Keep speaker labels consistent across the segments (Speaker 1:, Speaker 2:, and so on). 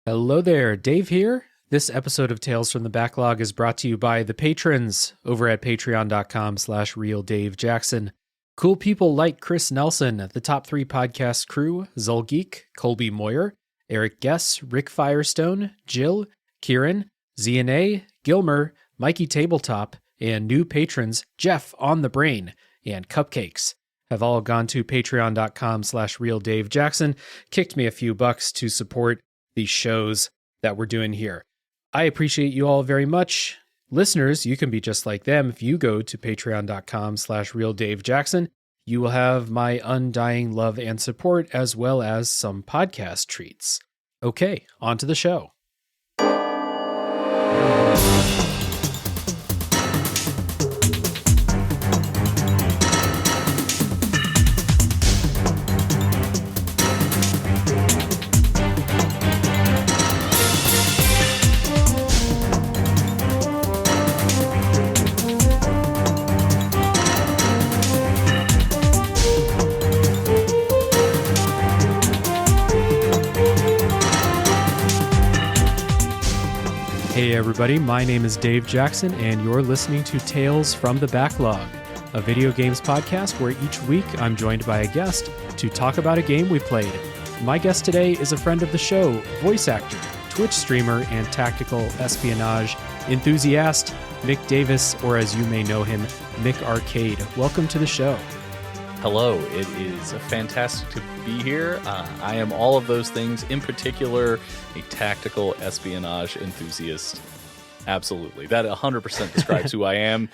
Speaker 1: Hello there, Dave here. This episode of Tales from the Backlog is brought to you by the patrons over at patreon.com/realdavejackson. Cool people like Chris Nelson, the Top 3 Podcast crew, Zulgeek, Colby Moyer, Eric Guess, Rick Firestone, Jill, Kieran, ZNA, Gilmer, Mikey Tabletop, and new patrons Jeff on the Brain and Cupcakes have all gone to patreon.com/realdavejackson, kicked me a few bucks to support these shows that we're doing here. I appreciate you all very much. Listeners, you can be just like them. If you go to patreon.com/realdavejackson, you will have my undying love and support, as well as some podcast treats. Okay, on to the show. Hey everybody, my name is Dave Jackson, and you're listening to Tales from the Backlog, a video games podcast where each week I'm joined by a guest to talk about a game we played. My guest today is a friend of the show, voice actor, Twitch streamer, and tactical espionage enthusiast, Mick Davis, or as you may know him, Mick Arcade. Welcome to the show.
Speaker 2: Hello, it is fantastic to be here. I am all of those things, in particular, a tactical espionage enthusiast. Absolutely. That 100% describes who I am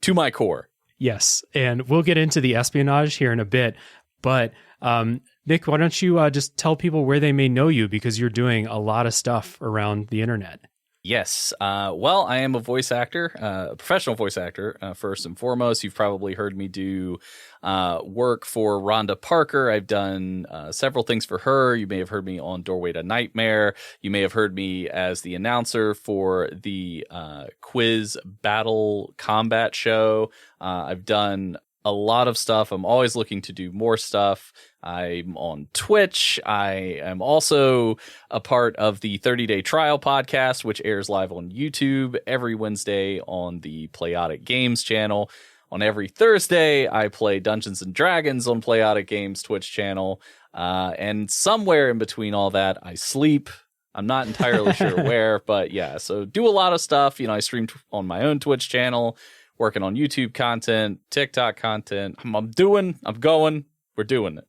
Speaker 2: to my core.
Speaker 1: Yes, and we'll get into the espionage here in a bit, but Mick, why don't you just tell people where they may know you, because you're doing a lot of stuff around the internet.
Speaker 2: Yes. Well, I am a voice actor, a professional voice actor, first and foremost. You've probably heard me do work for Rhonda Parker. I've done several things for her. You may have heard me on Doorway to Nightmare. You may have heard me as the announcer for the quiz battle combat show. I've done a lot of stuff. I'm always looking to do more stuff. I'm on Twitch. I am also a part of the 30-Day Trial podcast, which airs live on YouTube every Wednesday on the Playodic Games channel. On every Thursday, I play Dungeons & Dragons on Playodic Games Twitch channel. And somewhere in between all that, I sleep. I'm not entirely sure where, but yeah, so do a lot of stuff. I stream on my own Twitch channel, working on YouTube content, TikTok content. I'm going. We're doing it.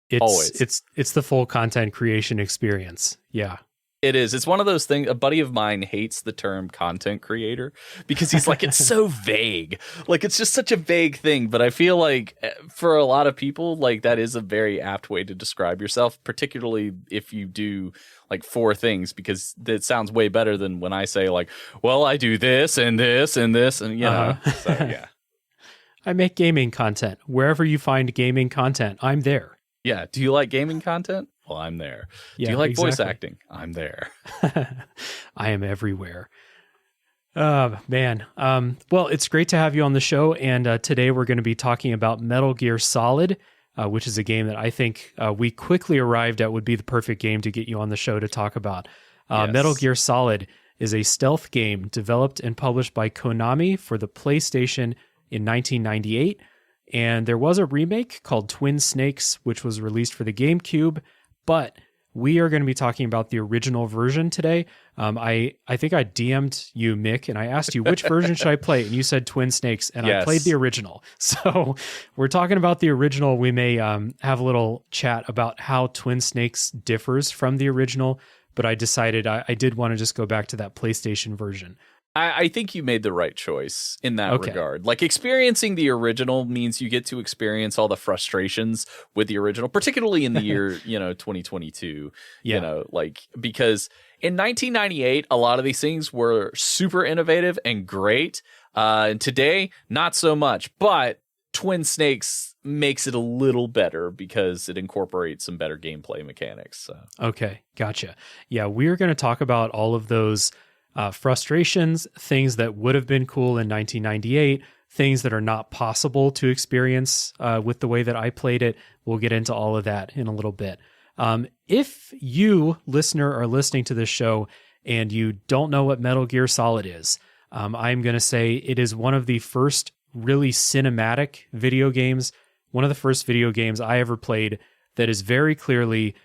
Speaker 1: It's the full content creation experience. Yeah.
Speaker 2: It is. It's one of those things. A buddy of mine hates the term content creator because he's like, it's so vague. Like, it's just such a vague thing. But I feel like for a lot of people, like, that is a very apt way to describe yourself, particularly if you do like 4 things, because it sounds way better than when I say like, well, I do this and this and this and, you know, so yeah.
Speaker 1: I make gaming content. Wherever you find gaming content, I'm there.
Speaker 2: Yeah. Do you like gaming content? Well, I'm there.
Speaker 1: Yeah,
Speaker 2: do you like
Speaker 1: exactly.
Speaker 2: voice acting? I'm there.
Speaker 1: I am everywhere. Man. Well, it's great to have you on the show. And today we're going to be talking about Metal Gear Solid, which is a game that I think we quickly arrived at would be the perfect game to get you on the show to talk about.
Speaker 2: Yes.
Speaker 1: Metal Gear Solid is a stealth game developed and published by Konami for the PlayStation in 1998. And there was a remake called Twin Snakes, which was released for the GameCube. But we are going to be talking about the original version today. I think I DM'd you, Mick, and I asked you, which version should I play? And you said Twin Snakes, and
Speaker 2: yes.
Speaker 1: I played the original. So we're talking about the original. We may have a little chat about how Twin Snakes differs from the original, but I decided I did want to just go back to that PlayStation version.
Speaker 2: I think you made the right choice in that regard. Like, experiencing the original means you get to experience all the frustrations with the original, particularly in the year, 2022, like, because in 1998, a lot of these things were super innovative and great. And today, not so much, but Twin Snakes makes it a little better because it incorporates some better gameplay mechanics. So.
Speaker 1: Okay. Gotcha. Yeah. We're going to talk about all of those frustrations, things that would have been cool in 1998, things that are not possible to experience with the way that I played it. We'll get into all of that in a little bit. If you, listener, are listening to this show and you don't know what Metal Gear Solid is, I'm going to say it is one of the first really cinematic video games, one of the first video games I ever played that is very clearly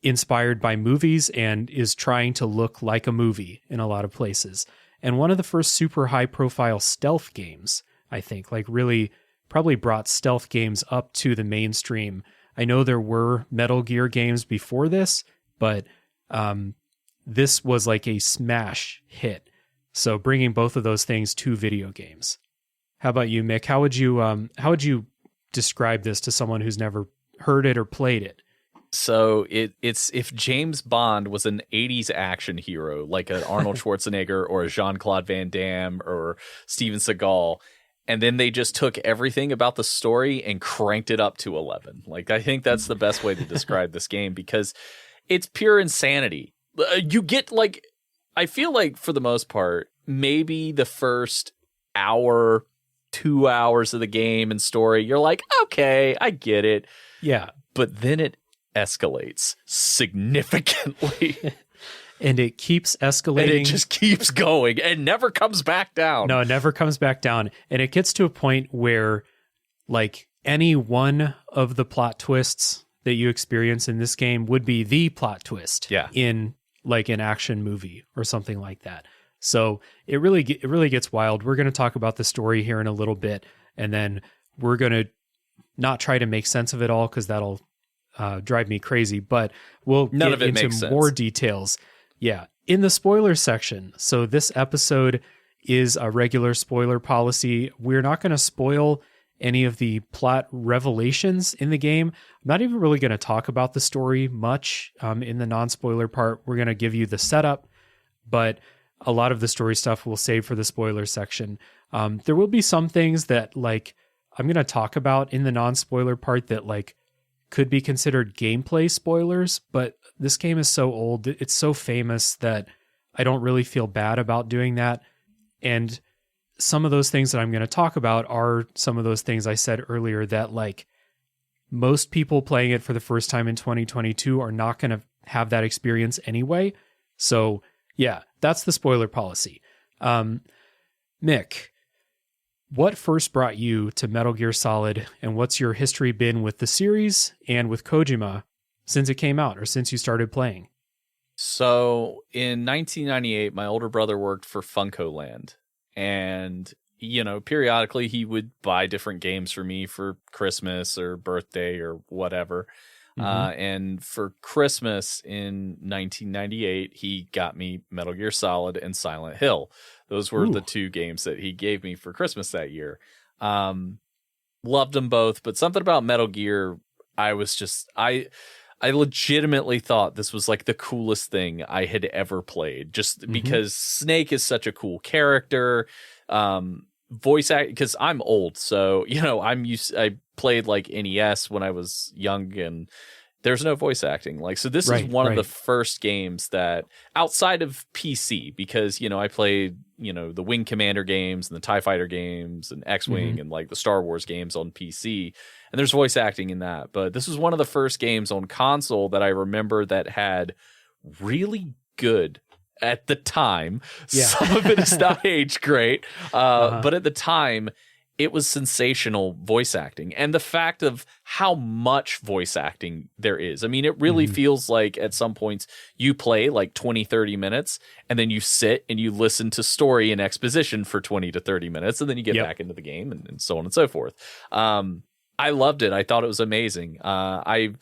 Speaker 1: inspired by movies and is trying to look like a movie in a lot of places. And one of the first super high profile stealth games, I think, like really probably brought stealth games up to the mainstream. I know there were Metal Gear games before this, but this was like a smash hit. So bringing both of those things to video games. How about you, Mick? How would you describe this to someone who's never heard it or played it?
Speaker 2: So it's if James Bond was an 80s action hero, like an Arnold Schwarzenegger or a Jean-Claude Van Damme or Steven Seagal, and then they just took everything about the story and cranked it up to 11. Like, I think that's the best way to describe this game, because it's pure insanity. You get, like, I feel like for the most part, maybe the first hour, 2 hours of the game and story, you're like, okay, I get it.
Speaker 1: Yeah.
Speaker 2: But then it escalates significantly.
Speaker 1: And it keeps escalating.
Speaker 2: And it just keeps going and never comes back down.
Speaker 1: No, it never comes back down. And it gets to a point where, like, any one of the plot twists that you experience in this game would be the plot twist in, like, an action movie or something like that. So it really gets wild. We're going to talk about the story here in a little bit, and then we're going to not try to make sense of it all, because that'll drive me crazy, but we'll get into more details. Yeah, in the spoiler section. So this episode is a regular spoiler policy. We're not going to spoil any of the plot revelations in the game. I'm not even really going to talk about the story much in the non-spoiler part. We're going to give you the setup, but a lot of the story stuff we'll save for the spoiler section. There will be some things that, like, I'm going to talk about in the non-spoiler part that, like, could be considered gameplay spoilers, but this game is so old, it's so famous that I don't really feel bad about doing that. And some of those things that I'm going to talk about are some of those things I said earlier that, like, most people playing it for the first time in 2022 are not going to have that experience anyway. So yeah, that's the spoiler policy. Mick, what first brought you to Metal Gear Solid, and what's your history been with the series and with Kojima since it came out, or since you started playing?
Speaker 2: So in 1998, my older brother worked for FuncoLand, and, you know, periodically he would buy different games for me for Christmas or birthday or whatever. And for Christmas in 1998, he got me Metal Gear Solid and Silent Hill. Those were the two games that he gave me for Christmas that year. Loved them both, but something about Metal Gear, I legitimately thought this was like the coolest thing I had ever played, just because Snake is such a cool character. Voice act, because I'm old, so, you know, I played like NES when I was young, and there's no voice acting. Like, so this is one of the first games that, outside of PC, because, you know, I played, you know, the Wing Commander games and the TIE Fighter games and X-Wing and like the Star Wars games on PC, and there's voice acting in that. But this was one of the first games on console that I remember that had really good, at the time, some of it is not aged great, but at the time, it was sensational voice acting. And the fact of how much voice acting there is. I mean, it really feels like at some points you play like 20, 30 minutes, and then you sit and you listen to story and exposition for 20 to 30 minutes, and then you get back into the game, and so on and so forth. I loved it. I thought it was amazing. I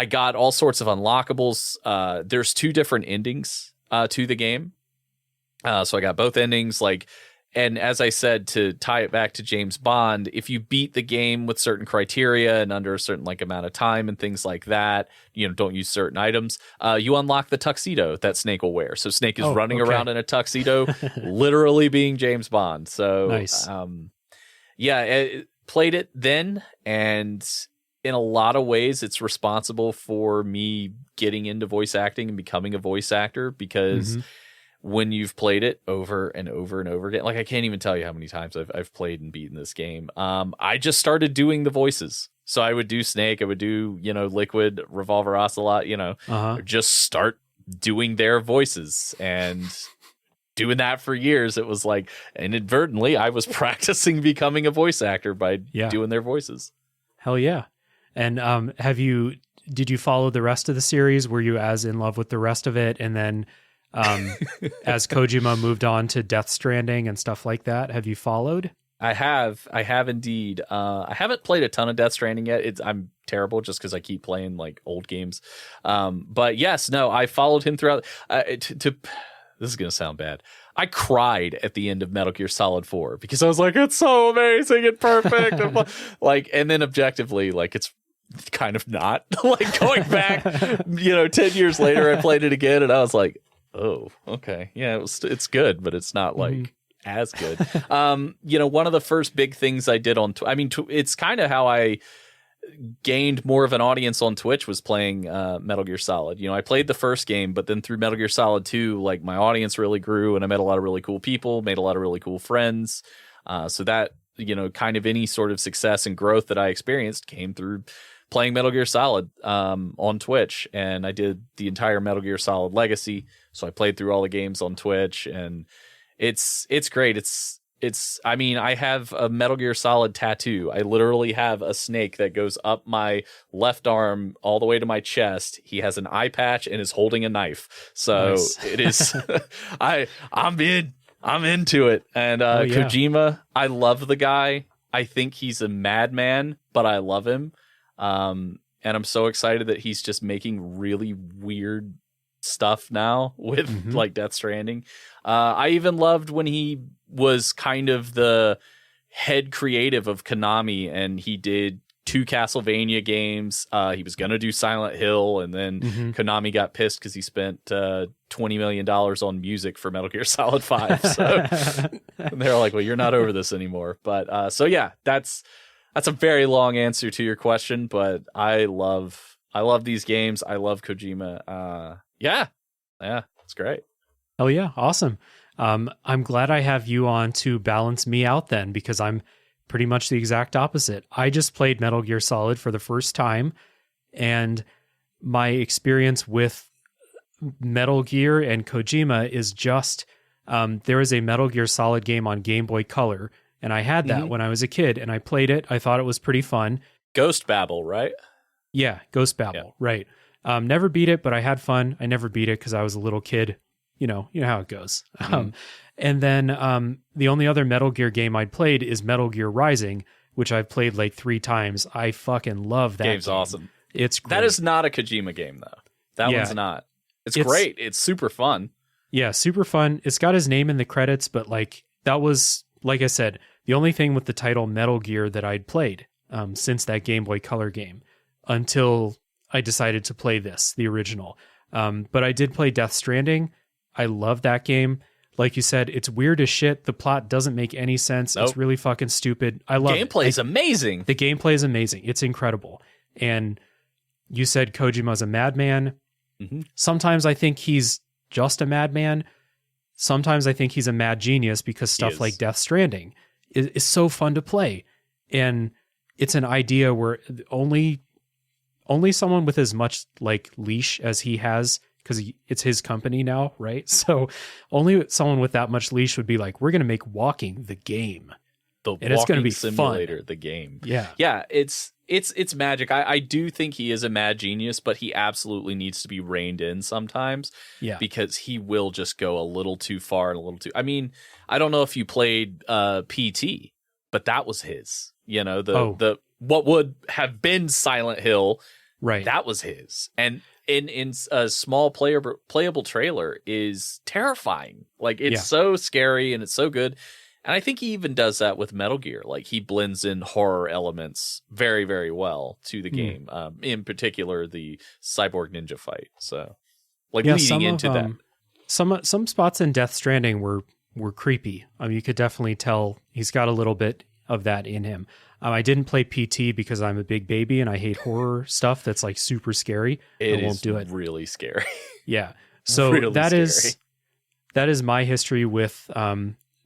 Speaker 2: got all sorts of unlockables. There's two different endings to the game. So I got both endings, like, and as I said, to tie it back to James Bond, if you beat the game with certain criteria and under a certain like amount of time and things like that, you know, don't use certain items, you unlock the tuxedo that Snake will wear. So Snake is running around in a tuxedo, literally being James Bond. So
Speaker 1: nice.
Speaker 2: Played it then, and in a lot of ways, it's responsible for me getting into voice acting and becoming a voice actor, because when you've played it over and over and over again. Like, I can't even tell you how many times I've played and beaten this game. I just started doing the voices. So I would do Snake, I would do, Liquid, Revolver Ocelot, just start doing their voices and doing that for years. It was like, inadvertently, I was practicing becoming a voice actor by doing their voices.
Speaker 1: Hell yeah. And did you follow the rest of the series? Were you as in love with the rest of it? And then as Kojima moved on to Death Stranding and stuff like that, have you followed?
Speaker 2: I have indeed. I haven't played a ton of Death Stranding yet. I'm terrible just because I keep playing like old games. But yes, no, I followed him throughout. This is gonna sound bad. I cried at the end of Metal Gear Solid 4 because I was like, it's so amazing and perfect. And then objectively, like, it's kind of not. Like, going back, 10 years later, I played it again and I was like, oh, okay, yeah, it's good, but it's not like as good. One of the first big things I did on it's kind of how I gained more of an audience on Twitch was playing Metal Gear Solid. I played the first game, but then through Metal Gear Solid 2, like, my audience really grew and I met a lot of really cool people, made a lot of really cool friends. So that, kind of any sort of success and growth that I experienced came through playing Metal Gear Solid on Twitch. And I did the entire Metal Gear Solid Legacy. So I played through all the games on Twitch, and it's great. I have a Metal Gear Solid tattoo. I literally have a snake that goes up my left arm all the way to my chest. He has an eye patch and is holding a knife. So nice. It is, I'm into it. And Kojima, I love the guy. I think he's a madman, but I love him. And I'm so excited that he's just making really weird stuff now with like Death Stranding. I even loved when he was kind of the head creative of Konami and he did 2 Castlevania games. He was going to do Silent Hill, and then Konami got pissed because he spent $20 million on music for Metal Gear Solid 5. So they're like, well, you're not over this anymore. But so yeah, that's a very long answer to your question, but I love these games. I love Kojima. Yeah, it's great.
Speaker 1: Oh yeah, awesome. I'm glad I have you on to balance me out then, because I'm pretty much the exact opposite. I just played Metal Gear Solid for the first time, and my experience with Metal Gear and Kojima is just, there is a Metal Gear Solid game on Game Boy Color, and I had that when I was a kid, and I played it. I thought it was pretty fun.
Speaker 2: Ghost Babel, right?
Speaker 1: Yeah, Ghost Babel, right. Never beat it, but I had fun. I never beat it because I was a little kid. You know how it goes. And then the only other Metal Gear game I'd played is Metal Gear Rising, which I've played like 3 times. I fucking love that
Speaker 2: game's
Speaker 1: game.
Speaker 2: Awesome.
Speaker 1: It's great.
Speaker 2: That is not a Kojima game, though. That one's not. It's great. It's super fun. Yeah,
Speaker 1: super fun. It's got his name in the credits, but like that was, like I said, the only thing with the title Metal Gear that I'd played since that Game Boy Color game until I decided to play this, the original. But I did play Death Stranding. I love that game. Like you said, it's weird as shit. The plot doesn't make any sense. Nope. It's really fucking stupid. I love it.
Speaker 2: Gameplay is amazing.
Speaker 1: The gameplay is amazing. It's incredible. And you said Kojima's a madman. Sometimes I think he's just a madman. Sometimes I think he's a mad genius because stuff like Death Stranding is so fun to play. And it's an idea where only someone with as much like leash as he has, because it's his company now, right? So only someone with that much leash would be like, we're going to make walking the game.
Speaker 2: And it's going to be simulator, fun. The game.
Speaker 1: Yeah.
Speaker 2: Yeah, it's magic. I do think he is a mad genius, but he absolutely needs to be reined in sometimes. Yeah. Because he will just go a little too far and a little too... I mean, I don't know if you played PT, but that was his. The what would have been Silent Hill, right? That was his. And in a small playable trailer is terrifying. Like, it's so scary and it's so good. And I think he even does that with Metal Gear. Like, he blends in horror elements very, very well to the game. In particular, the cyborg ninja fight. So, like, leading into that.
Speaker 1: Some spots in Death Stranding were creepy. You could definitely tell he's got a little bit of that in him. I didn't play PT because I'm a big baby and I hate horror stuff that's like super scary. I won't do it.
Speaker 2: Really scary.
Speaker 1: Yeah. So really that is my history with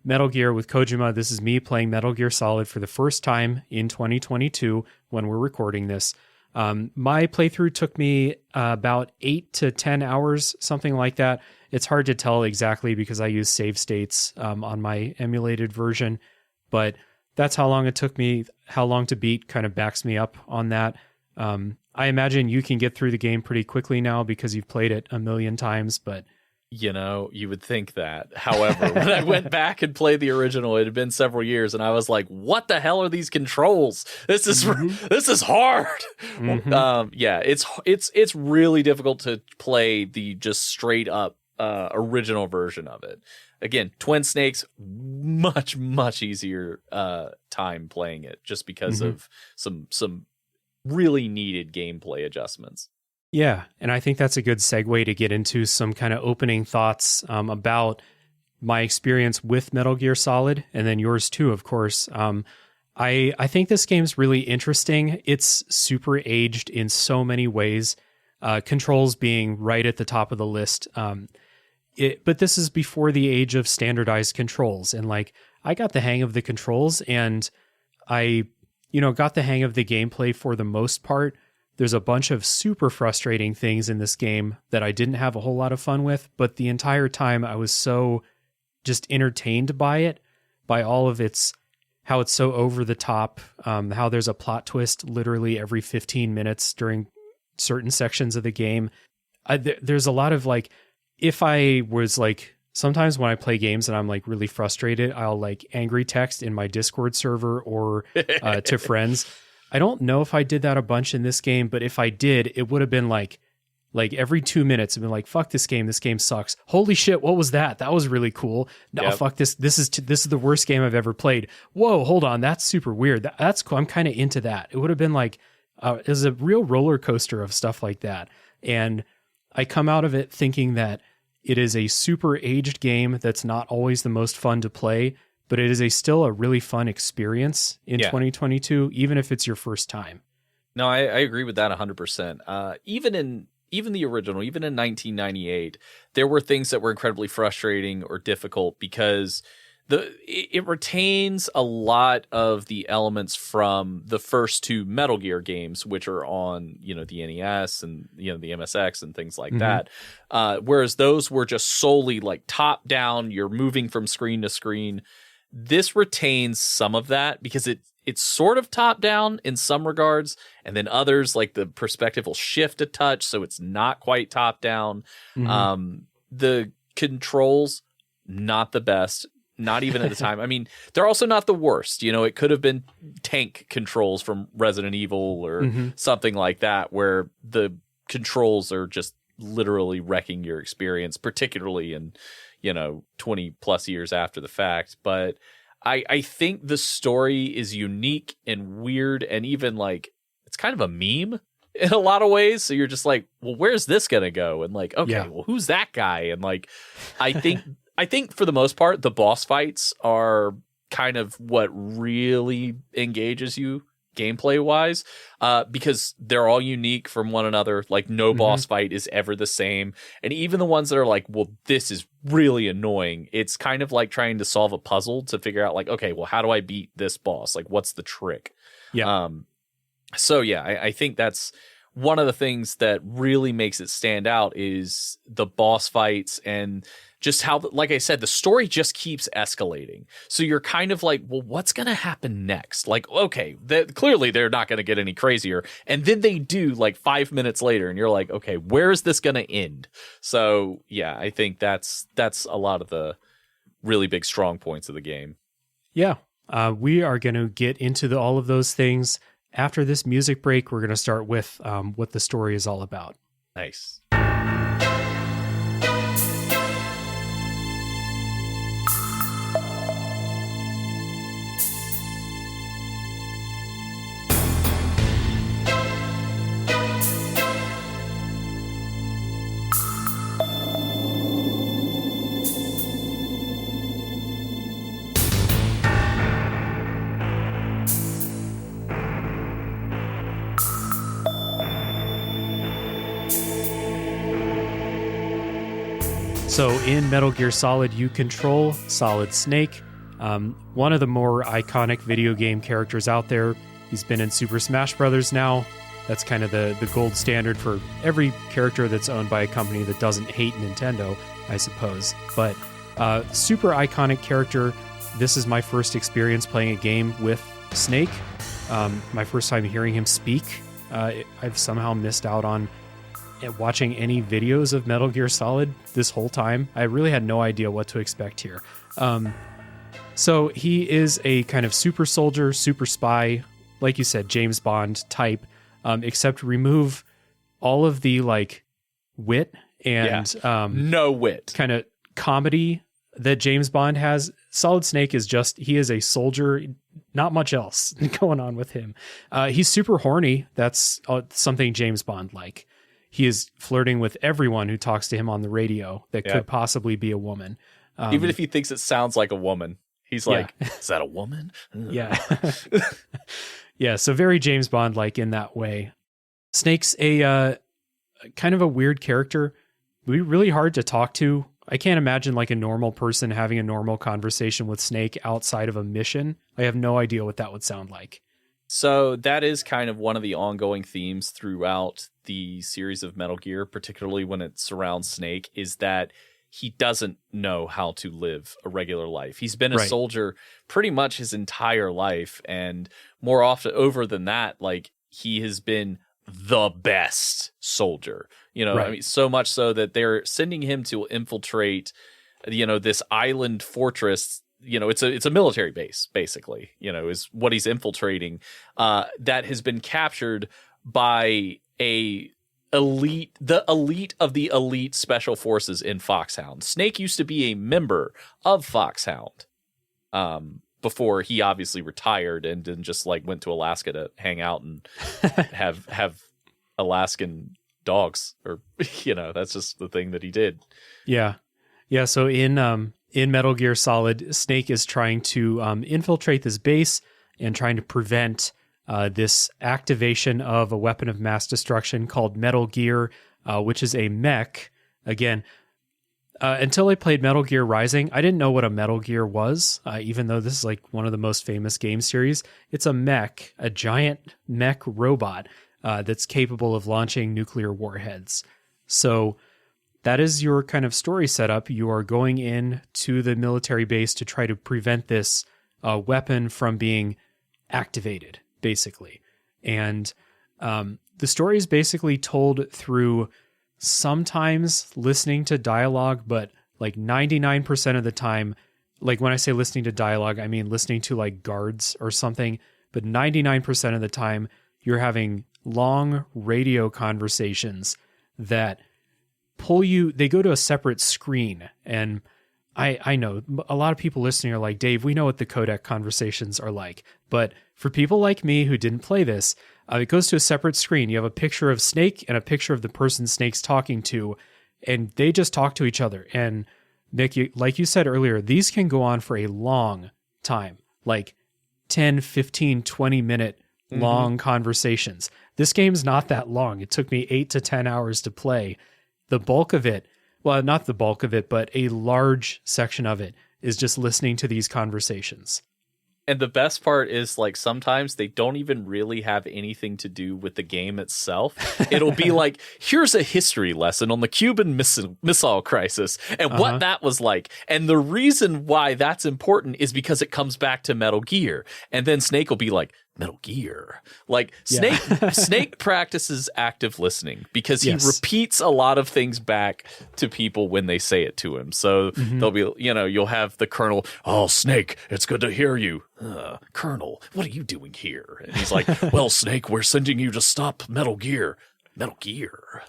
Speaker 1: Metal Gear, with Kojima. This is me playing Metal Gear Solid for the first time in 2022 when we're recording this. My playthrough took me about 8 to 10 hours, something like that. It's hard to tell exactly because I use save states on my emulated version, but that's how long it took me. How long to beat kind of backs me up on that. I imagine you can get through the game pretty quickly now because you've played it a million times, but...
Speaker 2: You would think that. However, when I went back and played the original, it had been several years, and I was like, "What the hell are these controls? This is hard." It's really difficult to play the just straight up original version of it. Again, Twin Snakes, much easier time playing it just because of some really needed gameplay adjustments.
Speaker 1: Yeah, and I think that's a good segue to get into some kind of opening thoughts about my experience with Metal Gear Solid, and then yours too, of course. I think this game's really interesting. It's super aged in so many ways, controls being right at the top of the list. But this is before the age of standardized controls, and like I got the hang of the controls, and I got the hang of the gameplay for the most part. There's a bunch of super frustrating things in this game that I didn't have a whole lot of fun with, but the entire time I was so just entertained by it, by all of how it's so over the top, how there's a plot twist literally every 15 minutes during certain sections of the game. There's a lot of like, if I was like, sometimes when I play games and I'm like really frustrated, I'll like angry text in my Discord server or to friends. I don't know if I did that a bunch in this game, but if I did, it would have been like every 2 minutes, I've been like, fuck this game sucks. Holy shit, what was that? That was really cool. No, fuck this. This is the worst game I've ever played. Whoa, hold on, that's super weird. That's cool. I'm kind of into that. It would have been like, it was a real roller coaster of stuff like that. And I come out of it thinking that it is a super aged game that's not always the most fun to play, but it is still a really fun experience in 2022, even if it's your first time.
Speaker 2: No, I agree with that 100%. Even the original, even in 1998, there were things that were incredibly frustrating or difficult because it retains a lot of the elements from the first two Metal Gear games, which are on, the NES and, the MSX and things like that. Whereas those were just solely like top down, you're moving from screen to screen. This retains some of that because it's sort of top down in some regards, and then others, like the perspective will shift a touch, so it's not quite top down. The controls, not the best, not even at the time. I mean, they're also not the worst. It could have been tank controls from Resident Evil or something like that, where the controls are just literally wrecking your experience, particularly in 20 plus years after the fact. But I think the story is unique and weird, and even like it's kind of a meme in a lot of ways. So you're just like, well, where's this gonna go? And like, okay, well, who's that guy? And like, I think for the most part, the boss fights are kind of what really engages you gameplay wise, because they're all unique from one another. Like no boss fight is ever the same, and even the ones that are like, well, this is really annoying, it's kind of like trying to solve a puzzle to figure out like, okay, well, how do I beat this boss? Like, what's the trick? I think that's one of the things that really makes it stand out is the boss fights, and just how, like I said, the story just keeps escalating. So you're kind of like, well, what's going to happen next? Like, okay, clearly they're not going to get any crazier. And then they do like 5 minutes later, and you're like, okay, where is this going to end? So yeah, I think that's a lot of the really big strong points of the game.
Speaker 1: Yeah, we are going to get into all of those things. After this music break, we're going to start with what the story is all about.
Speaker 2: Nice.
Speaker 1: So in Metal Gear Solid, you control Solid Snake, one of the more iconic video game characters out there. He's been in Super Smash Bros. Now. That's kind of the gold standard for every character that's owned by a company that doesn't hate Nintendo, I suppose. But super iconic character. This is my first experience playing a game with Snake. My first time hearing him speak. I've somehow missed out on watching any videos of Metal Gear Solid this whole time. I really had no idea what to expect here. So he is a kind of super soldier, super spy, like you said, James Bond type, except remove all of the like wit and
Speaker 2: no wit
Speaker 1: kind of comedy that James Bond has. Solid Snake is he is a soldier, not much else going on with him. He's super horny. That's something James Bond like. He is flirting with everyone who talks to him on the radio that could possibly be a woman.
Speaker 2: Even if he thinks it sounds like a woman, he's like, is that a woman?
Speaker 1: Yeah. Yeah, so very James Bond like in that way. Snake's a kind of a weird character. Really hard to talk to. I can't imagine like a normal person having a normal conversation with Snake outside of a mission. I have no idea what that would sound like.
Speaker 2: So that is kind of one of the ongoing themes throughout the series of Metal Gear, particularly when it surrounds Snake, is that he doesn't know how to live a regular life. He's been a soldier pretty much his entire life. And more often over than that, like he has been the best soldier, I mean, so much so that they're sending him to infiltrate, this island fortress. It's a military base, basically, is what he's infiltrating, that has been captured by the elite of the elite special forces in Foxhound. Snake used to be a member of Foxhound before he obviously retired and then just like went to Alaska to hang out and have Alaskan dogs, or that's just the thing that he did.
Speaker 1: Yeah. So in Metal Gear Solid, Snake is trying to infiltrate this base and trying to prevent this activation of a weapon of mass destruction called Metal Gear, which is a mech. Again, until I played Metal Gear Rising, I didn't know what a Metal Gear was, even though this is like one of the most famous game series. It's a mech, a giant mech robot that's capable of launching nuclear warheads. So that is your kind of story setup. You are going in to the military base to try to prevent this weapon from being activated, basically. And the story is basically told through sometimes listening to dialogue, but like 99% of the time, like when I say listening to dialogue, I mean listening to like guards or something, but 99% of the time you're having long radio conversations that pull you, they go to a separate screen. And I know a lot of people listening are like, Dave, we know what the codec conversations are like. But for people like me who didn't play this, it goes to a separate screen. You have a picture of Snake and a picture of the person Snake's talking to, and they just talk to each other. And Mick, like you said earlier, these can go on for a long time, like 10, 15, 20-minute long conversations. This game's not that long. It took me 8 to 10 hours to play. The bulk of it, well, not the bulk of it, but a large section of it is just listening to these conversations.
Speaker 2: And the best part is, like, sometimes they don't even really have anything to do with the game itself. It'll be like, here's a history lesson on the Cuban Missile Crisis and what that was like. And the reason why that's important is because it comes back to Metal Gear. And then Snake will be like, Metal Gear. Like, Snake practices active listening because he repeats a lot of things back to people when they say it to him. So they'll be, you'll have the Colonel, oh, Snake, it's good to hear you. Colonel, what are you doing here? And he's like, well, Snake, we're sending you to stop Metal Gear. Metal Gear.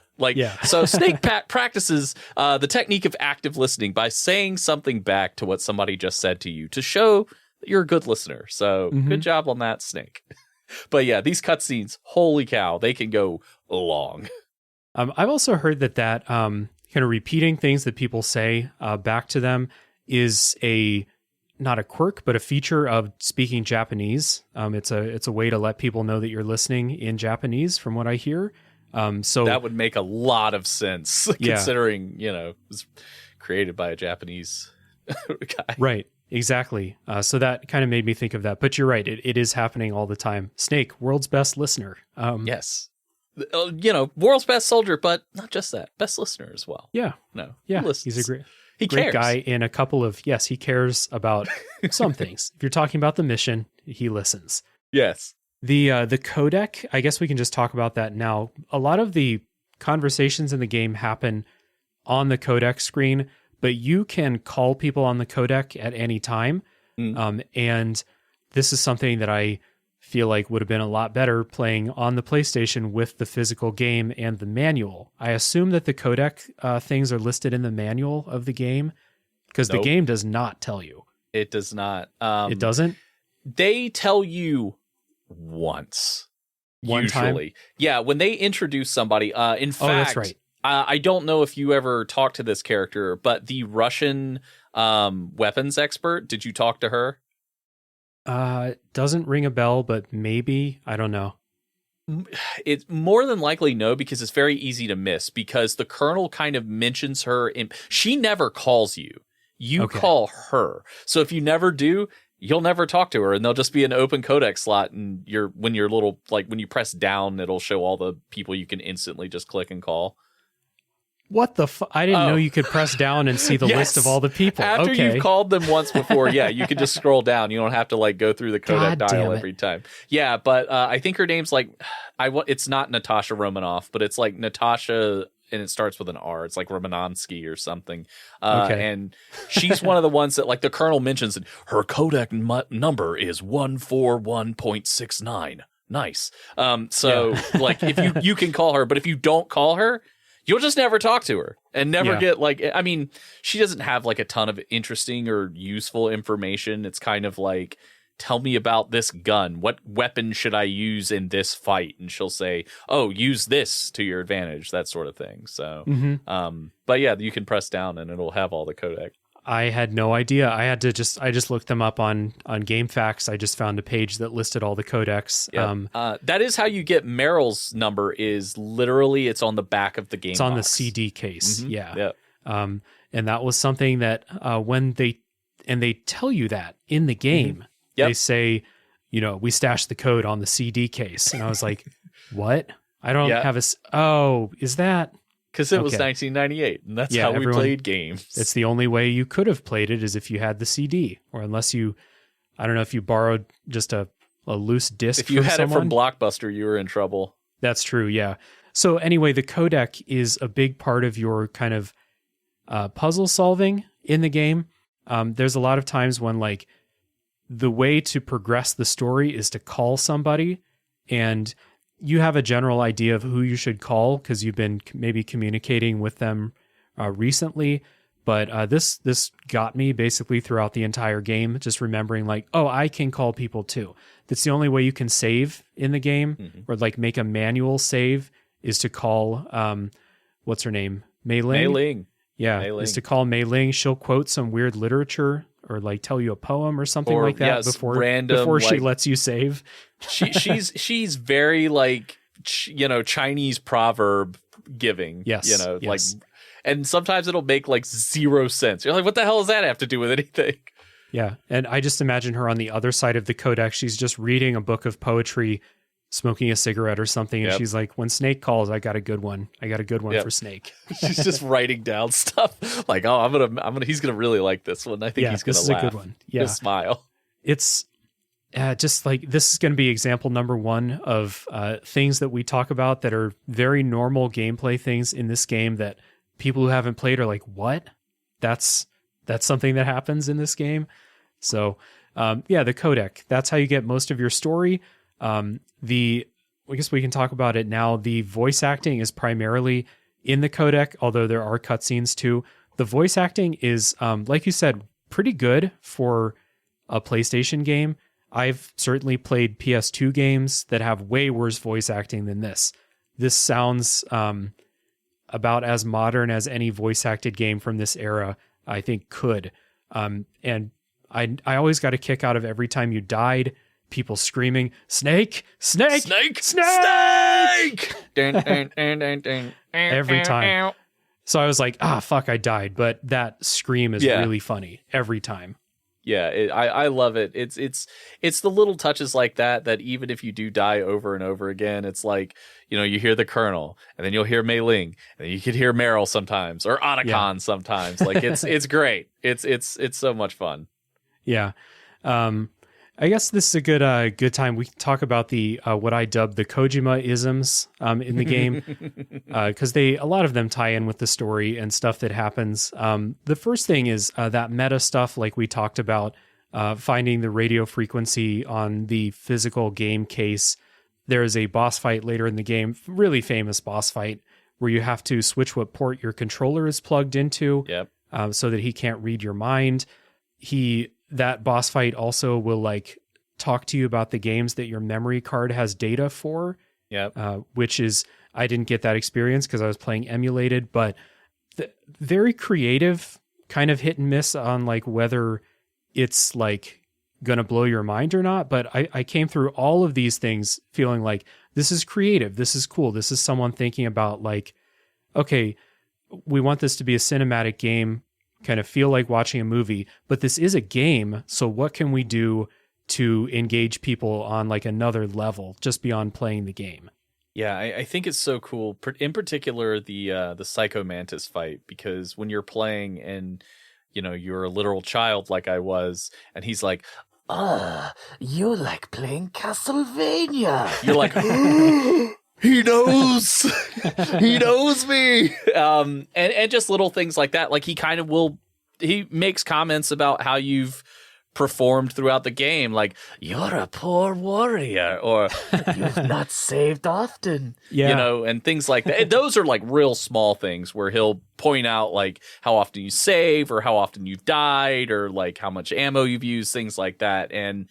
Speaker 2: So Snake practices the technique of active listening by saying something back to what somebody just said to you to show you're a good listener. So good job on that, Snake. But yeah, these cutscenes, holy cow, they can go long.
Speaker 1: I've also heard that kind of repeating things that people say back to them is not a quirk, but a feature of speaking Japanese. It's a way to let people know that you're listening in Japanese, from what I hear. So
Speaker 2: that would make a lot of sense, considering, created by a Japanese guy.
Speaker 1: Right. Exactly. So that kind of made me think of that. But you're right. It is happening all the time. Snake, world's best listener.
Speaker 2: Yes. World's best soldier, but not just that. Best listener as well.
Speaker 1: Yeah.
Speaker 2: No.
Speaker 1: Yeah. He's a great guy in a couple of, yes, he cares about some things. If you're talking about the mission, he listens.
Speaker 2: Yes.
Speaker 1: The codec, I guess we can just talk about that now. A lot of the conversations in the game happen on the codec screen, but you can call people on the codec at any time. And this is something that I feel like would have been a lot better playing on the PlayStation with the physical game and the manual. I assume that the codec things are listed in the manual of the game because the game does not tell you.
Speaker 2: It does not.
Speaker 1: It doesn't?
Speaker 2: They tell you once.
Speaker 1: One
Speaker 2: usually.
Speaker 1: time?
Speaker 2: Yeah, when they introduce somebody. In fact,
Speaker 1: that's right.
Speaker 2: I don't know if you ever talked to this character, but the Russian weapons expert, did you talk to her?
Speaker 1: Doesn't ring a bell, but maybe. I don't know.
Speaker 2: It's more than likely no, because it's very easy to miss, because the colonel kind of mentions her. She never calls you. You call her. So if you never do, you'll never talk to her, and there'll just be an open codec slot, and when you press down, it'll show all the people you can instantly just click and call.
Speaker 1: What the I didn't know you could press down and see the list of all the people.
Speaker 2: After you've called them once before, you can just scroll down. You don't have to go through the codec dial every time. Yeah, but I think her name's it's not Natasha Romanoff, but it's like Natasha, and it starts with an R. It's like Romanovsky or something. And she's one of the ones that the colonel mentions, that her codec number is 141.69. Nice. If you can call her, but if you don't call her, you'll just never talk to her and never get she doesn't have a ton of interesting or useful information. It's kind of tell me about this gun. What weapon should I use in this fight? And she'll say, oh, use this to your advantage, that sort of thing. So, but yeah, you can press down and it'll have all the codec.
Speaker 1: I had no idea. I just looked them up on GameFAQs. I just found a page that listed all the codecs.
Speaker 2: Yep. That is how you get Meryl's number, is literally it's on the back of the game
Speaker 1: It's on
Speaker 2: box.
Speaker 1: the CD case.
Speaker 2: Mm-hmm.
Speaker 1: Yeah.
Speaker 2: Yep.
Speaker 1: And that was something that when they tell you that in the game, they say, we stashed the code on the CD case. And I was like, what? I don't have is that?
Speaker 2: Because it was 1998, and that's how we played games.
Speaker 1: It's the only way you could have played it is if you had the CD, or unless I don't know if you borrowed just a loose disc.
Speaker 2: If you had it from Blockbuster, you were in trouble.
Speaker 1: That's true, yeah. So anyway, the codec is a big part of your kind of puzzle solving in the game. There's a lot of times when the way to progress the story is to call somebody, and you have a general idea of who you should call because you've been maybe communicating with them recently. But this got me basically throughout the entire game, just remembering I can call people too. That's the only way you can save in the game, or make a manual save, is to call, what's her name? Mei Ling?
Speaker 2: Mei Ling.
Speaker 1: Yeah,
Speaker 2: Mei Ling.
Speaker 1: Is to call Mei Ling. She'll quote some weird little or tell you a poem or something like that before she lets you save.
Speaker 2: She's very Chinese proverb giving.
Speaker 1: Yes.
Speaker 2: And sometimes it'll make zero sense. You're like, what the hell does that have to do with anything?
Speaker 1: Yeah. And I just imagine her on the other side of the codec. She's just reading a book of poetry, smoking a cigarette or something. And she's like, when Snake calls, I got a good one. I got a good one for Snake.
Speaker 2: She's just writing down stuff he's going to really like this one. I think he's going to laugh. This is a good one.
Speaker 1: Yeah.
Speaker 2: Just smile.
Speaker 1: It's just this is going to be example number one of things that we talk about that are very normal gameplay things in this game that people who haven't played are like, what? That's something that happens in this game. So the codec, that's how you get most of your story. I guess we can talk about it now. The voice acting is primarily in the codec, although there are cutscenes too. The voice acting is, like you said, pretty good for a PlayStation game. I've certainly played PS2 games that have way worse voice acting than this. This sounds about as modern as any voice acted game from this era, I think, could. And I always got a kick out of every time you died, people screaming, Snake, Snake, Snake, Snake!
Speaker 2: Snake!
Speaker 1: Every time. So I was like, fuck, I died. But that scream is really funny every time.
Speaker 2: Yeah, I love it. It's the little touches like that even if you do die over and over again, it's like, you hear the Colonel, and then you'll hear Mei Ling, and then you could hear Meryl sometimes, or Otacon sometimes. Like it's great. It's so much fun.
Speaker 1: Yeah. I guess this is a good time we can talk about the what I dubbed the Kojima-isms in the game, because a lot of them tie in with the story and stuff that happens. The first thing is that meta stuff, like we talked about, finding the radio frequency on the physical game case. There is a boss fight later in the game, really famous boss fight, where you have to switch what port your controller is plugged into, so that he can't read your mind. That boss fight also will like talk to you about the games that your memory card has data for. Which is, I didn't get that experience because I was playing emulated, but very creative, kind of hit and miss on like whether it's like gonna blow your mind or not. But I came through all of these things feeling like this is creative, this is cool, this is someone thinking about like, okay, we want this to be a cinematic game, kind of feel like watching a movie, but this is a game. So what can we do to engage people on like another level just beyond playing the game?
Speaker 2: Yeah, I think it's so cool. In particular, the Psycho Mantis fight, because when you're playing and you're a literal child like I was, and he's like,
Speaker 3: you like playing Castlevania.
Speaker 2: You're like, he knows. He knows me. And just little things like that. Like he makes comments about how you've performed throughout the game, like, you're a poor warrior, or
Speaker 3: you've not saved often.
Speaker 2: And things like that. And those are like real small things where he'll point out like how often you save, or how often you've died, or like how much ammo you've used, things like that. And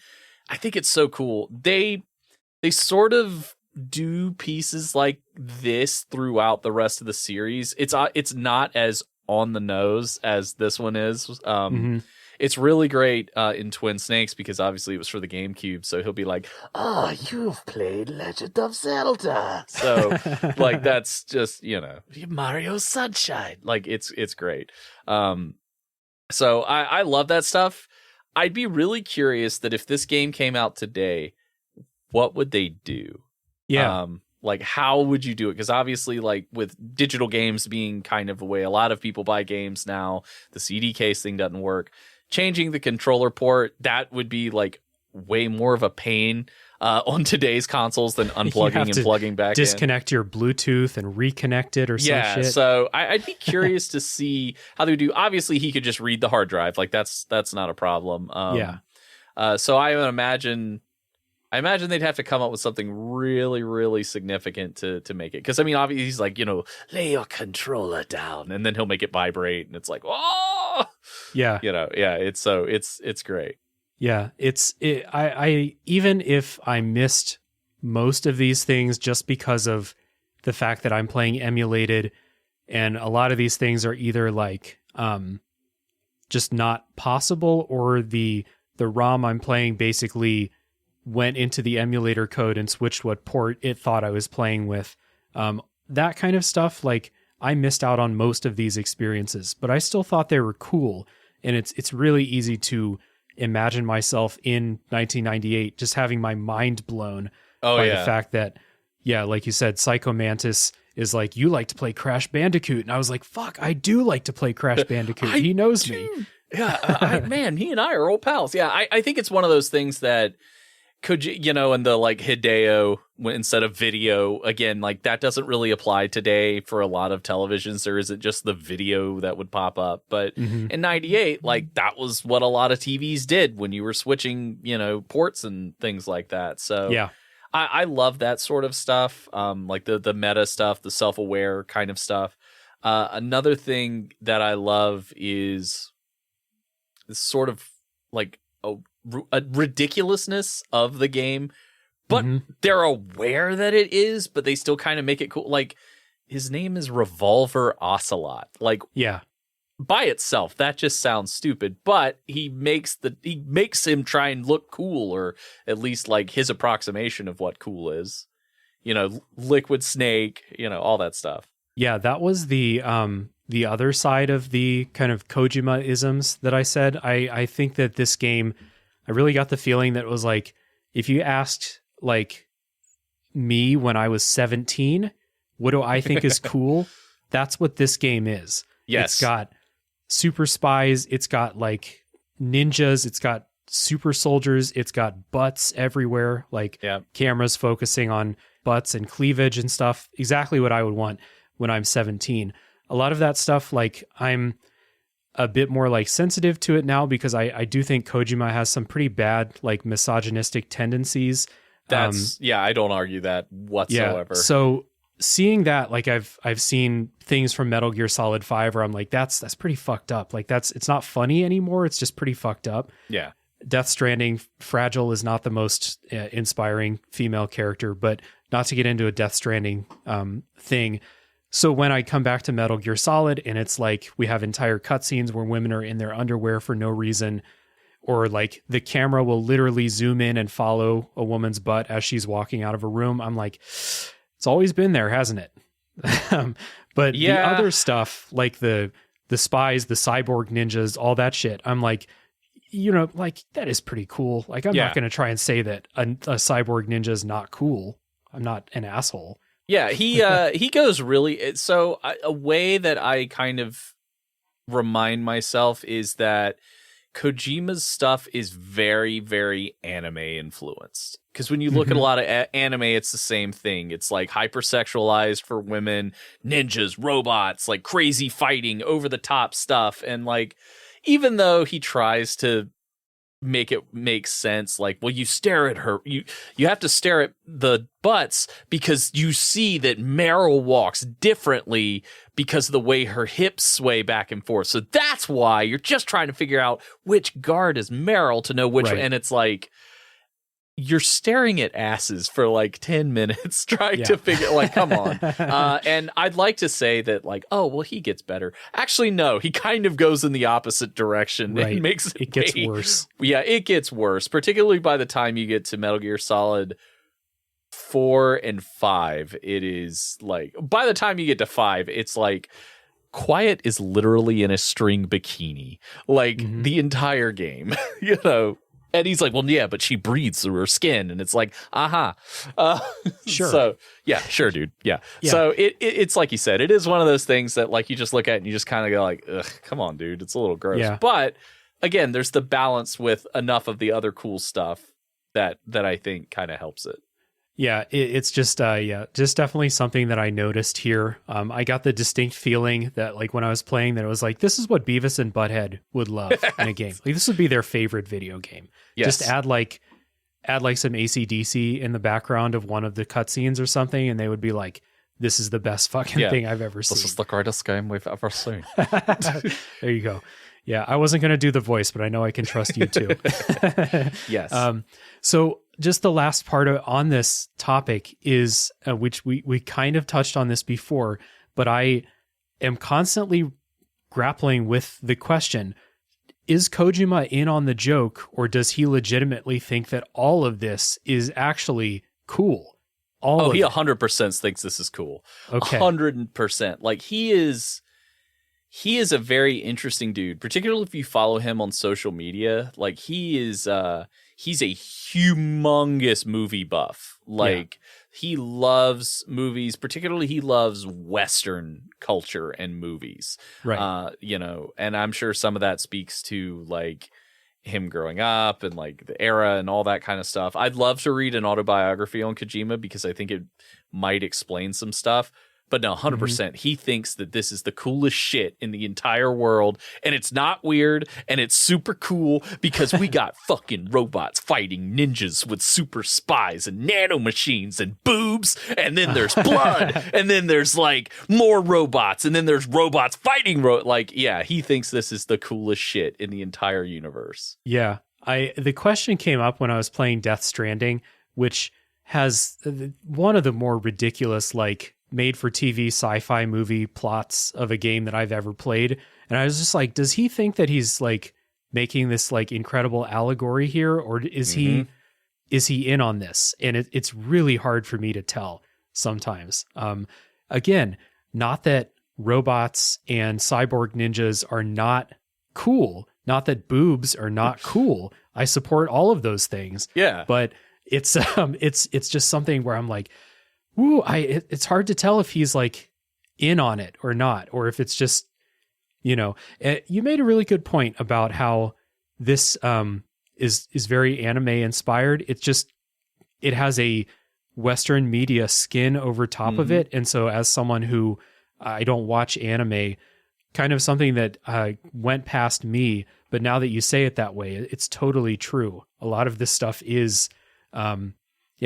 Speaker 2: I think it's so cool. They sort of do pieces like this throughout the rest of the series. It's not as on the nose as this one is. It's really great in Twin Snakes, because obviously it was for the GameCube. So he'll be like,
Speaker 3: you've played Legend of Zelda.
Speaker 2: So like, that's just,
Speaker 3: Mario Sunshine.
Speaker 2: Like it's great. So I love that stuff. I'd be really curious that if this game came out today, what would they do? Like, how would you do it? Because obviously, like, with digital games being kind of the way a lot of people buy games now, the CD case thing doesn't work. Changing the controller port, that would be like way more of a pain on today's consoles than unplugging and plugging back in.
Speaker 1: Disconnect your Bluetooth and reconnect it or some shit.
Speaker 2: So I'd be curious to see how they would do. Obviously, he could just read the hard drive. Like, that's not a problem. So I would imagine they'd have to come up with something really, really significant to make it. Because, I mean, obviously, he's like, lay your controller down. And then he'll make it vibrate. And it's like, oh!
Speaker 1: Yeah.
Speaker 2: It's great.
Speaker 1: Yeah. I even if I missed most of these things just because of the fact that I'm playing emulated, and a lot of these things are either like just not possible, or the ROM I'm playing basically went into the emulator code and switched what port it thought I was playing with. That kind of stuff, like, I missed out on most of these experiences, but I still thought they were cool. And it's really easy to imagine myself in 1998 just having my mind blown by the fact that, like you said, Psycho Mantis is like, you like to play Crash Bandicoot. And I was like, fuck, I do like to play Crash Bandicoot. He knows me.
Speaker 2: Yeah, man, he and I are old pals. Yeah, I think it's one of those things that could you, and the like Hideo instead of video, again, like that doesn't really apply today for a lot of televisions. There isn't just the video that would pop up. But in 98, like that was what a lot of TVs did when you were switching, ports and things like that. So
Speaker 1: yeah,
Speaker 2: I love that sort of stuff. Like the meta stuff, the self-aware kind of stuff. Another thing that I love is sort of like a ridiculousness of the game, but they're aware that it is, but they still kind of make it cool. Like, his name is Revolver Ocelot. Like, by itself, that just sounds stupid, but he makes him try and look cool, or at least like his approximation of what cool is. Liquid Snake, all that stuff.
Speaker 1: Yeah, that was the the other side of the kind of Kojima-isms that I said. I think that this game, I really got the feeling that it was like, if you asked like me when I was 17, what do I think is cool? That's what this game is.
Speaker 2: Yes.
Speaker 1: It's got super spies. It's got like ninjas. It's got super soldiers. It's got butts everywhere. Like cameras focusing on butts and cleavage and stuff. Exactly what I would want when I'm 17. A lot of that stuff, like I'm a bit more like sensitive to it now because I do think Kojima has some pretty bad like misogynistic tendencies.
Speaker 2: I don't argue that whatsoever.
Speaker 1: Yeah, so seeing that, like I've seen things from Metal Gear Solid 5 where I'm like, that's pretty fucked up. Like it's not funny anymore. It's just pretty fucked up.
Speaker 2: Yeah.
Speaker 1: Death Stranding, Fragile is not the most inspiring female character, but not to get into a Death Stranding thing. So when I come back to Metal Gear Solid and it's like we have entire cutscenes where women are in their underwear for no reason, or like the camera will literally zoom in and follow a woman's butt as she's walking out of a room, I'm like, it's always been there, hasn't it? But the other stuff, like the spies, the cyborg ninjas, all that shit, I'm like, like that is pretty cool. Like I'm not going to try and say that a cyborg ninja is not cool. I'm not an asshole.
Speaker 2: Yeah, he goes really. So a way that I kind of remind myself is that Kojima's stuff is very, very anime influenced. Because when you look at a lot of anime, it's the same thing. It's like hypersexualized for women, ninjas, robots, like crazy fighting, over the top stuff. And like, even though he tries to make it make sense, like, well, you stare at her, you have to stare at the butts because you see that Meryl walks differently because of the way her hips sway back and forth. So that's why you're just trying to figure out which guard is Meryl to know which one. And it's like, you're staring at asses for like 10 minutes trying to figure, like, come on. And I'd like to say that like, oh, well, he gets better. Actually, no, he kind of goes in the opposite direction.
Speaker 1: Right.
Speaker 2: It makes
Speaker 1: it gets worse.
Speaker 2: Yeah, it gets worse, particularly by the time you get to Metal Gear Solid 4 and 5. It is like, by the time you get to 5, it's like, Quiet is literally in a string bikini, like the entire game, And he's like, well, yeah, but she breathes through her skin. And it's like,
Speaker 1: sure.
Speaker 2: So, yeah, sure, dude. Yeah. So it's like you said, it is one of those things that like you just look at and you just kind of go like, ugh, come on, dude. It's a little gross.
Speaker 1: Yeah.
Speaker 2: But again, there's the balance with enough of the other cool stuff that I think kind of helps it.
Speaker 1: Yeah, it's just just definitely something that I noticed here. I got the distinct feeling that like when I was playing that it was like, this is what Beavis and Butthead would love in a game. Like this would be their favorite video game.
Speaker 2: Yes.
Speaker 1: Just add like some AC/DC in the background of one of the cutscenes or something, and they would be like, this is the best fucking thing I've ever seen.
Speaker 2: This is the greatest game we've ever seen.
Speaker 1: There you go. Yeah, I wasn't going to do the voice, but I know I can trust you too.
Speaker 2: Yes.
Speaker 1: So just the last part on this topic is, which we kind of touched on this before, but I am constantly grappling with the question, is Kojima in on the joke, or does he legitimately think that all of this is actually cool?
Speaker 2: He 100% thinks this is cool.
Speaker 1: Okay.
Speaker 2: 100%. Like he is a very interesting dude, particularly if you follow him on social media. Like he's a humongous movie buff. Like he loves movies, particularly he loves Western culture and movies.
Speaker 1: Right.
Speaker 2: And I'm sure some of that speaks to like him growing up and like the era and all that kind of stuff. I'd love to read an autobiography on Kojima because I think it might explain some stuff. But no, 100%. He thinks that this is the coolest shit in the entire world. And it's not weird. And it's super cool because we got fucking robots fighting ninjas with super spies and nanomachines and boobs. And then there's blood. And then there's like more robots. And then there's robots fighting. He thinks this is the coolest shit in the entire universe.
Speaker 1: Yeah. The question came up when I was playing Death Stranding, which has one of the more ridiculous, like, made-for-TV sci-fi movie plots of a game that I've ever played. And I was just like, does he think that he's like making this like incredible allegory here, or is he in on this? And it's really hard for me to tell sometimes. Again, not that robots and cyborg ninjas are not cool. Not that boobs are not cool. I support all of those things.
Speaker 2: Yeah.
Speaker 1: But it's just something where I'm like, ooh, it's hard to tell if he's like in on it or not, or if it's just, you know. You made a really good point about how this is very anime inspired. It has a Western media skin over top of it. And so as someone who I don't watch anime, kind of something that went past me, but now that you say it that way, it's totally true. A lot of this stuff is,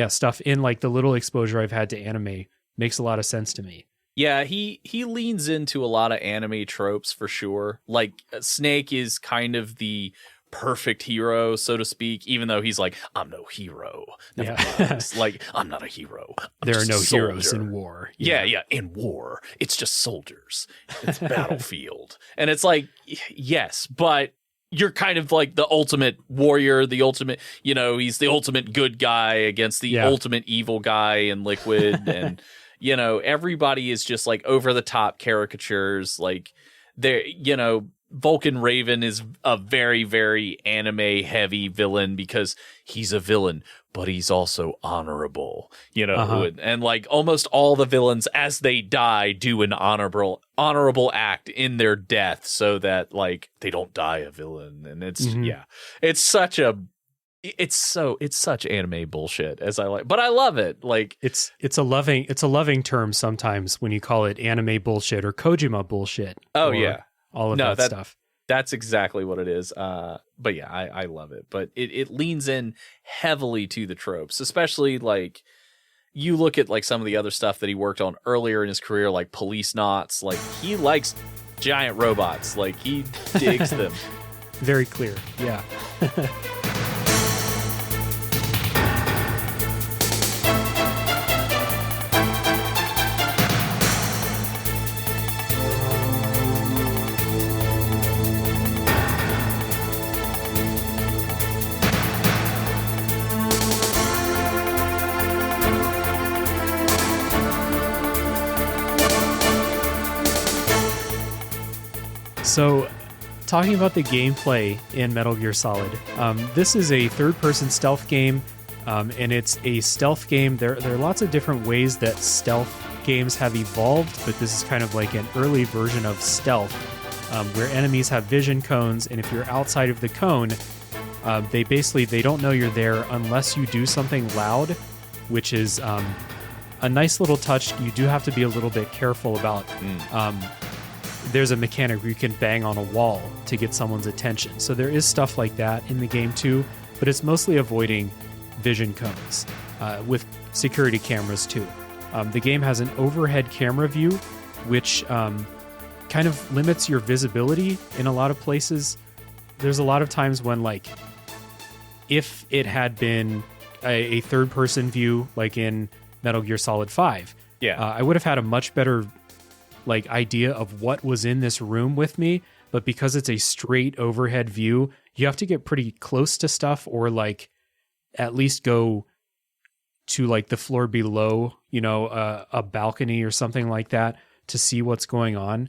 Speaker 1: stuff in like the little exposure I've had to anime makes a lot of sense to me.
Speaker 2: Yeah, he leans into a lot of anime tropes for sure. Like Snake is kind of the perfect hero, so to speak, even though he's like, I'm no hero. Like, I'm not a hero.
Speaker 1: There are no heroes in war.
Speaker 2: Yeah, in war. It's just soldiers. It's battlefield. And it's like, yes, but you're kind of like the ultimate warrior, the ultimate, you know, he's the ultimate good guy against the ultimate evil guy in Liquid. And, you know, everybody is just like over the top caricatures. Like, they're, you know, Vulcan Raven is a very, very anime heavy villain because he's a villain, but he's also honorable, you know, and like almost all the villains as they die do an honorable act in their death so that like they don't die a villain. And it's such anime bullshit as I like, but I love it. Like
Speaker 1: it's a loving term sometimes when you call it anime bullshit or Kojima bullshit.
Speaker 2: Oh yeah.
Speaker 1: All of that stuff.
Speaker 2: That's exactly what it is. But yeah, I love it. But it leans in heavily to the tropes, especially like you look at like some of the other stuff that he worked on earlier in his career, like Police Knots. Like he likes giant robots. Like he digs them.
Speaker 1: Very clear. Yeah. So, talking about the gameplay in Metal Gear Solid, this is a third-person stealth game, and it's a stealth game. There are lots of different ways that stealth games have evolved, but this is kind of like an early version of stealth, where enemies have vision cones, and if you're outside of the cone, they don't know you're there unless you do something loud, which is a nice little touch. You do have to be a little bit careful about. There's a mechanic where you can bang on a wall to get someone's attention. So there is stuff like that in the game too, but it's mostly avoiding vision cones with security cameras too. The game has an overhead camera view, which kind of limits your visibility in a lot of places. There's a lot of times when, like, if it had been a third-person view, like in Metal Gear Solid 5, I would have had a much better like idea of what was in this room with me, but because it's a straight overhead view, you have to get pretty close to stuff or like at least go to like the floor below, you know, a balcony or something like that to see what's going on.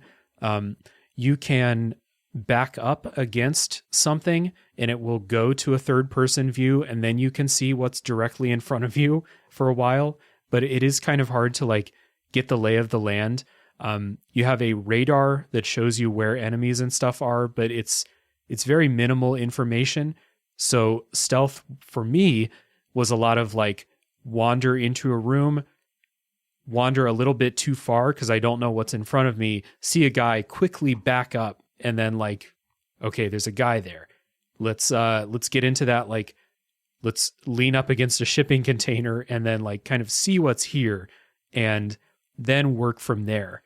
Speaker 1: You can back up against something and it will go to a third person view and then you can see what's directly in front of you for a while, but it is kind of hard to like get the lay of the land. You have a radar that shows you where enemies and stuff are, but it's very minimal information. So stealth for me was a lot of like wander into a room, wander a little bit too far because I don't know what's in front of me, see a guy, quickly back up, and then like, okay, there's a guy there. Let's get into that. Like, let's lean up against a shipping container and then like kind of see what's here and then work from there.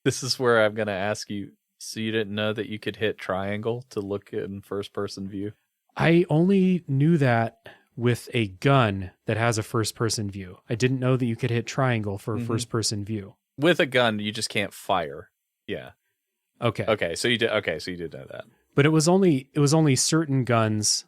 Speaker 2: This is where I'm going to ask you, so you didn't know that you could hit triangle to look in first-person view?
Speaker 1: I only knew that with a gun that has a first-person view. I didn't know that you could hit triangle for a first-person view.
Speaker 2: With a gun, you just can't fire. Yeah.
Speaker 1: Okay.
Speaker 2: So you did know that.
Speaker 1: But it was only certain guns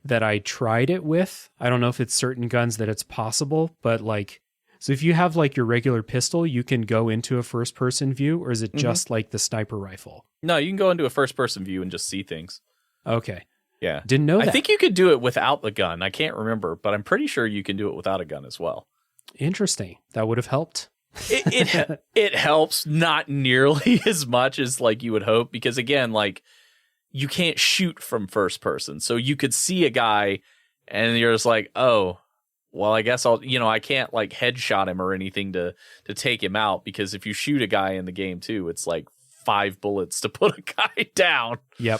Speaker 1: that I tried it with. I don't know if it's certain guns that it's possible, but like, So if you have like your regular pistol, you can go into a first person view, or is it just like the sniper rifle?
Speaker 2: No, you can go into a first person view and just see things.
Speaker 1: Okay.
Speaker 2: Yeah.
Speaker 1: Didn't know that.
Speaker 2: I think you could do it without the gun. I can't remember, but I'm pretty sure you can do it without a gun as well.
Speaker 1: Interesting. That would have helped.
Speaker 2: It helps not nearly as much as like you would hope, because again, like you can't shoot from first person. So you could see a guy and you're just like, oh, well, I guess I can't like headshot him or anything to take him out, because if you shoot a guy in the game too, it's like 5 bullets to put a guy down.
Speaker 1: Yep.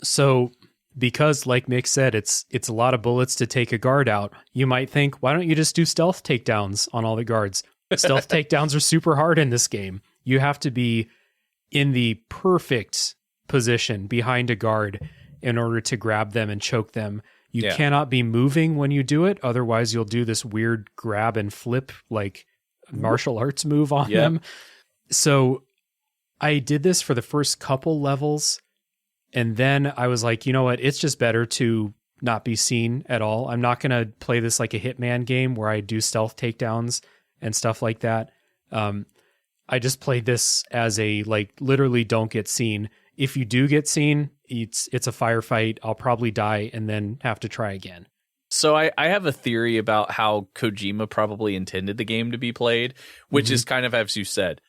Speaker 1: So because like Mick said, it's a lot of bullets to take a guard out, you might think, why don't you just do stealth takedowns on all the guards? Stealth takedowns are super hard in this game. You have to be in the perfect position behind a guard in order to grab them and choke them. You cannot be moving when you do it. Otherwise, you'll do this weird grab and flip, like martial arts move on them. So I did this for the first couple levels. And then I was like, you know what? It's just better to not be seen at all. I'm not going to play this like a Hitman game where I do stealth takedowns and stuff like that. I just played this as a like literally don't get seen. If you do get seen, it's a firefight. I'll probably die and then have to try again.
Speaker 2: So I have a theory about how Kojima probably intended the game to be played, which is kind of, as you said,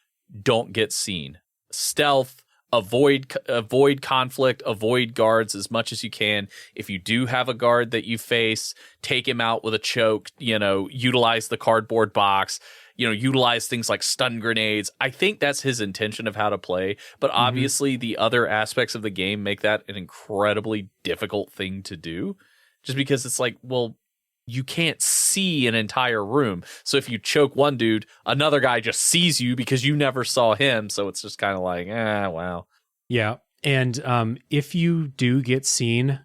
Speaker 2: don't get seen. Stealth, avoid conflict, avoid guards as much as you can. If you do have a guard that you face, take him out with a choke, utilize the cardboard box, utilize things like stun grenades. I think that's his intention of how to play, but obviously the other aspects of the game make that an incredibly difficult thing to do, just because it's like, well, you can't see an entire room. So if you choke one dude, another guy just sees you because you never saw him. So it's just kind of like, wow.
Speaker 1: Yeah. And if you do get seen,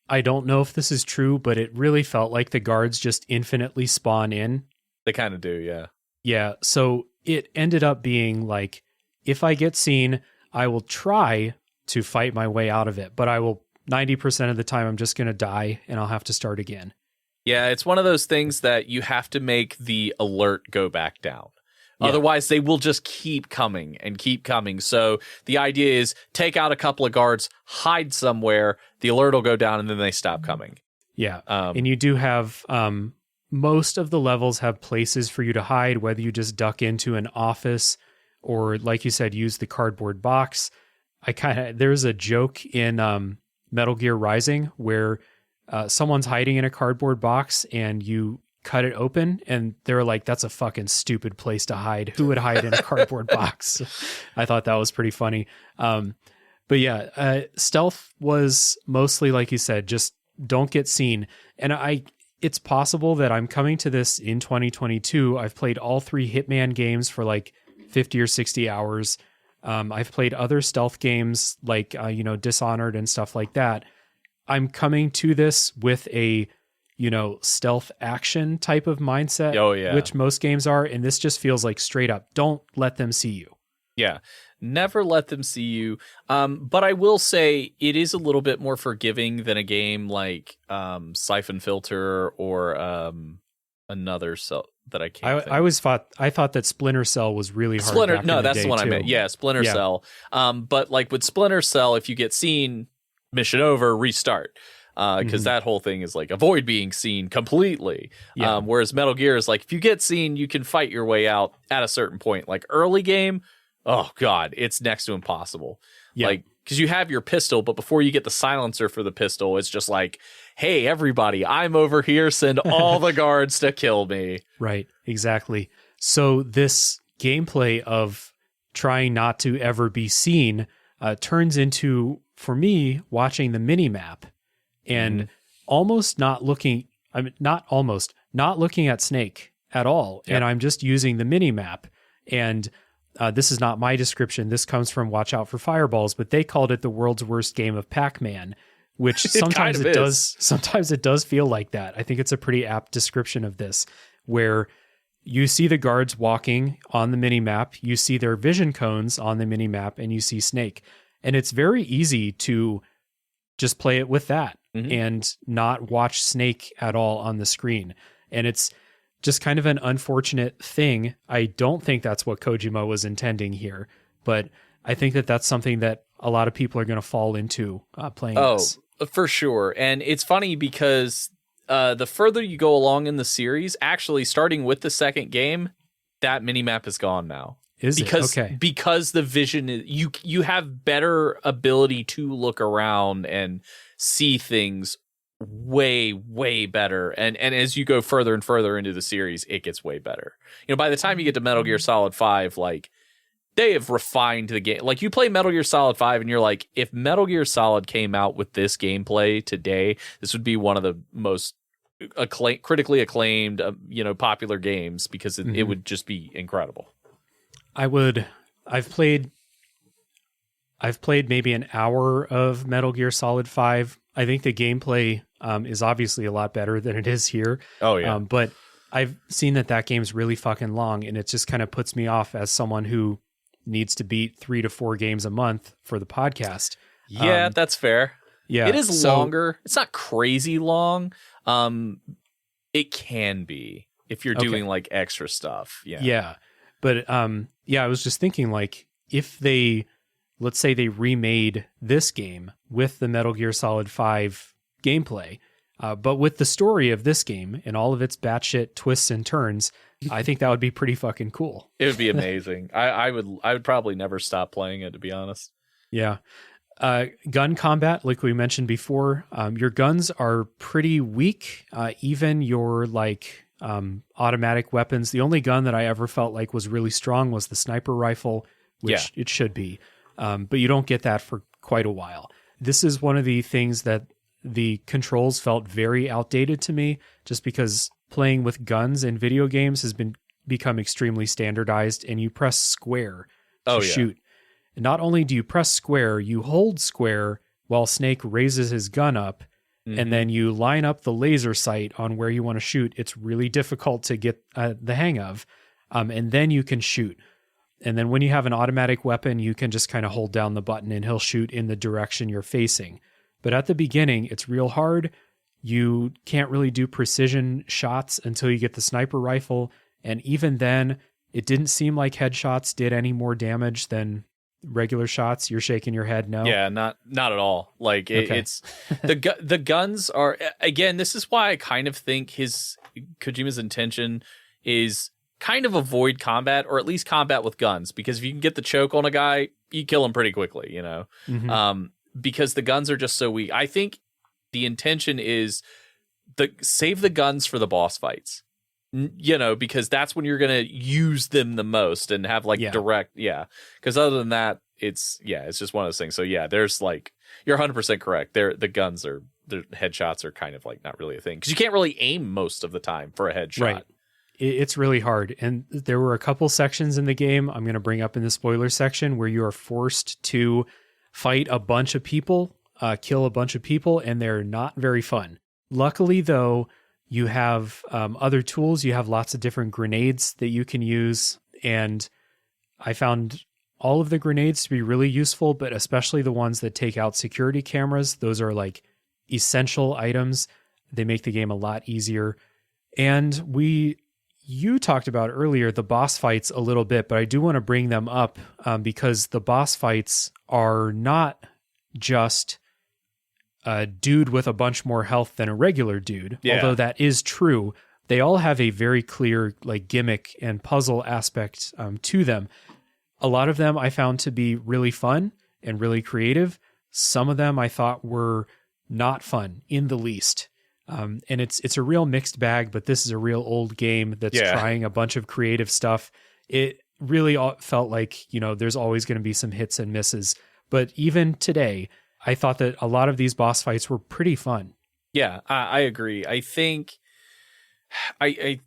Speaker 1: I don't know if this is true, but it really felt like the guards just infinitely spawn in.
Speaker 2: They kind of do, yeah.
Speaker 1: Yeah. So it ended up being like, if I get seen, I will try to fight my way out of it, but I will 90% of the time, I'm just going to die and I'll have to start again.
Speaker 2: Yeah, it's one of those things that you have to make the alert go back down.
Speaker 1: Yeah.
Speaker 2: Otherwise, they will just keep coming and keep coming. So the idea is take out a couple of guards, hide somewhere, the alert will go down, and then they stop coming.
Speaker 1: Yeah. And you do have most of the levels have places for you to hide, whether you just duck into an office or, like you said, use the cardboard box. There's a joke in Metal Gear Rising where someone's hiding in a cardboard box and you cut it open and they're like, that's a fucking stupid place to hide. Who would hide in a cardboard box? I thought that was pretty funny. But yeah, stealth was mostly, like you said, just don't get seen. And it's possible that I'm coming to this in 2022. I've played all 3 Hitman games for like 50 or 60 hours. I've played other stealth games like, Dishonored and stuff like that. I'm coming to this with a, stealth action type of mindset, which most games are. And this just feels like straight up, don't let them see you.
Speaker 2: Yeah. Never let them see you. But I will say it is a little bit more forgiving than a game like Siphon Filter or another that I can't think.
Speaker 1: I thought that Splinter Cell was really hard.
Speaker 2: That's the one too. I meant. Yeah, Splinter Cell. But like with Splinter Cell, if you get seen, mission over, restart. Because that whole thing is like avoid being seen completely.
Speaker 1: Yeah.
Speaker 2: Whereas Metal Gear is like, if you get seen, you can fight your way out at a certain point. Like early game, oh God, it's next to impossible.
Speaker 1: Yeah.
Speaker 2: Like, because you have your pistol, but before you get the silencer for the pistol, it's just like, hey, everybody, I'm over here. Send all the guards to kill me.
Speaker 1: Right, exactly. So this gameplay of trying not to ever be seen turns into, for me, watching the mini-map and not looking at Snake at all. Yep. And I'm just using the mini-map. And this is not my description. This comes from Watch Out for Fireballs, but they called it the world's worst game of Pac-Man, which sometimes it does. Sometimes it does feel like that. I think it's a pretty apt description of this, where you see the guards walking on the mini-map, you see their vision cones on the mini-map, and you see Snake. And it's very easy to just play it with that and not watch Snake at all on the screen. And just kind of an unfortunate thing. I don't think that's what Kojima was intending here, but I think that that's something that a lot of people are going to fall into playing this.
Speaker 2: For sure. And it's funny because the further you go along in the series, actually starting with the second game, that minimap is gone now.
Speaker 1: Is it? Okay.
Speaker 2: Because the vision is, you have better ability to look around and see things way, way better. And as you go further and further into the series, it gets way better. You know, by the time you get to Metal Gear Solid 5, like, they have refined the game. Like, you play Metal Gear Solid 5 and you're like, if Metal Gear Solid came out with this gameplay today, this would be one of the most critically acclaimed, popular games, because it would just be incredible.
Speaker 1: I've played maybe an hour of Metal Gear Solid 5. I think the gameplay is obviously a lot better than it is here.
Speaker 2: Oh, yeah.
Speaker 1: But I've seen that game's really fucking long, and it just kind of puts me off as someone who needs to beat 3 to 4 games a month for the podcast.
Speaker 2: Yeah, that's fair.
Speaker 1: Yeah.
Speaker 2: It is longer. It's not crazy long. It can be if you're doing like extra stuff. Yeah.
Speaker 1: Yeah. But I was just thinking, like, if let's say they remade this game with the Metal Gear Solid 5 gameplay, but with the story of this game and all of its batshit twists and turns, I think that would be pretty fucking cool.
Speaker 2: It would be amazing. I would probably never stop playing it, to be honest.
Speaker 1: Yeah. Gun combat, like we mentioned before, your guns are pretty weak. Even your automatic weapons. The only gun that I ever felt like was really strong was the sniper rifle, which it should be. But you don't get that for quite a while. This is one of the things that the controls felt very outdated to me, just because playing with guns in video games has become extremely standardized, and you press square to shoot. And not only do you press square, you hold square while Snake raises his gun up, and then you line up the laser sight on where you want to shoot. It's really difficult to get the hang of, and then you can shoot. And then when you have an automatic weapon, you can just kind of hold down the button and he'll shoot in the direction you're facing. But at the beginning, it's real hard. You can't really do precision shots until you get the sniper rifle. And even then, it didn't seem like headshots did any more damage than regular shots. You're shaking your head no?
Speaker 2: Yeah, not at all. Like, it's the guns are, again, this is why I kind of think Kojima's intention is kind of avoid combat, or at least combat with guns, because if you can get the choke on a guy, you kill him pretty quickly, you know? Because the guns are just so weak. I think the intention is save the guns for the boss fights, because that's when you're going to use them the most and have direct. Yeah. Because other than that, it's just one of those things. So there's you're 100% correct. The headshots are kind of not really a thing, because you can't really aim most of the time for a headshot.
Speaker 1: Right. It's really hard. And there were a couple sections in the game I'm going to bring up in the spoiler section where you are forced to fight a bunch of people, kill a bunch of people, and they're not very fun. Luckily, though, you have other tools. You have lots of different grenades that you can use. And I found all of the grenades to be really useful, but especially the ones that take out security cameras. Those are essential items. They make the game a lot easier. And you talked about earlier the boss fights a little bit, but I do want to bring them up because the boss fights are not just a dude with a bunch more health than a regular dude, although that is true. They all have a very clear gimmick and puzzle aspect to them. A lot of them I found to be really fun and really creative. Some of them I thought were not fun in the least. And it's a real mixed bag, but this is a real old game that's trying a bunch of creative stuff. It really felt like, there's always going to be some hits and misses. But even today, I thought that a lot of these boss fights were pretty fun. Yeah,
Speaker 2: I agree. I think I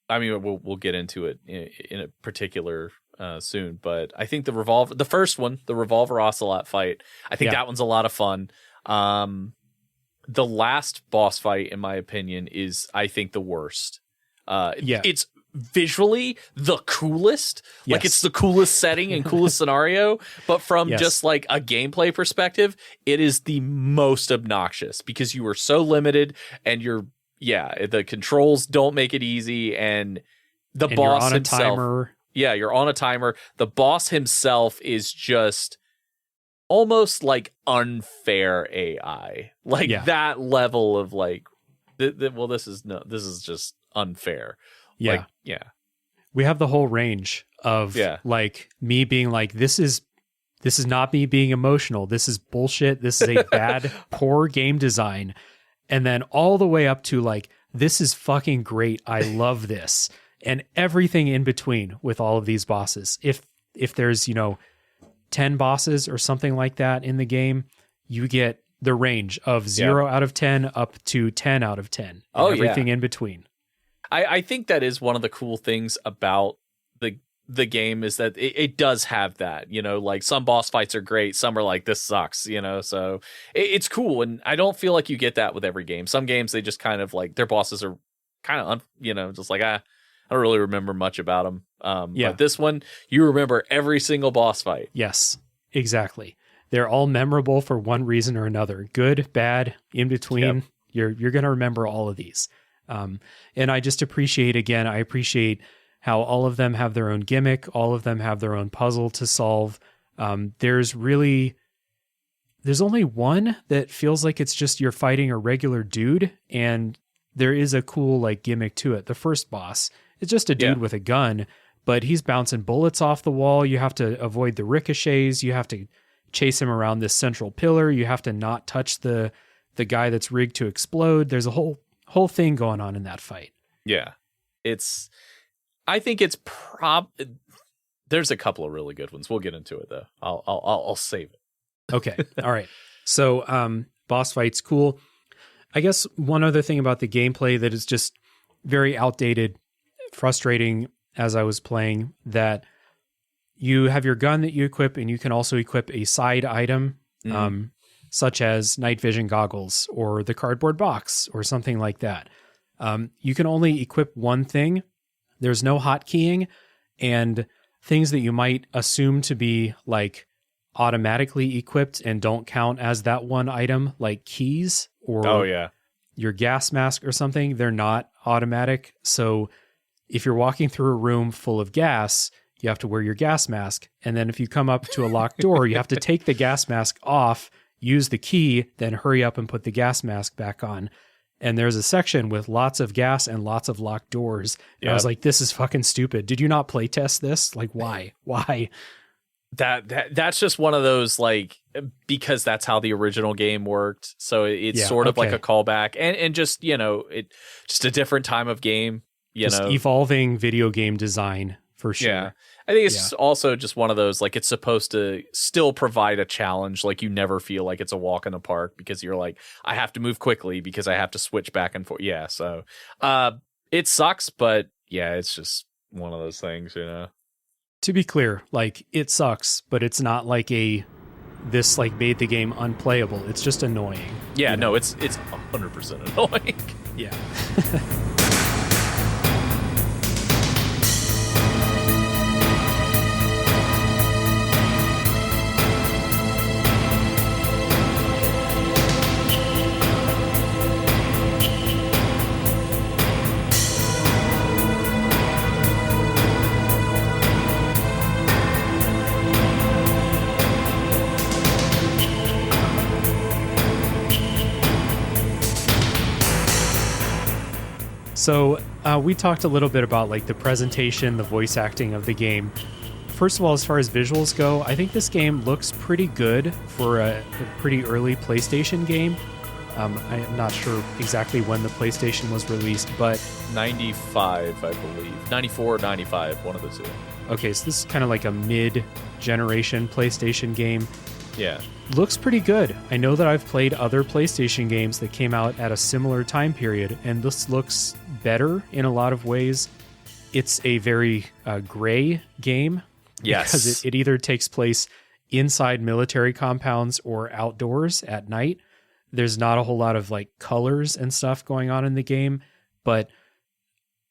Speaker 2: mean, we'll get into it in a particular soon, but I think the first one, the Revolver Ocelot fight, I think that one's a lot of fun. The last boss fight, in my opinion, is, I think, the worst. It's visually the coolest.
Speaker 1: Yes.
Speaker 2: It's the coolest setting and coolest scenario. But from just a gameplay perspective, it is the most obnoxious, because you are so limited and you're the controls don't make it easy, and the
Speaker 1: and
Speaker 2: boss
Speaker 1: you're on
Speaker 2: himself.
Speaker 1: A timer.
Speaker 2: Yeah, you're on a timer. The boss himself is just almost like unfair AI, like that level of like, this is just unfair.
Speaker 1: Yeah,
Speaker 2: like, yeah.
Speaker 1: We have the whole range of like me being like, this is not me being emotional. This is bullshit. This is a bad, poor game design. And then all the way up to like, this is fucking great. I love this. And everything in between with all of these bosses. If there's, 10 bosses or something like that in the game, you get the range of 0 out of 10 up to 10 out of 10. And everything in between.
Speaker 2: I think that is one of the cool things about the game is that it does have that, like some boss fights are great. Some are like, this sucks, so it's cool. And I don't feel like you get that with every game. Some games, they just kind of like their bosses are kind of, just like, I don't really remember much about them. But this one, you remember every single boss fight.
Speaker 1: Yes, exactly. They're all memorable for one reason or another. Good, bad, in between. Yep. You're going to remember all of these. And I just appreciate how all of them have their own gimmick. All of them have their own puzzle to solve. There's only one that feels like it's just you're fighting a regular dude, and there is a cool like gimmick to it. The first boss, it's just a dude with a gun, but he's bouncing bullets off the wall. You have to avoid the ricochets. You have to chase him around this central pillar. You have to not touch the guy that's rigged to explode. There's a whole thing going on in that fight.
Speaker 2: Yeah. I think it's there's a couple of really good ones. We'll get into it though. I'll save it.
Speaker 1: Okay. All right. So, boss fights, cool. I guess one other thing about the gameplay that is just very outdated, frustrating as I was playing, that you have your gun that you equip, and you can also equip a side item, such as night vision goggles or the cardboard box or something like that. You can only equip one thing. There's no hotkeying, and things that you might assume to be like automatically equipped and don't count as that one item, like keys or your gas mask or something, they're not automatic. So if you're walking through a room full of gas, you have to wear your gas mask. And then if you come up to a locked door, you have to take the gas mask off, use the key, then hurry up and put the gas mask back on. And there's a section with lots of gas and lots of locked doors. And I was like, this is fucking stupid. Did you not play test this? Like, why?
Speaker 2: That's just one of those, like, because that's how the original game worked. So it's sort of like a callback, and just, just a different time of game, just
Speaker 1: evolving video game design for sure.
Speaker 2: Yeah. I think it's also just one of those, like, it's supposed to still provide a challenge. Like, you never feel like it's a walk in the park because you're like, I have to move quickly because I have to switch back and forth. Yeah. So it sucks, but it's just one of those things,
Speaker 1: To be clear, like, it sucks, but it's not like this like made the game unplayable. It's just annoying.
Speaker 2: Yeah, no, it's 100% annoying.
Speaker 1: Yeah. So we talked a little bit about like the presentation, the voice acting of the game. First of all, as far as visuals go, I think this game looks pretty good for a pretty early PlayStation game. I'm not sure exactly when the PlayStation was released, but
Speaker 2: 95, I believe. 94 or 95, one of the two.
Speaker 1: Okay, so this is kind of like a mid-generation PlayStation game.
Speaker 2: Yeah.
Speaker 1: Looks pretty good. I know that I've played other PlayStation games that came out at a similar time period, and this looks better in a lot of ways. It's a very gray game.
Speaker 2: Yes.
Speaker 1: Because it either takes place inside military compounds or outdoors at night. There's not a whole lot of like colors and stuff going on in the game, but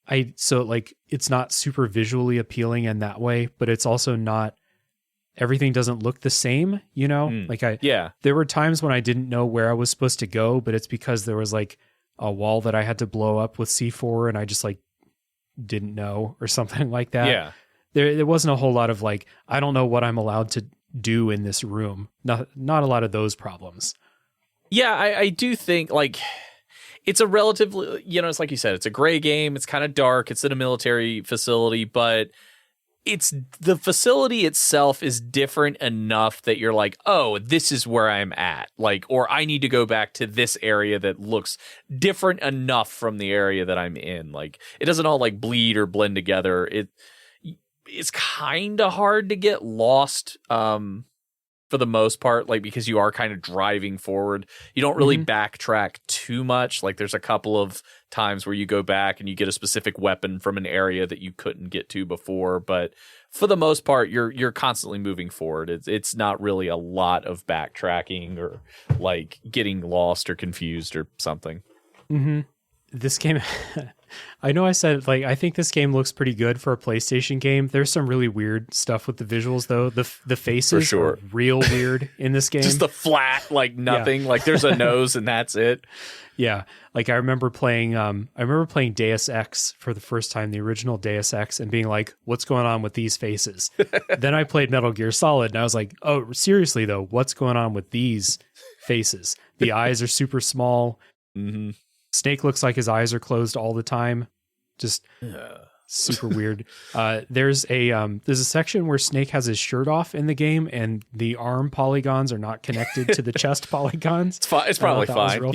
Speaker 1: it's not super visually appealing in that way, but it's also not, everything doesn't look the same, There were times when I didn't know where I was supposed to go, but it's because there was like a wall that I had to blow up with C4 and I just like didn't know or something like that.
Speaker 2: Yeah.
Speaker 1: There wasn't a whole lot of like, I don't know what I'm allowed to do in this room. Not a lot of those problems.
Speaker 2: Yeah, I do think like it's a relatively, it's like you said, it's a gray game. It's kind of dark. It's in a military facility, but the facility itself is different enough that you're like, oh, this is where I'm at. Like, or I need to go back to this area that looks different enough from the area that I'm in. Like, it doesn't all like bleed or blend together. It's kind of hard to get lost for the most part, like because you are kind of driving forward. You don't really backtrack too much. Like there's a couple of times where you go back and you get a specific weapon from an area that you couldn't get to before, but for the most part you're constantly moving forward. It's not really a lot of backtracking or like getting lost or confused or something.
Speaker 1: This game I know I said like I think this game looks pretty good for a PlayStation game. There's some really weird stuff with the visuals though. The faces are real weird in this game.
Speaker 2: Just the flat like nothing. Yeah. Like there's a nose and that's it.
Speaker 1: Yeah. Like I remember playing Deus Ex for the first time, the original Deus Ex, and being like, what's going on with these faces? Then I played Metal Gear Solid and I was like, oh, seriously though, what's going on with these faces? The eyes are super small.
Speaker 2: Mm-hmm.
Speaker 1: Snake looks like his eyes are closed all the time. Just super weird. There's a section where Snake has his shirt off in the game and the arm polygons are not connected to the chest polygons.
Speaker 2: It's fine. It's probably fine.
Speaker 1: He'll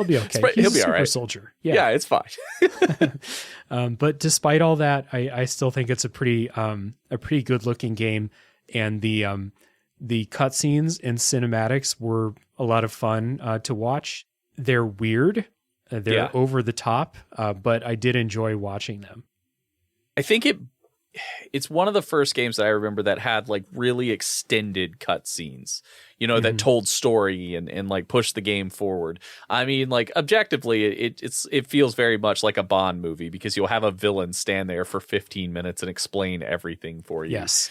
Speaker 1: be okay.
Speaker 2: He'll be all right.
Speaker 1: Soldier.
Speaker 2: Yeah, it's fine.
Speaker 1: But despite all that, I still think it's a pretty good looking game. And the cutscenes and cinematics were a lot of fun to watch. They're weird. They're over the top, but I did enjoy watching them.
Speaker 2: I think it's one of the first games that I remember that had like really extended cutscenes, that told story and like pushed the game forward. I mean, like objectively, it feels very much like a Bond movie because you'll have a villain stand there for 15 minutes and explain everything for you.
Speaker 1: Yes.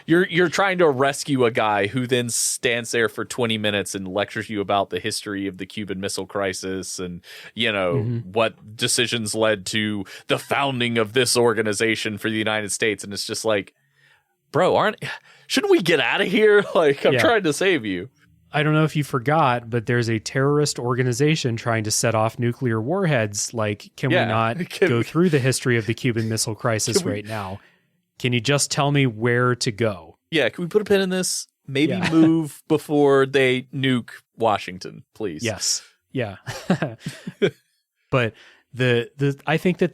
Speaker 2: You're trying to rescue a guy who then stands there for 20 minutes and lectures you about the history of the Cuban Missile Crisis and, what decisions led to the founding of this organization for the United States. And it's just like, bro, shouldn't we get out of here? Like, I'm trying to save you.
Speaker 1: I don't know if you forgot, but there's a terrorist organization trying to set off nuclear warheads. Like, can we not go through the history of the Cuban Missile Crisis right now? Can you just tell me where to go? Yeah,
Speaker 2: can we put a pin in this? Maybe move before they nuke Washington, please.
Speaker 1: Yes. Yeah. But I think that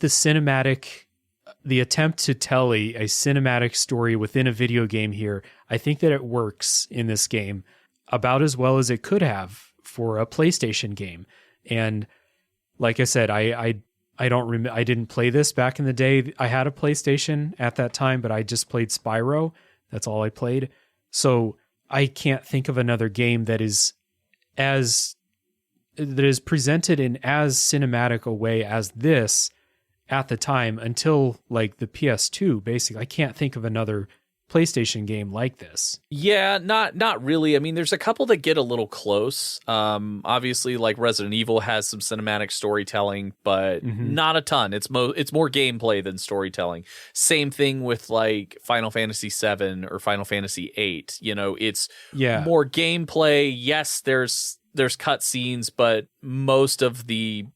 Speaker 1: the attempt to tell a cinematic story within a video game here, I think that it works in this game about as well as it could have for a PlayStation game. And like I said, I didn't play this back in the day. I had a PlayStation at that time, but I just played Spyro. That's all I played. So I can't think of another game that is presented in as cinematic a way as this at the time until like the PS2. Basically, I can't think of another PlayStation game like this.
Speaker 2: Yeah, not really. I mean, there's a couple that get a little close. Obviously, like Resident Evil has some cinematic storytelling, but not a ton. It's more gameplay than storytelling. Same thing with like Final Fantasy VII or Final Fantasy VIII. It's more gameplay. Yes, there's cutscenes, but most of the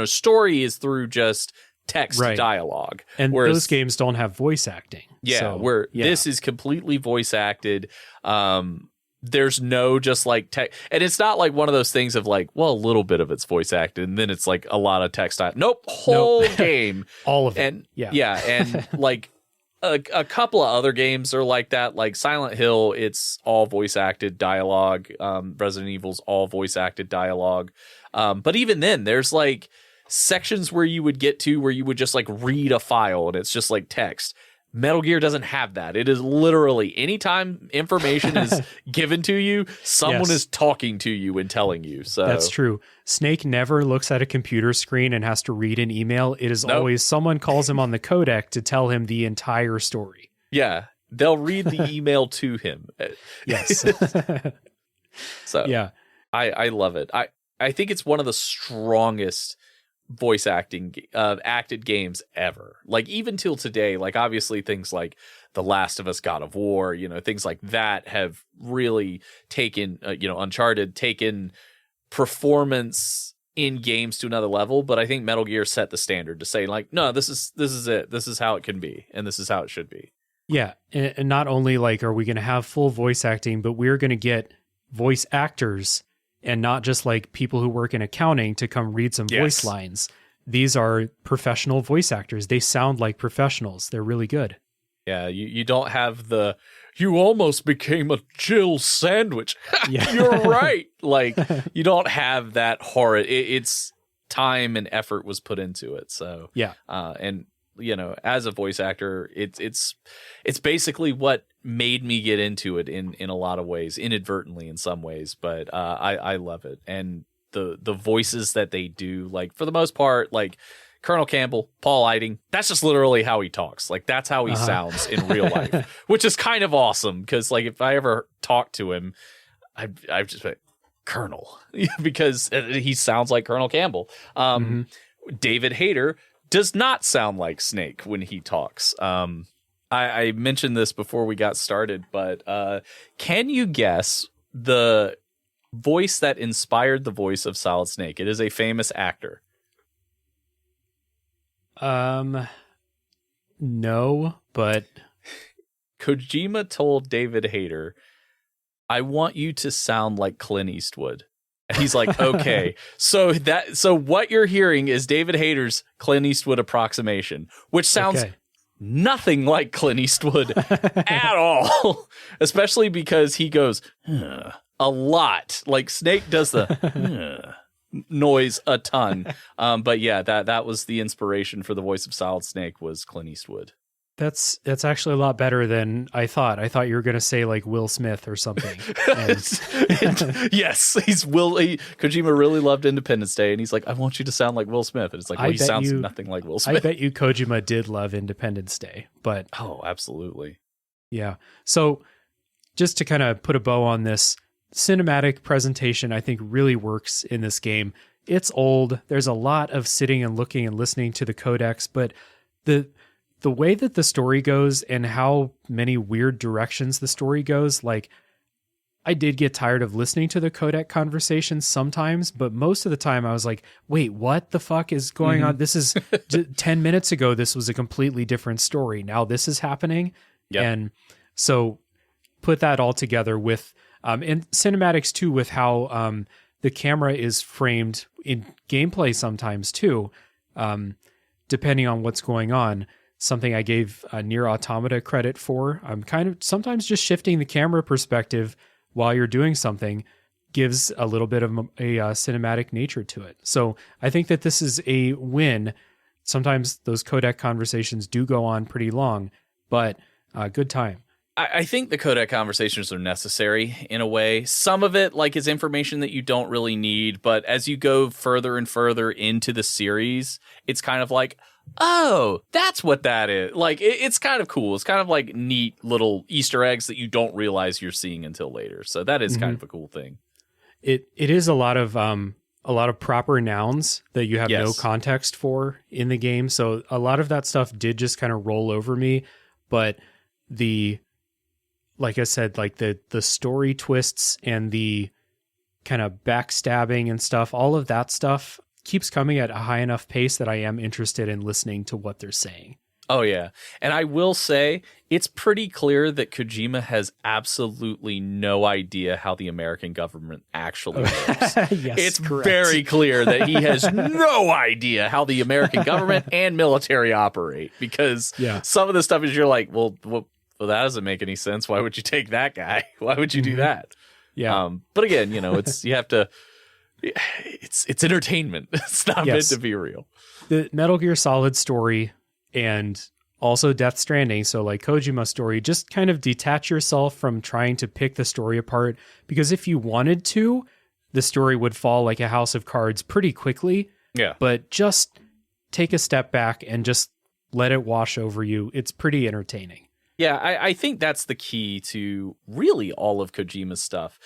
Speaker 2: story is through just text dialogue.
Speaker 1: And those games don't have voice acting.
Speaker 2: Yeah, this is completely voice acted. There's no just like text. And it's not like one of those things of like, well, a little bit of it's voice acted and then it's like a lot of text. Nope, whole game.
Speaker 1: All of it.
Speaker 2: And and like a couple of other games are like that. Like Silent Hill, it's all voice acted dialogue. Resident Evil's all voice acted dialogue. But even then, there's like sections where you would get to where you would just like read a file and it's just like text. Metal Gear doesn't have that. It is literally anytime information is given to you, someone is talking to you and telling you. So
Speaker 1: that's true. Snake never looks at a computer screen and has to read an email. It is always someone calls him on the codec to tell him the entire story.
Speaker 2: Yeah. They'll read the email to him.
Speaker 1: Yes.
Speaker 2: So yeah, I love it. I I think it's one of the strongest voice acted games ever. Like even till today, like obviously things like The Last of Us, God of War, things like that have really taken, Uncharted, taken performance in games to another level. But I think Metal Gear set the standard to say like, no, this is it. This is how it can be. And this is how it should be. Yeah.
Speaker 1: And not only like, are we going to have full voice acting, but we're going to get voice actors and not just like people who work in accounting to come read some voice lines. These are professional voice actors. They sound like professionals. They're really good.
Speaker 2: Yeah, you don't have you almost became a Jill sandwich. Yeah. You're right. Like, you don't have that horrid, it's time and effort was put into it. So,
Speaker 1: yeah.
Speaker 2: And, as a voice actor, it's basically what made me get into it in a lot of ways, inadvertently in some ways, but I love it. And the voices that they do, like for the most part, like Colonel Campbell, Paul Eiding, that's just literally how he talks. Like that's how he sounds in real life, which is kind of awesome. Because like if I ever talk to him, I've just been Colonel because he sounds like Colonel Campbell. David Hayter does not sound like Snake when he talks. I mentioned this before we got started, but can you guess the voice that inspired the voice of Solid Snake? It is a famous actor.
Speaker 1: No, but
Speaker 2: Kojima told David Hayter, I want you to sound like Clint Eastwood. And he's like, okay. So what you're hearing is David Hayter's Clint Eastwood approximation, which sounds nothing like Clint Eastwood at all. Especially because he goes a lot. Like Snake does the noise a ton. But yeah, that was the inspiration for the voice of Solid Snake was Clint Eastwood.
Speaker 1: That's actually a lot better than I thought. I thought you were going to say like Will Smith or something.
Speaker 2: Yes, Kojima really loved Independence Day, and he's like, I want you to sound like Will Smith. And it's like, well, he sounds nothing like Will Smith.
Speaker 1: I bet you Kojima did love Independence Day, but
Speaker 2: oh, absolutely.
Speaker 1: Yeah. So just to kind of put a bow on this, cinematic presentation, I think really works in this game. It's old. There's a lot of sitting and looking and listening to the codex, but the way that the story goes and how many weird directions the story goes, like I did get tired of listening to the codec conversations sometimes, but most of the time I was like, wait, what the fuck is going on? This is 10 minutes ago. This was a completely different story. Now this is happening. Yep. And so put that all together with, and cinematics too, with how the camera is framed in gameplay sometimes too, depending on what's going on. Something I gave Nier Automata credit for. I'm kind of sometimes just shifting the camera perspective while you're doing something gives a little bit of a cinematic nature to it. So I think that this is a win. Sometimes those codec conversations do go on pretty long, but good time.
Speaker 2: I think the codec conversations are necessary in a way. Some of it like is information that you don't really need, but as you go further and further into the series, it's kind of like, oh, that's what that is. Like, it's kind of cool. It's kind of like neat little Easter eggs that you don't realize you're seeing until later. So that is kind of a cool thing.
Speaker 1: It is a lot of proper nouns that you have no context for in the game. So a lot of that stuff did just kind of roll over me. But like I said, like the story twists and the kind of backstabbing and stuff, all of that stuff keeps coming at a high enough pace that I am interested in listening to what they're saying.
Speaker 2: Oh, yeah. And I will say it's pretty clear that Kojima has absolutely no idea how the American government actually works.
Speaker 1: Yes,
Speaker 2: it's
Speaker 1: correct.
Speaker 2: Very clear that he has no idea how the American government and military operate, because some of the stuff is you're like, well, that doesn't make any sense. Why would you take that guy? Why would you do that?
Speaker 1: Yeah.
Speaker 2: But again, it's you have to. It's entertainment. It's not meant to be real.
Speaker 1: The Metal Gear Solid story and also Death Stranding, so like Kojima's story, just kind of detach yourself from trying to pick the story apart, because if you wanted to, the story would fall like a house of cards pretty quickly.
Speaker 2: Yeah.
Speaker 1: But just take a step back and just let it wash over you. It's pretty entertaining.
Speaker 2: Yeah, I think that's the key to really all of Kojima's stuff.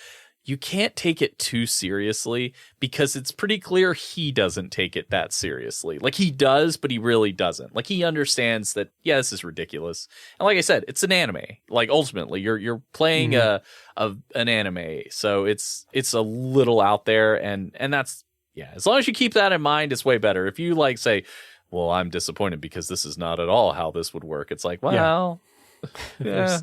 Speaker 2: you can't take it too seriously because it's pretty clear he doesn't take it that seriously. Like, he does, but he really doesn't. Like, he understands that, yeah, this is ridiculous. And like I said, it's an anime. Like, ultimately, you're playing an anime, so it's a little out there, and that's, yeah, as long as you keep that in mind, it's way better. If you like say, well, I'm disappointed because this is not at all how this would work. It's like, well, yeah.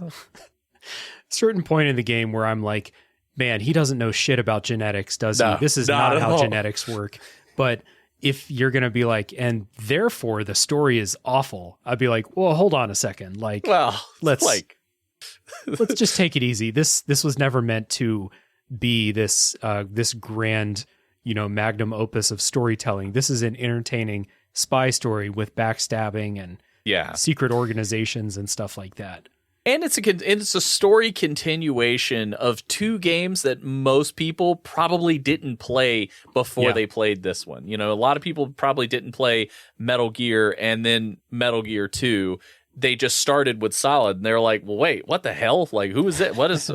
Speaker 1: Certain point in the game where I'm like, man, he doesn't know shit about genetics, does he? This is
Speaker 2: not
Speaker 1: not how
Speaker 2: all.
Speaker 1: genetics work. But if you're going to be like, and therefore the story is awful, I'd be like, well, hold on a second. Like,
Speaker 2: Well,
Speaker 1: let's
Speaker 2: like
Speaker 1: just take it easy. This was never meant to be this grand, magnum opus of storytelling. This is an entertaining spy story with backstabbing and secret organizations and stuff like that.
Speaker 2: And it's a story continuation of two games that most people probably didn't play before they played this one. A lot of people probably didn't play Metal Gear and then Metal Gear 2. They just started with Solid, and they're like, well, wait, what the hell? Like, who is it? What is,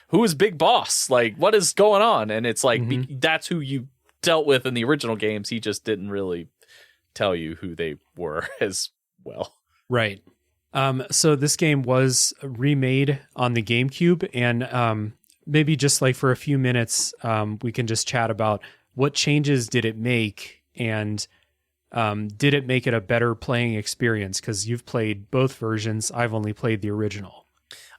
Speaker 2: who is Big Boss? Like, what is going on? And it's like, that's who you dealt with in the original games. He just didn't really tell you who they were as well.
Speaker 1: Right. So this game was remade on the GameCube, and maybe just like for a few minutes, we can just chat about what changes did it make, and did it make it a better playing experience? Because you've played both versions. I've only played the original.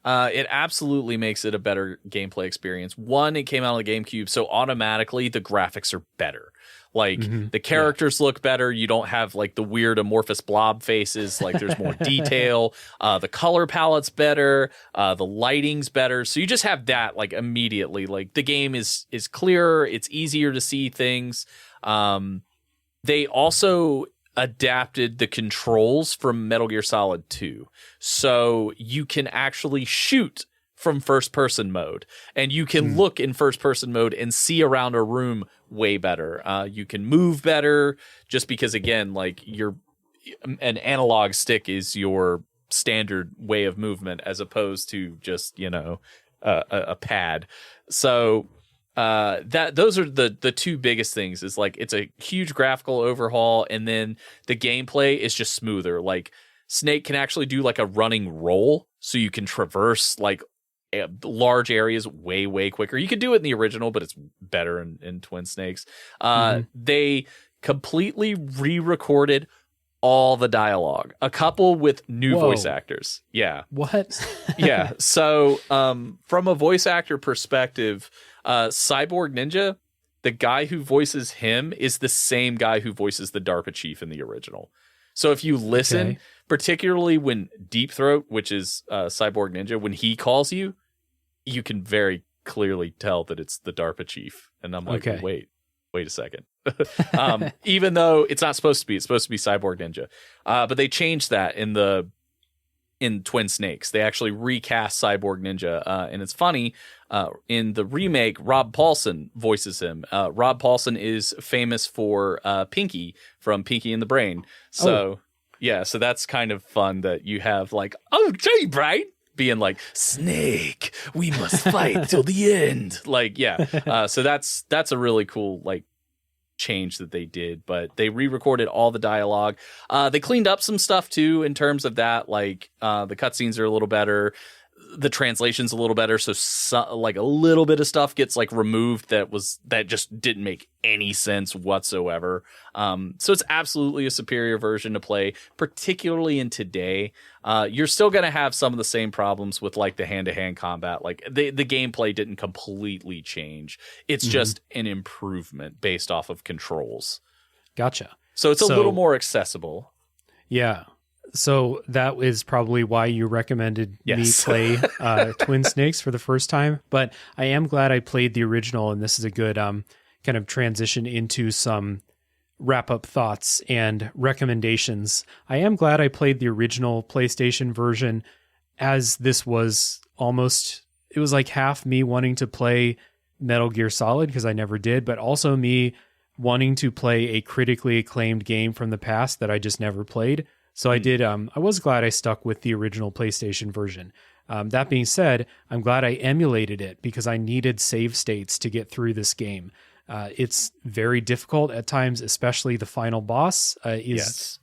Speaker 2: It absolutely makes it a better gameplay experience. One, it came out on the GameCube, so automatically the graphics are better. Like, the characters look better. You don't have like the weird amorphous blob faces. Like, there's more detail. The color palette's better. The lighting's better. So you just have that like immediately. Like, the game is clearer. It's easier to see things. They also adapted the controls from Metal Gear Solid 2. So you can actually shoot from first person mode, and you can look in first person mode and see around a room way better. You can move better just because, again, like, an analog stick is your standard way of movement as opposed to just, a pad. So those are the two biggest things. Is like, it's a huge graphical overhaul, and then the gameplay is just smoother. Like, Snake can actually do like a running roll, so you can traverse like large areas way quicker. You could do it in the original, but it's better in Twin Snakes. They completely re-recorded all the dialogue, a couple with new voice actors. Yeah.
Speaker 1: What?
Speaker 2: Yeah. So from a voice actor perspective, Cyborg Ninja, the guy who voices him is the same guy who voices the DARPA chief in the original. So if you listen, particularly when Deep Throat, which is Cyborg Ninja, when he calls you, you can very clearly tell that it's the DARPA chief. And I'm like, wait a second. Even though it's not supposed to be, it's supposed to be Cyborg Ninja. But they changed that in Twin Snakes. They actually recast Cyborg Ninja. And it's funny, in the remake, Rob Paulson voices him. Rob Paulson is famous for Pinky from Pinky and the Brain. So yeah, so that's kind of fun that you have like, oh, gee, Bright, being like, Snake, we must fight till the end. Like, yeah. So that's a really cool like change that they did, but they re-recorded all the dialogue. They cleaned up some stuff too in terms of that. Like, the cutscenes are a little better. The translation's a little better, so like a little bit of stuff gets like removed that just didn't make any sense whatsoever. So it's absolutely a superior version to play, particularly in today. You're still gonna have some of the same problems with like the hand-to-hand combat. Like, the gameplay didn't completely change. It's just an improvement based off of controls.
Speaker 1: Gotcha.
Speaker 2: So it's a little more accessible.
Speaker 1: Yeah. So that is probably why you recommended me play Twin Snakes for the first time. But I am glad I played the original, and this is a good kind of transition into some wrap-up thoughts and recommendations. I am glad I played the original PlayStation version, as this was it was like half me wanting to play Metal Gear Solid, because I never did, but also me wanting to play a critically acclaimed game from the past that I just never played. So I did. I was glad I stuck with the original PlayStation version. That being said, I'm glad I emulated it because I needed save states to get through this game. It's very difficult at times, especially the final boss is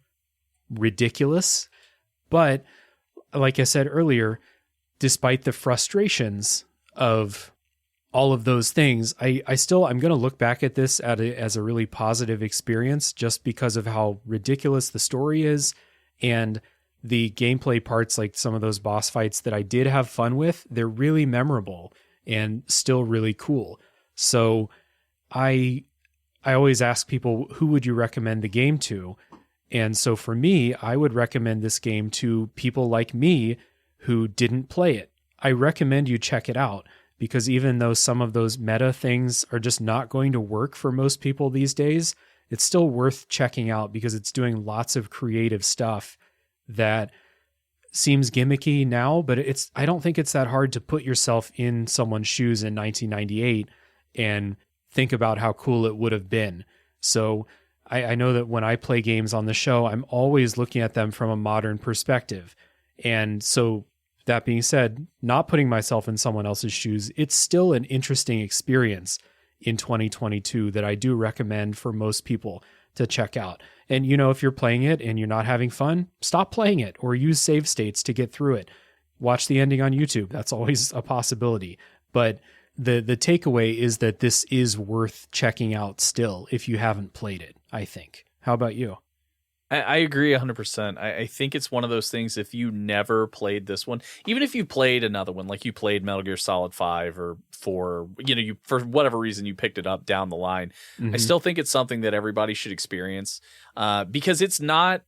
Speaker 1: ridiculous. But like I said earlier, despite the frustrations of all of those things, I'm going to look back at this as a really positive experience just because of how ridiculous the story is, and the gameplay parts, like some of those boss fights that I did have fun with, they're really memorable and still really cool. So I always ask people, who would you recommend the game to? And so for me, I would recommend this game to people like me who didn't play it. I recommend you check it out because even though some of those meta things are just not going to work for most people these days, it's still worth checking out because it's doing lots of creative stuff that seems gimmicky now, but I don't think it's that hard to put yourself in someone's shoes in 1998 and think about how cool it would have been. So I know that when I play games on the show, I'm always looking at them from a modern perspective. And so that being said, not putting myself in someone else's shoes, it's still an interesting experience in 2022 that I do recommend for most people to check out. And, if you're playing it and you're not having fun, stop playing it or use save states to get through it. Watch the ending on YouTube. That's always a possibility. But the takeaway is that this is worth checking out still if you haven't played it, I think. How about you?
Speaker 2: I agree 100%. I think it's one of those things, if you never played this one, even if you played another one, like you played Metal Gear Solid 5 or 4, you for whatever reason you picked it up down the line, I still think it's something that everybody should experience because it's not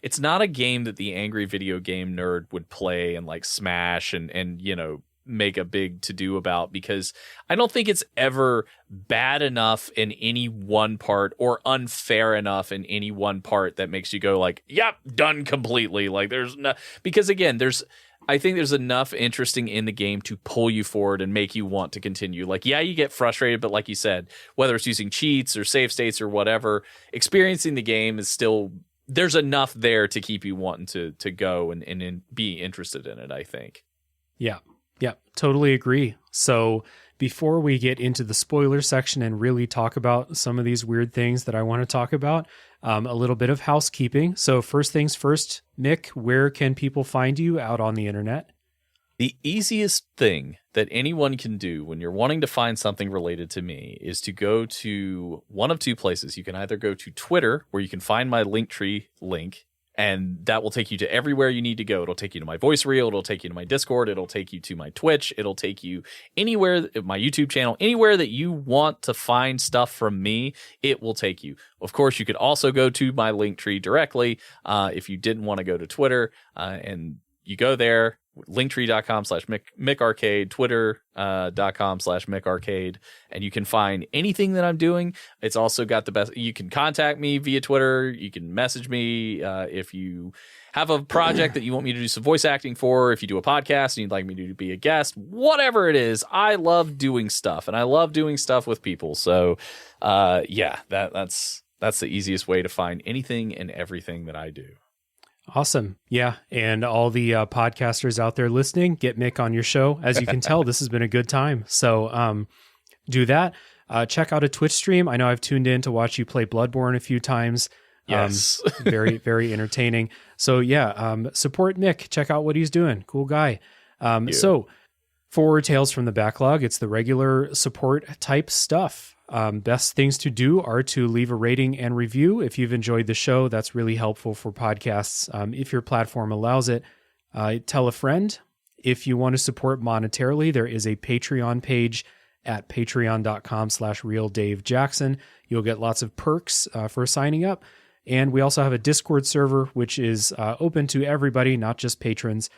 Speaker 2: a game that the angry video game nerd would play and like smash and make a big to-do about, because I don't think it's ever bad enough in any one part or unfair enough in any one part that makes you go like, yep, done completely. Like there's no, because again, I think there's enough interesting in the game to pull you forward and make you want to continue. Like, yeah, you get frustrated, but like you said, whether it's using cheats or save states or whatever, experiencing the game is still, there's enough there to keep you wanting to go and be interested in it, I think.
Speaker 1: Yeah. Yeah, totally agree. So before we get into the spoiler section and really talk about some of these weird things that I want to talk about, a little bit of housekeeping. So first things first, Mick, where can people find you out on the internet?
Speaker 2: The easiest thing that anyone can do when you're wanting to find something related to me is to go to one of two places. You can either go to Twitter, where you can find my Linktree link, and that will take you to everywhere you need to go. It'll take you to my voice reel. It'll take you to my Discord. It'll take you to my Twitch. It'll take you anywhere, my YouTube channel, anywhere that you want to find stuff from me, it will take you. Of course, you could also go to my Linktree directly if you didn't want to go to Twitter. And you go there, linktree.com/MickArcade, twitter.com/MickArcade, and you can find anything that I'm doing. It's also got the best. You can contact me via Twitter. You can message me if you have a project that you want me to do some voice acting for, if you do a podcast and you'd like me to be a guest, whatever it is. I love doing stuff, and I love doing stuff with people. So yeah, that's the easiest way to find anything and everything that I do.
Speaker 1: Awesome. Yeah. And all the podcasters out there listening, get Mick on your show. As you can tell, this has been a good time. So do that. Check out a Twitch stream. I know I've tuned in to watch you play Bloodborne a few times.
Speaker 2: Yes.
Speaker 1: Very, very entertaining. So yeah, support Mick. Check out what he's doing. Cool guy. So for Tales from the Backlog, it's the regular support type stuff. Best things to do are to leave a rating and review. If you've enjoyed the show, that's really helpful for podcasts. If your platform allows it, tell a friend. If you want to support monetarily, there is a Patreon page at patreon.com/RealDaveJackson. You'll get lots of perks for signing up. And we also have a Discord server, which is open to everybody, not just patrons,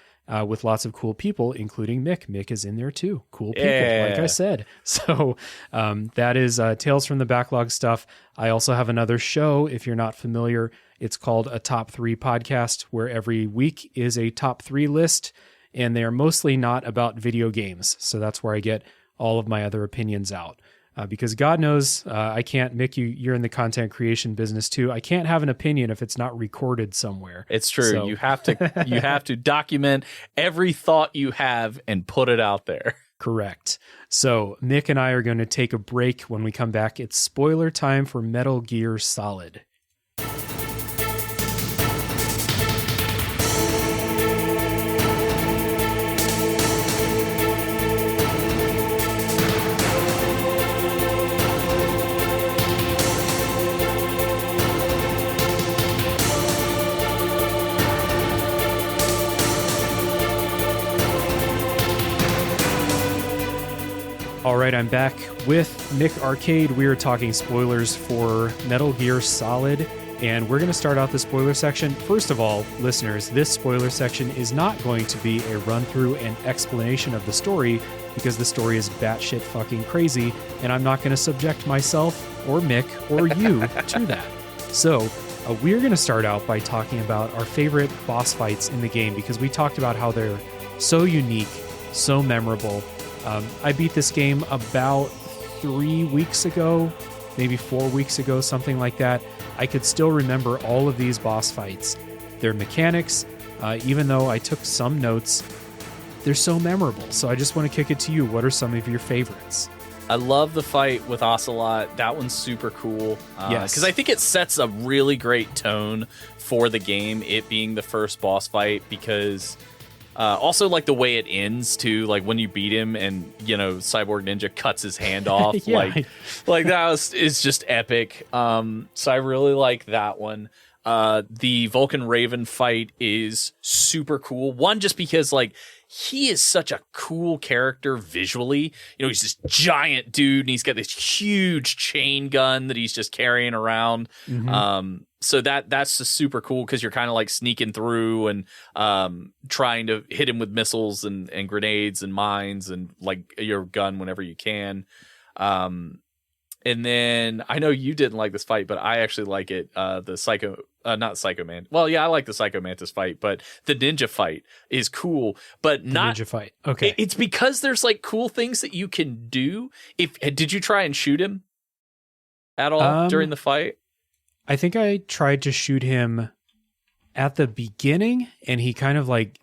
Speaker 1: with lots of cool people, including Mick. Mick is in there too. Cool people, like I said. So that is Tales from the Backlog stuff. I also have another show, if you're not familiar. It's called A Top 3 Podcast, where every week is a top 3 list, and they are mostly not about video games. So that's where I get all of my other opinions out. because God knows I can't, Mick, you're in the content creation business too. I can't have an opinion if it's not recorded somewhere.
Speaker 2: It's true.
Speaker 1: So,
Speaker 2: you have to document every thought you have and put it out there.
Speaker 1: correct. So Mick and I are going to take a break. When we come back, it's spoiler time for Metal Gear Solid. All right, I'm back with Mick Arcade. We are talking spoilers for Metal Gear Solid, and we're going to start out the spoiler section. First of all, listeners, this spoiler section is not going to be a run-through and explanation of the story, because the story is batshit fucking crazy, and I'm not going to subject myself or Mick or you to that. So we're going to start out by talking about our favorite boss fights in the game, because we talked about how they're so unique, so memorable. I beat this game about 3 weeks ago, maybe 4 weeks ago, something like that. I could still remember all of these boss fights. Their mechanics, even though I took some notes, they're so memorable. So I just want to kick it to you. What are some of your favorites?
Speaker 2: I love the fight with Ocelot. That one's super cool.
Speaker 1: Yes.
Speaker 2: Because I think it sets a really great tone for the game, it being the first boss fight, because... also, like the way it ends too, like when you beat him and Cyborg Ninja cuts his hand off,
Speaker 1: Yeah.
Speaker 2: like that is just epic. So I really like that one. The Vulcan Raven fight is super cool. One, just because like he is such a cool character visually. He's this giant dude and he's got this huge chain gun that he's just carrying around. Mm-hmm. So that's just super cool, because you're kind of like sneaking through and trying to hit him with missiles and grenades and mines and like your gun whenever you can. And then I know you didn't like this fight, but I actually like it. The not Psycho Man. Well, yeah, I like the Psycho Mantis fight, but the ninja fight is cool. But not
Speaker 1: ninja fight. Okay,
Speaker 2: it's because there's like cool things that you can do. Did you try and shoot him at all during the fight?
Speaker 1: I think I tried to shoot him at the beginning, and he kind of like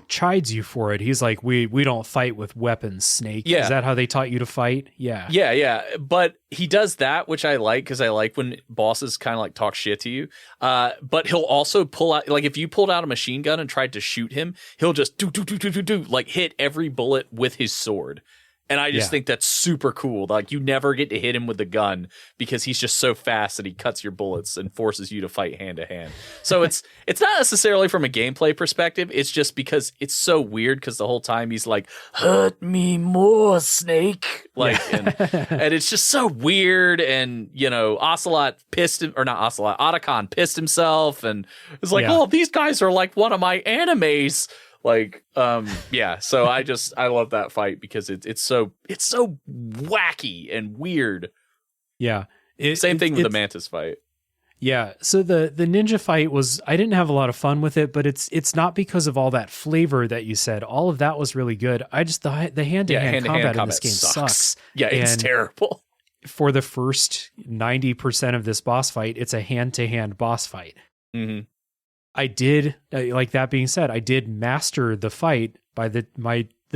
Speaker 1: chides you for it. He's like, we don't fight with weapons, Snake.
Speaker 2: Yeah.
Speaker 1: Is that how they taught you to fight? Yeah.
Speaker 2: Yeah. But he does that, which I like, because I like when bosses kind of like talk shit to you. But he'll also pull out, like if you pulled out a machine gun and tried to shoot him, he'll just do like hit every bullet with his sword. And I just think that's super cool. Like, you never get to hit him with the gun because he's just so fast that he cuts your bullets and forces you to fight hand to hand. So it's not necessarily from a gameplay perspective. It's just because it's so weird, because the whole time he's like, hurt me more, Snake. Like, and it's just so weird. And, Otacon pissed himself and was like, oh, these guys are like one of my animes. Like, so I love that fight because it's so wacky and weird.
Speaker 1: Yeah.
Speaker 2: Same thing with the Mantis fight.
Speaker 1: Yeah. So the ninja fight I didn't have a lot of fun with it, but it's not because of all that flavor that you said. All of that was really good. I just, the hand-to-hand combat in this game sucks.
Speaker 2: Yeah, it's terrible.
Speaker 1: For the first 90% of this boss fight, it's a hand-to-hand boss fight.
Speaker 2: Mm-hmm.
Speaker 1: I did, like that being said, I did master the fight. By the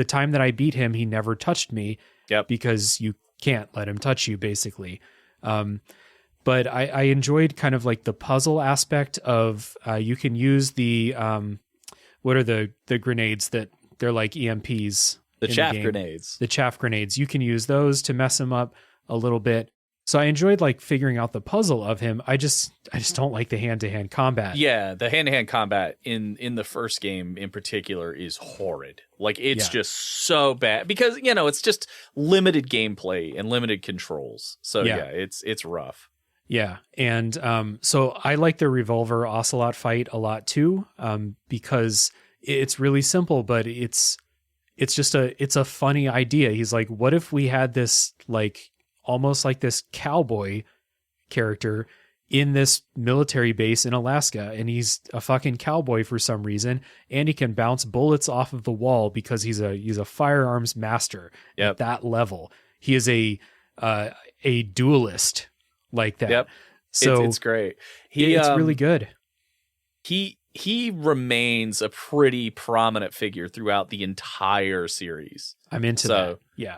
Speaker 1: time that I beat him, he never touched me.
Speaker 2: Yep. Because
Speaker 1: you can't let him touch you, basically. But I enjoyed kind of like the puzzle aspect of you can use the what are the grenades that they're like EMPs?
Speaker 2: The chaff grenades.
Speaker 1: The chaff grenades. You can use those to mess him up a little bit. So I enjoyed like figuring out the puzzle of him. I just don't like the hand-to-hand combat.
Speaker 2: Yeah, the hand-to-hand combat in the first game in particular is horrid. Like, it's just so bad because, it's just limited gameplay and limited controls. So it's rough.
Speaker 1: Yeah. And so I like the Revolver Ocelot fight a lot too, because it's really simple, but it's just it's a funny idea. He's like, what if we had this like almost like this cowboy character in this military base in Alaska, and he's a fucking cowboy for some reason, and he can bounce bullets off of the wall because he's a firearms master at that level. He is a a duelist like that.
Speaker 2: Yep.
Speaker 1: So
Speaker 2: it's great.
Speaker 1: It's really good.
Speaker 2: He remains a pretty prominent figure throughout the entire series.
Speaker 1: I'm into that. Yeah.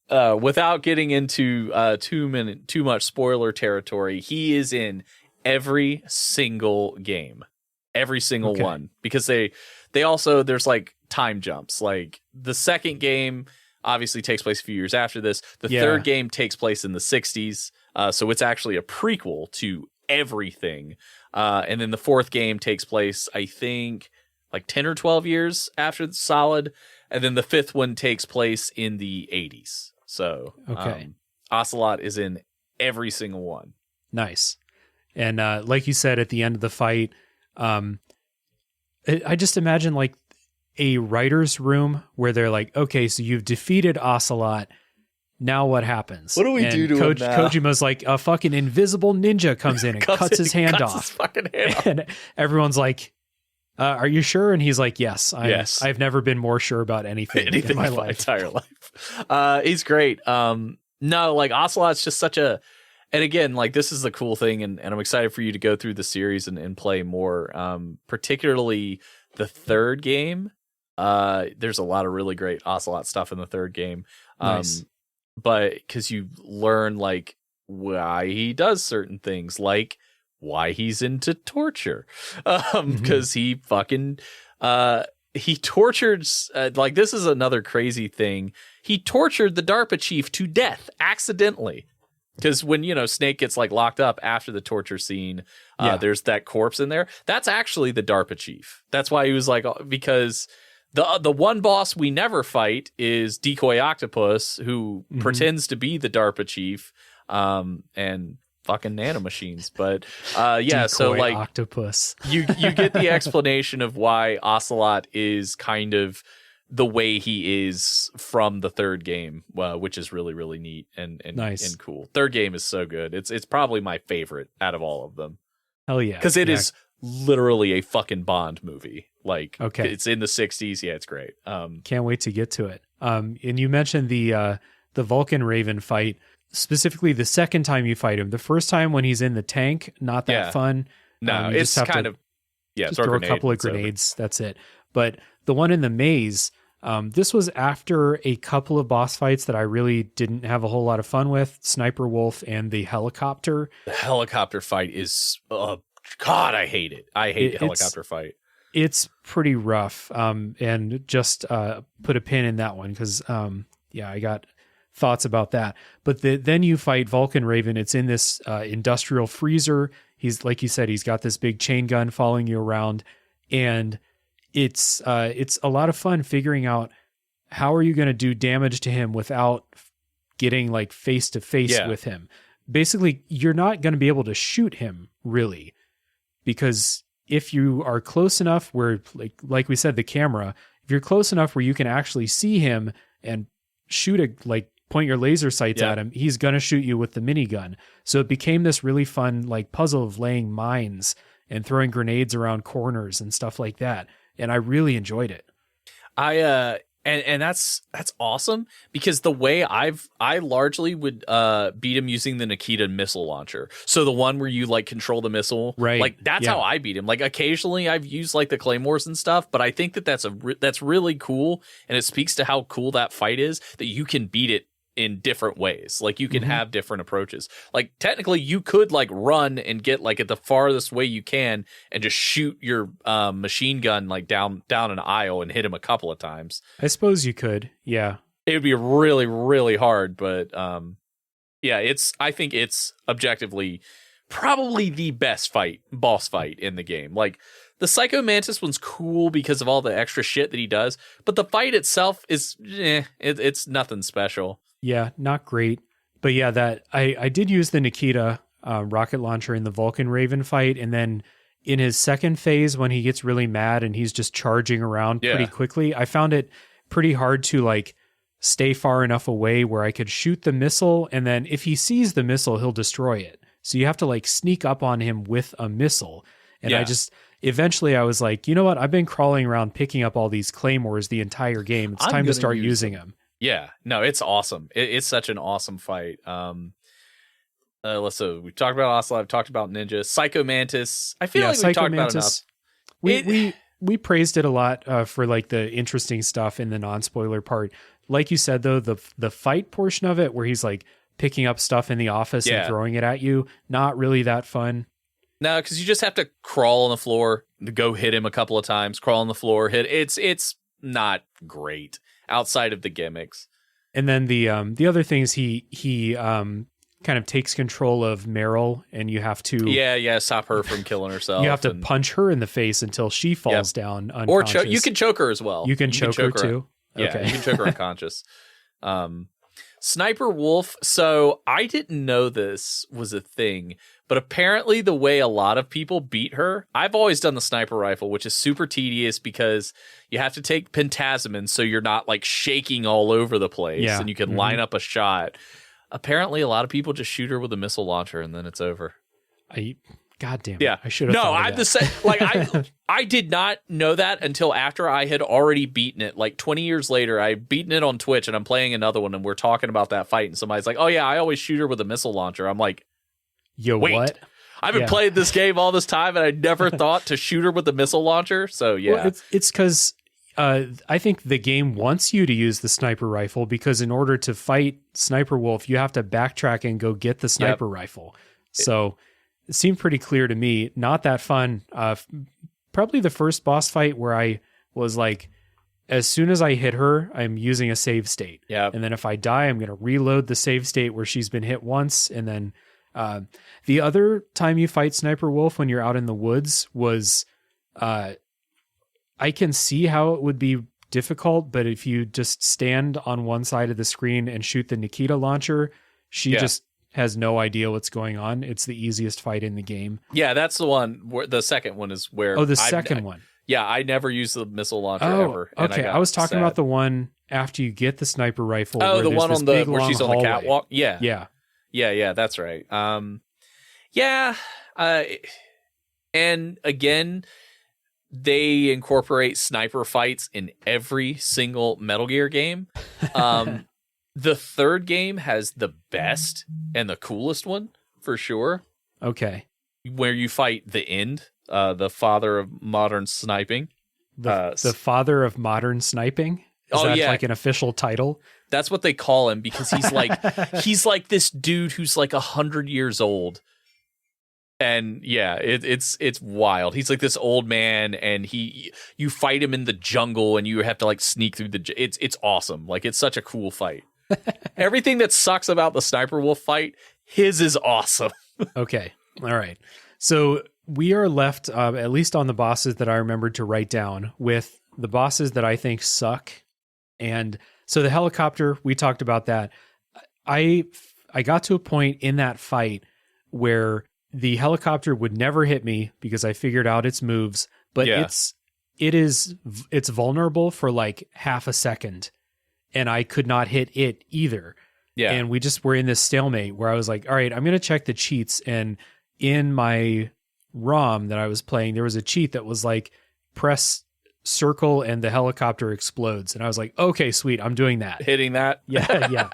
Speaker 2: Yeah. Without getting into too much spoiler territory, he is in every single game, every single one, because they also, there's like time jumps. Like the second game obviously takes place a few years after this. The third game takes place in the 60s. So it's actually a prequel to everything. And then the fourth game takes place, I think, like 10 or 12 years after Solid. And then the fifth one takes place in the 80s. So Ocelot is in every single one.
Speaker 1: Nice. And like you said, at the end of the fight, I just imagine like a writer's room where they're like, okay, so you've defeated Ocelot. Now what happens?
Speaker 2: What do we do to him now?
Speaker 1: Kojima's like, a fucking invisible ninja comes in and cuts his hand off.
Speaker 2: His fucking hand off.
Speaker 1: And everyone's like, are you sure? And he's like, yes. I've never been more sure about anything in my
Speaker 2: entire life. He's great. No, like Ocelot's just such a, and again, like this is the cool thing, and I'm excited for you to go through the series and play more. Particularly the third game. There's a lot of really great Ocelot stuff in the third game.
Speaker 1: Nice.
Speaker 2: But because you learn like why he does certain things, like why he's into torture, because he fucking he tortured like this is another crazy thing. He tortured the DARPA chief to death accidentally, because when Snake gets like locked up after the torture scene, there's that corpse in there. That's actually the DARPA chief. That's why he was like, because the one boss we never fight is Decoy Octopus, who pretends to be the DARPA chief, and fucking nanomachines. But
Speaker 1: Decoy
Speaker 2: so like
Speaker 1: Octopus.
Speaker 2: you get the explanation of why Ocelot is kind of the way he is from the third game, which is really, really neat and
Speaker 1: nice
Speaker 2: and cool. Third game is so good. It's probably my favorite out of all of them.
Speaker 1: Hell yeah.
Speaker 2: Because it is literally a fucking Bond movie. Like, it's in the 60s. Yeah, it's great.
Speaker 1: Can't wait to get to it. And you mentioned the Vulcan Raven fight, specifically the second time you fight him. The first time when he's in the tank, not that fun.
Speaker 2: No, it's kind of
Speaker 1: throw a couple of grenades. That's it. But the one in the maze, this was after a couple of boss fights that I really didn't have a whole lot of fun with. Sniper Wolf and the helicopter.
Speaker 2: The helicopter fight is God, I hate it. I hate the helicopter fight.
Speaker 1: It's pretty rough. And just put a pin in that one because I got thoughts about that. But then you fight Vulcan Raven. It's in this industrial freezer. He's, like you said, he's got this big chain gun following you around, and it's a lot of fun figuring out how are you going to do damage to him without getting like face to face with him. Basically, you're not going to be able to shoot him really, because if you are close enough where, like we said, the camera, if you're close enough where you can actually see him and point your laser sights at him, he's going to shoot you with the minigun. So it became this really fun like puzzle of laying mines and throwing grenades around corners and stuff like that. And I really enjoyed it.
Speaker 2: And that's awesome, because the way I largely would beat him using the Nikita missile launcher. So the one where you like control the missile,
Speaker 1: right?
Speaker 2: Like that's how I beat him. Like occasionally I've used like the claymores and stuff, but I think that's really cool, and it speaks to how cool that fight is, that you can beat it in different ways. Like you can have different approaches. Like technically you could like run and get like at the farthest way you can and just shoot your machine gun like down an aisle and hit him a couple of times.
Speaker 1: I suppose you could. Yeah.
Speaker 2: It would be really, really hard, but I think it's objectively probably the best boss fight in the game. Like the Psycho Mantis one's cool because of all the extra shit that he does, but the fight itself is it's nothing special.
Speaker 1: Yeah, not great. But yeah, that I did use the Nikita rocket launcher in the Vulcan Raven fight, and then in his second phase when he gets really mad and he's just charging around pretty quickly, I found it pretty hard to like stay far enough away where I could shoot the missile, and then if he sees the missile, he'll destroy it. So you have to like sneak up on him with a missile. And eventually I was like, you know what? I've been crawling around picking up all these claymores the entire game. It's time to start using them.
Speaker 2: Yeah, no, it's awesome. It's such an awesome fight. So we've talked about Ocelot, I've talked about Ninja, Psycho Mantis. I feel like we've talked about enough.
Speaker 1: We praised it a lot for like the interesting stuff in the non-spoiler part. Like you said though, the fight portion of it where he's like picking up stuff in the office and throwing it at you, not really that fun.
Speaker 2: No, because you just have to crawl on the floor, go hit him a couple of times, crawl on the floor, hit. It's not great outside of the gimmicks.
Speaker 1: And then the other thing is he kind of takes control of Meryl, and you have to
Speaker 2: stop her from killing herself.
Speaker 1: You have to punch her in the face until she falls down unconscious.
Speaker 2: Or you can choke her as well.
Speaker 1: You can choke her too.
Speaker 2: Yeah, you can choke her unconscious. Sniper Wolf. So I didn't know this was a thing, but apparently the way a lot of people beat her, I've always done the sniper rifle, which is super tedious because you have to take pentasmin so you're not like shaking all over the place and you can line up a shot. Apparently a lot of people just shoot her with a missile launcher and then it's over.
Speaker 1: God damn it.
Speaker 2: Yeah.
Speaker 1: I should have thought of
Speaker 2: I'm
Speaker 1: that.
Speaker 2: the same. Like I did not know that until after I had already beaten it. Like 20 years later, I'd beaten it on Twitch and I'm playing another one and we're talking about that fight and somebody's like, "Oh yeah, I always shoot her with a missile launcher." I'm like,
Speaker 1: Wait, what?
Speaker 2: I've been playing this game all this time and I never thought to shoot her with a missile launcher. So yeah.
Speaker 1: Well, it's because I think the game wants you to use the sniper rifle because in order to fight Sniper Wolf, you have to backtrack and go get the sniper rifle. So it seemed pretty clear to me. Not that fun. Probably the first boss fight where I was like, as soon as I hit her, I'm using a save state.
Speaker 2: Yeah.
Speaker 1: And then if I die, I'm going to reload the save state where she's been hit once. And then the other time you fight Sniper Wolf when you're out in the woods was... I can see how it would be difficult, but if you just stand on one side of the screen and shoot the Nikita launcher, she just has no idea what's going on. It's the easiest fight in the game.
Speaker 2: Yeah, that's the one. The second one is where...
Speaker 1: Oh, the second one.
Speaker 2: Yeah, I never used the missile launcher ever.
Speaker 1: Okay, I was talking about the one after you get the sniper rifle.
Speaker 2: Oh,
Speaker 1: where
Speaker 2: the one on the
Speaker 1: where
Speaker 2: she's on the catwalk? Yeah.
Speaker 1: Yeah,
Speaker 2: that's right. And again... they incorporate sniper fights in every single Metal Gear game. The third game has the best and the coolest one, for sure.
Speaker 1: Okay.
Speaker 2: Where you fight the End, the father of modern sniping.
Speaker 1: The father of modern sniping? Is that like an official title?
Speaker 2: That's what they call him because he's like this dude who's like 100 years old. And yeah, it's wild. He's like this old man, and you fight him in the jungle, and you have to like sneak through it's awesome. Like it's such a cool fight. Everything that sucks about the Sniper Wolf fight, his is awesome.
Speaker 1: Okay, all right. So we are left, at least on the bosses that I remembered to write down, with the bosses that I think suck. And so the helicopter, we talked about that. I got to a point in that fight where the helicopter would never hit me because I figured out its moves, but it's vulnerable for like half a second and I could not hit it either. Yeah. And we just were in this stalemate where I was like, all right, I'm going to check the cheats. And in my ROM that I was playing, there was a cheat that was like press circle and the helicopter explodes. And I was like, okay, sweet. I'm doing that.
Speaker 2: Hitting that.
Speaker 1: Yeah.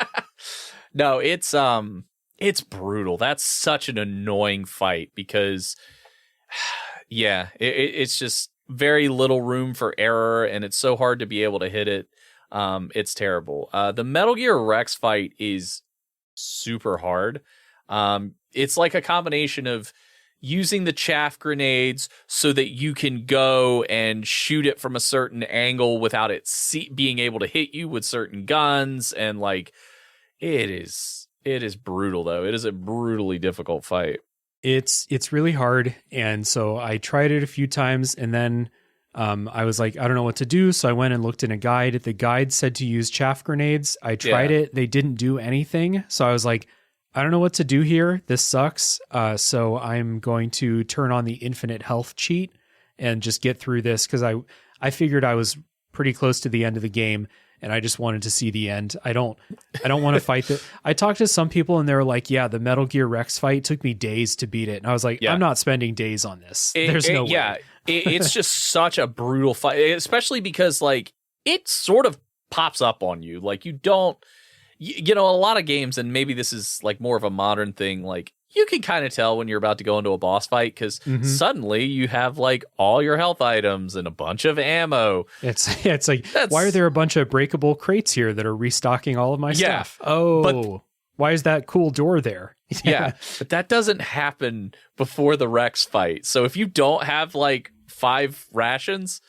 Speaker 2: No, it's brutal. That's such an annoying fight because, it's just very little room for error, and it's so hard to be able to hit it. It's terrible. The Metal Gear Rex fight is super hard. It's like a combination of using the chaff grenades so that you can go and shoot it from a certain angle without it being able to hit you with certain guns, and like it is brutal, though. It is a brutally difficult fight. It's
Speaker 1: really hard. And so I tried it a few times and then I was like, I don't know what to do. So I went and looked in a guide. The guide said to use chaff grenades. I tried it. They didn't do anything. So I was like, I don't know what to do here. This sucks. So I'm going to turn on the infinite health cheat and just get through this because I figured I was pretty close to the end of the game. And I just wanted to see the end. I don't want to fight that. I talked to some people and they were like, yeah, the Metal Gear Rex fight took me days to beat it. And I was like, I'm not spending days on this. There's no way. Yeah,
Speaker 2: it's just such a brutal fight, especially because like it sort of pops up on you. Like, you don't, you know, a lot of games, and maybe this is like more of a modern thing, like, you can kind of tell when you're about to go into a boss fight because suddenly you have like all your health items and a bunch of ammo.
Speaker 1: It's like, why are there a bunch of breakable crates here that are restocking all of my stuff? Oh, why is that cool door there?
Speaker 2: Yeah, but that doesn't happen before the Rex fight. So if you don't have like 5 rations,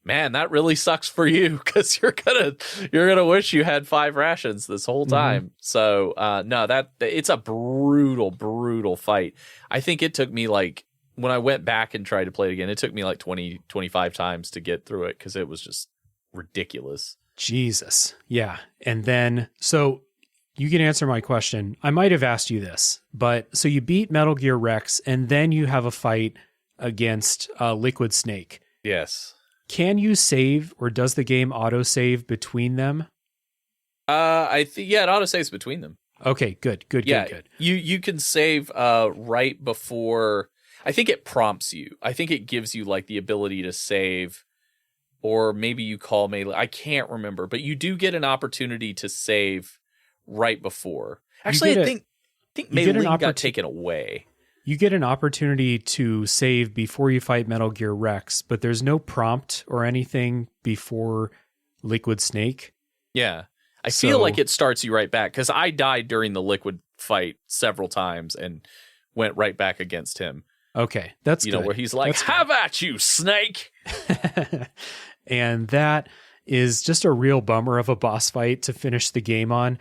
Speaker 2: man, that really sucks for you because you're gonna wish you had 5 rations this whole time. So no, it's a brutal fight. I think it took me like, when I went back and tried to play it again, it took me like 20-25 times to get through it because it was just ridiculous.
Speaker 1: Jesus. Yeah. And then, so you can answer my question. I might have asked you this, but so you beat Metal Gear Rex and then you have a fight against Liquid Snake.
Speaker 2: Yes.
Speaker 1: Can you save, or does the game auto-save between them?
Speaker 2: I think, yeah, it auto-saves between them.
Speaker 1: Okay, good.
Speaker 2: You can save right before, I think it prompts you. I think it gives you like the ability to save, or maybe you call melee. I can't remember, but you do get an opportunity to save right before. Actually, I think melee got taken away.
Speaker 1: You get an opportunity to save before you fight Metal Gear Rex, but there's no prompt or anything before Liquid Snake.
Speaker 2: Yeah. I feel like it starts you right back, because I died during the Liquid fight several times and went right back against him.
Speaker 1: Okay, that's good.
Speaker 2: You know, where he's like, have at you, Snake!
Speaker 1: And that is just a real bummer of a boss fight to finish the game on.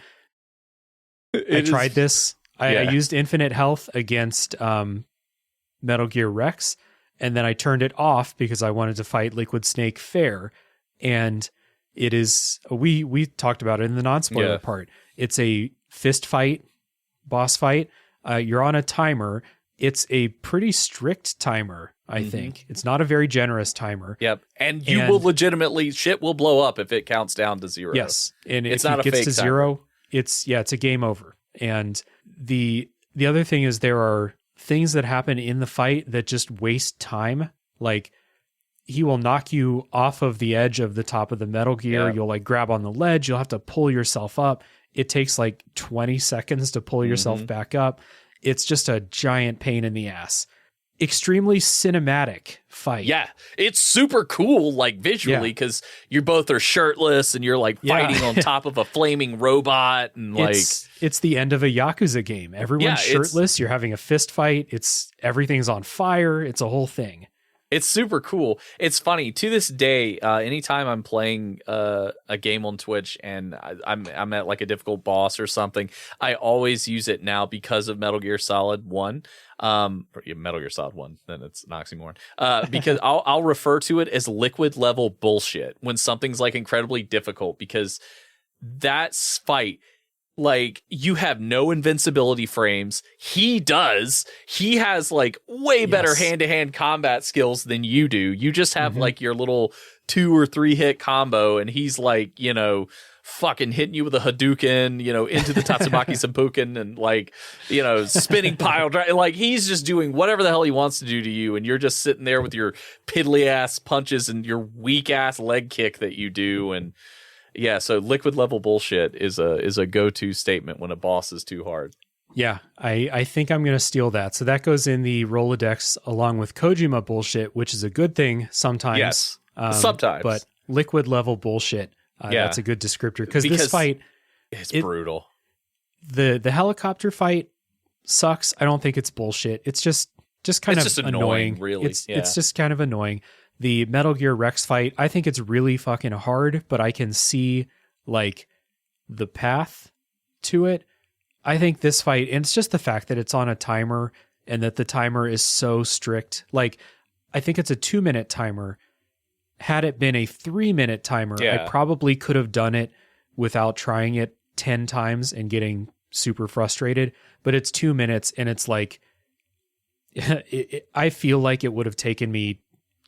Speaker 1: I tried this. I used infinite health against Metal Gear Rex, and then I turned it off because I wanted to fight Liquid Snake fair. And it is, we talked about it in the non-spoiler part. It's a fist fight, boss fight. You're on a timer. It's a pretty strict timer, I think. It's not a very generous timer.
Speaker 2: Yep. And you will legitimately, shit will blow up if it counts down to 0.
Speaker 1: Yes. And
Speaker 2: it's
Speaker 1: if
Speaker 2: not
Speaker 1: it gets
Speaker 2: fake
Speaker 1: to 0, it's a game over. And the other thing is, there are things that happen in the fight that just waste time. Like, he will knock you off of the edge of the top of the Metal Gear. You'll like grab on the ledge. You'll have to pull yourself up. It takes like 20 seconds to pull yourself back up. It's just a giant pain in the ass. Extremely cinematic fight.
Speaker 2: Yeah, it's super cool, like visually, because you both are shirtless and you're like fighting on top of a flaming robot, and like
Speaker 1: it's the end of a Yakuza game. Everyone's shirtless. You're having a fist fight. Everything's on fire. It's a whole thing.
Speaker 2: It's super cool. It's funny, to this day, anytime I'm playing a game on Twitch and I'm at like a difficult boss or something, I always use it now because of Metal Gear Solid 1. Metal Gear Solid 1, then it's an oxymoron. Because I'll refer to it as liquid level bullshit when something's like incredibly difficult, because that fight, like, you have no invincibility frames. He does. He has like way better hand-to-hand combat skills than you do. You just have like your little 2 or 3 hit combo, and he's like, you know, fucking hitting you with a Hadouken, you know, into the Tatsumaki Senpuken, and like, you know, spinning pile drive. Like, he's just doing whatever the hell he wants to do to you, and you're just sitting there with your piddly ass punches and your weak ass leg kick that you do. And yeah, so liquid level bullshit is a go-to statement when a boss is too hard.
Speaker 1: Yeah, I think I'm going to steal that. So that goes in the Rolodex along with Kojima bullshit, which is a good thing sometimes.
Speaker 2: Yes, sometimes.
Speaker 1: But liquid level bullshit, that's a good descriptor. Because this fight
Speaker 2: is brutal.
Speaker 1: The helicopter fight sucks. I don't think it's bullshit. It's just kind of annoying.
Speaker 2: Really.
Speaker 1: It's just kind of annoying. The Metal Gear Rex fight, I think it's really fucking hard, but I can see like the path to it. I think this fight, and it's just the fact that it's on a timer and that the timer is so strict. Like, I think it's a 2-minute timer. Had it been a 3-minute timer, I probably could have done it without trying it 10 times and getting super frustrated. But it's 2 minutes, and it's like, I feel like it would have taken me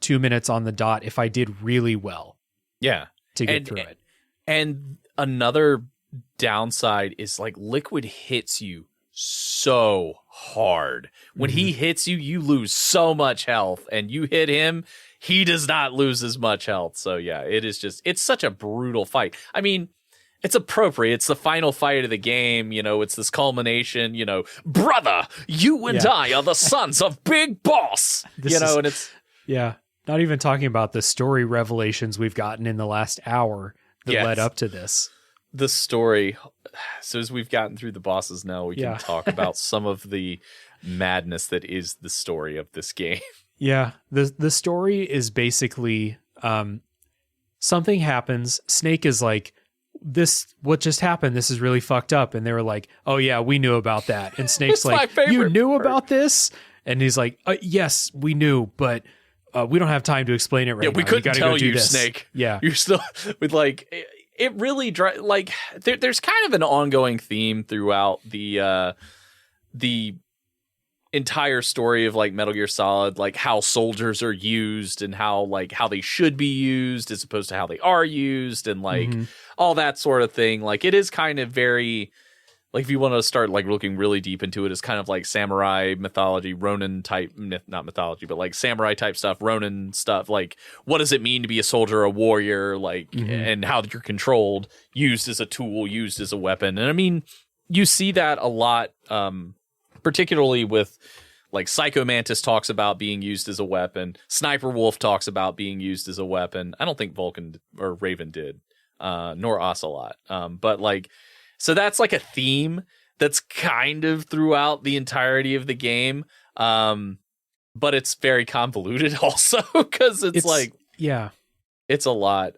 Speaker 1: 2 minutes on the dot if I did really well.
Speaker 2: Yeah.
Speaker 1: To get through it.
Speaker 2: And another downside is like Liquid hits you so hard. When he hits you, you lose so much health, and you hit him, he does not lose as much health. So yeah, it's such a brutal fight. I mean, it's appropriate. It's the final fight of the game. It's this culmination, brother, you and I are the sons of Big Boss, and it's.
Speaker 1: Yeah. Not even talking about the story revelations we've gotten in the last hour that led up to this.
Speaker 2: The story. So as we've gotten through the bosses now, we can talk about some of the madness that is the story of this game.
Speaker 1: Yeah. The story is basically something happens. Snake is like, what just happened? This is really fucked up. And they were like, oh yeah, we knew about that. And Snake's like, you knew about this? And he's like, yes, we knew, but we don't have time to explain it right now.
Speaker 2: Yeah, we couldn't tell you,
Speaker 1: this.
Speaker 2: Snake.
Speaker 1: Yeah.
Speaker 2: You're still with it really there's kind of an ongoing theme throughout the entire story of Metal Gear Solid, how soldiers are used and how they should be used as opposed to how they are used and all that sort of thing. It is kind of very if you want to start looking really deep into it, it's kind of like samurai mythology, Ronin type, not mythology, but samurai type stuff, Ronin stuff. What does it mean to be a soldier, a warrior, and how you're controlled, used as a tool, used as a weapon. And I mean, you see that a lot, particularly with Psycho Mantis talks about being used as a weapon. Sniper Wolf talks about being used as a weapon. I don't think Vulcan or Raven did, nor Ocelot. But so that's a theme that's kind of throughout the entirety of the game. But it's very convoluted also because it's it's a lot.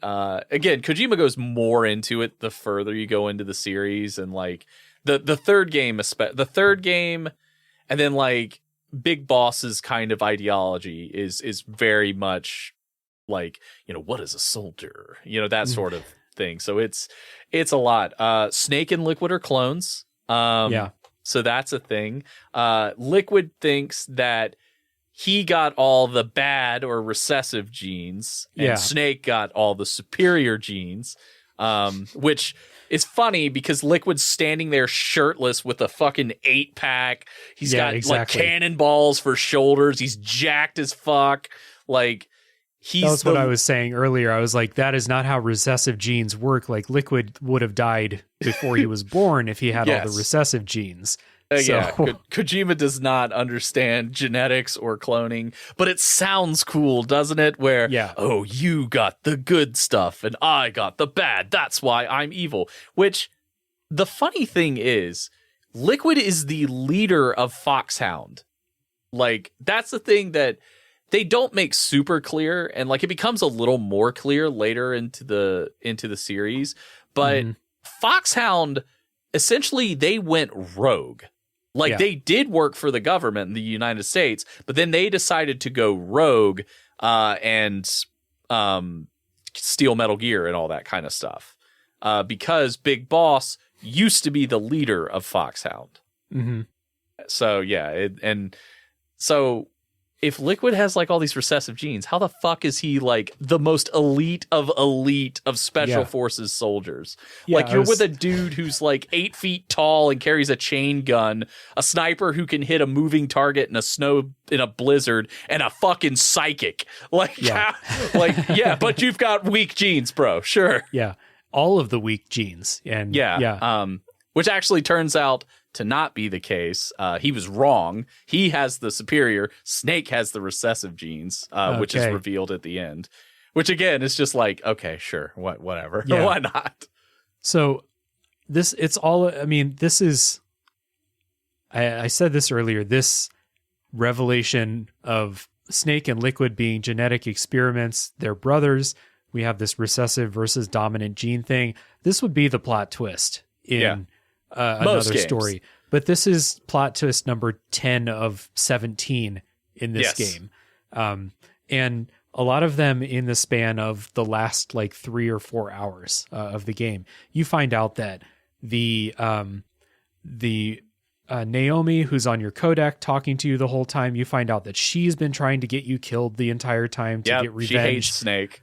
Speaker 2: Again, Kojima goes more into it the further you go into the series, and the third game, and then Big Boss's kind of ideology is very much what is a soldier, that sort of thing. So it's a lot. Snake and Liquid are clones. So that's a thing. Liquid thinks that he got all the bad or recessive genes, and Snake got all the superior genes, which is funny because Liquid's standing there shirtless with a fucking 8-pack. He's got cannonballs for shoulders. He's jacked as fuck.
Speaker 1: That's what I was saying earlier. I was like, that is not how recessive genes work. Liquid would have died before he was born if he had all the recessive genes.
Speaker 2: Kojima does not understand genetics or cloning, but it sounds cool, doesn't it? Where, oh, you got the good stuff and I got the bad. That's why I'm evil. Which, the funny thing is, Liquid is the leader of Foxhound. That's the thing that they don't make super clear, and it becomes a little more clear later into the series. But Foxhound, essentially, they went rogue. They did work for the government in the United States, but then they decided to go rogue and steal Metal Gear and all that kind of stuff. Because Big Boss used to be the leader of Foxhound. So so if Liquid has all these recessive genes, how the fuck is he the most elite of special forces soldiers? You're with a dude who's 8 feet tall and carries a chain gun, a sniper who can hit a moving target in a blizzard, and a fucking psychic. But you've got weak genes, bro. Sure.
Speaker 1: Yeah. All of the weak genes. And
Speaker 2: which actually turns out to not be the case. He was wrong. He has the superior. Snake has the recessive genes, which is revealed at the end. Which again is just okay, sure, whatever.
Speaker 1: Yeah.
Speaker 2: Why not?
Speaker 1: So this is. I said this earlier. This revelation of Snake and Liquid being genetic experiments, they're brothers. We have this recessive versus dominant gene thing. This would be the plot twist in another story. But this is plot twist number 10 of 17 in this game. And a lot of them in the span of the last 3 or 4 hours of the game. You find out that the Naomi, who's on your codec talking to you the whole time, you find out that she's been trying to get you killed the entire time to get revenge.
Speaker 2: She hates Snake.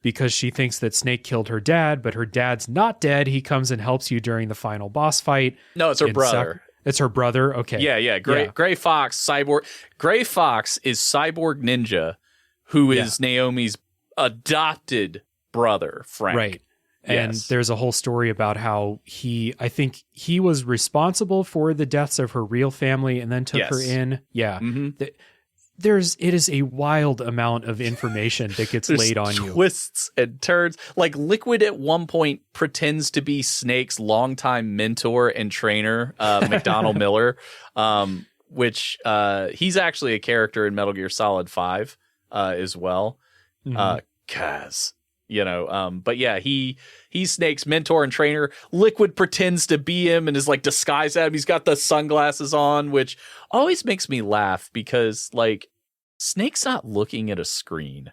Speaker 1: because she thinks that Snake killed her dad, but her dad's not dead. He comes and helps you during the final boss fight.
Speaker 2: No, it's her brother.
Speaker 1: It's her brother. Okay.
Speaker 2: Yeah. Gray Fox, cyborg. Gray Fox is Cyborg Ninja, who is Naomi's adopted brother, Frank.
Speaker 1: Right. And there's a whole story about how I think he was responsible for the deaths of her real family and then took her in. Yeah.
Speaker 2: Mm-hmm.
Speaker 1: It is a wild amount of information that gets laid on you.
Speaker 2: Twists and turns. Like Liquid at one point pretends to be Snake's longtime mentor and trainer, McDonald Miller, which he's actually a character in Metal Gear Solid 5 as well. Kaz. But yeah, he's Snake's mentor and trainer. Liquid pretends to be him and is like disguised at him. He's got the sunglasses on, which always makes me laugh because like Snake's not looking at a screen.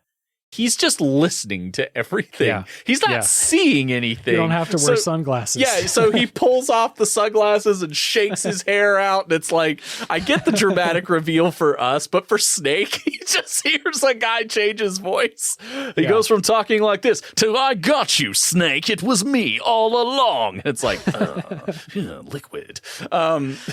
Speaker 2: He's just listening to everything. Yeah. He's not seeing anything.
Speaker 1: You don't have to wear sunglasses.
Speaker 2: Yeah, so he pulls off the sunglasses and shakes his hair out. And it's like, I get the dramatic reveal for us, but for Snake, he just hears a guy change his voice. He goes from talking like this to, I got you, Snake. It was me all along. It's like, Liquid.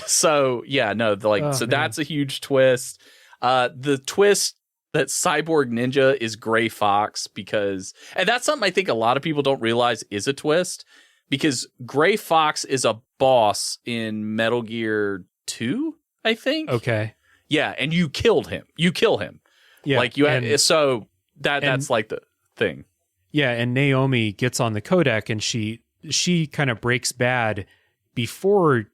Speaker 2: So that's a huge twist. The twist that Cyborg Ninja is Gray Fox and that's something I think a lot of people don't realize is a twist, because Gray Fox is a boss in Metal Gear 2, I think.
Speaker 1: Okay.
Speaker 2: Yeah, and you killed him. You kill him. Yeah. Like that's like the thing.
Speaker 1: Yeah, and Naomi gets on the codec and she kind of breaks bad before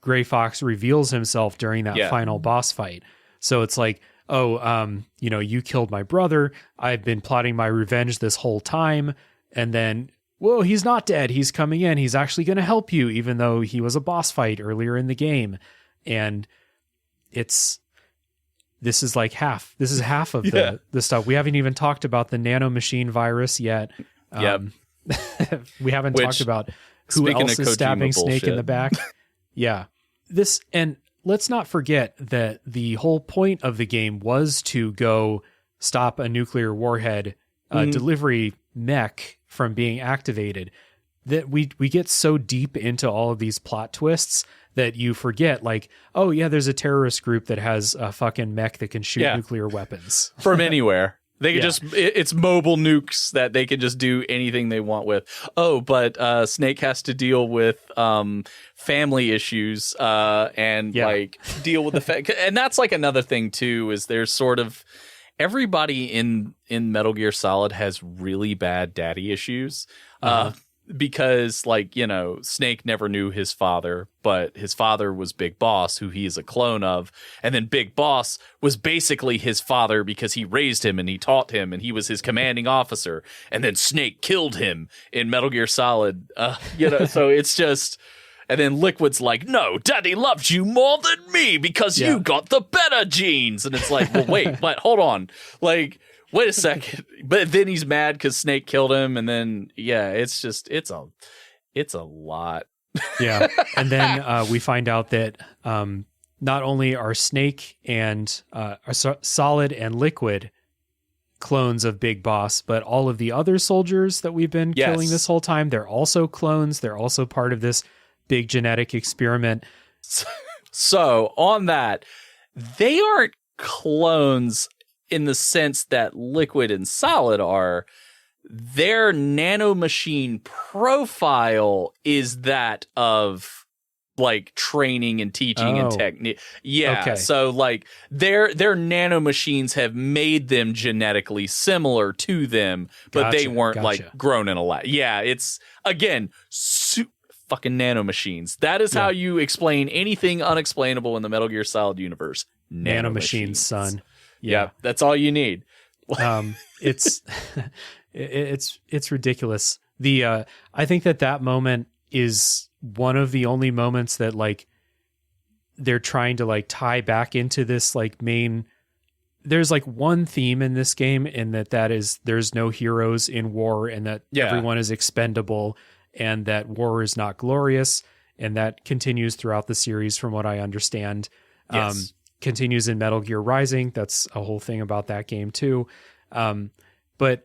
Speaker 1: Gray Fox reveals himself during that final boss fight. So it's like, you killed my brother. I've been plotting my revenge this whole time. And then, whoa, he's not dead. He's coming in. He's actually going to help you, even though he was a boss fight earlier in the game. And this is half of the stuff. We haven't even talked about the nanomachine virus yet. We haven't talked about who else is stabbing Snake in the back. Yeah. Let's not forget that the whole point of the game was to go stop a nuclear warhead delivery mech from being activated. That we get so deep into all of these plot twists that you forget, like, oh yeah, there's a terrorist group that has a fucking mech that can shoot nuclear weapons
Speaker 2: from anywhere. They can it's mobile nukes that they can just do anything they want with. Oh, but Snake has to deal with family issues and deal with the fact. And that's like another thing too, is there's sort of everybody in Metal Gear Solid has really bad daddy issues. Because Snake never knew his father, but his father was Big Boss, who he is a clone of. And then Big Boss was basically his father because he raised him and he taught him and he was his commanding officer. And then Snake killed him in Metal Gear Solid. So it's just, and then Liquid's like, no, Daddy loves you more than me because you got the better genes. And it's like, well, wait, but hold on. Like, wait a second. But then he's mad because Snake killed him. And then, it's a lot.
Speaker 1: Yeah. And then we find out that not only are Snake and Solid and Liquid clones of Big Boss, but all of the other soldiers that we've been killing this whole time, they're also clones. They're also part of this big genetic experiment.
Speaker 2: So on that, they aren't clones in the sense that Liquid and Solid are. Their nanomachine profile is that of like training and teaching and technique. Yeah. Okay. So like their nanomachines have made them genetically similar to them, but they weren't like grown in a lab. Yeah. It's again, fucking nanomachines. That is how you explain anything unexplainable in the Metal Gear Solid universe.
Speaker 1: Nanomachines, son.
Speaker 2: Yeah, that's all you need.
Speaker 1: It's ridiculous. I think that moment is one of the only moments that like they're trying to like tie back into this like main. There's like one theme in this game, and that is there's no heroes in war, and that everyone is expendable, and that war is not glorious, and that continues throughout the series, from what I understand. Yes. Continues in Metal Gear Rising. That's a whole thing about that game too. But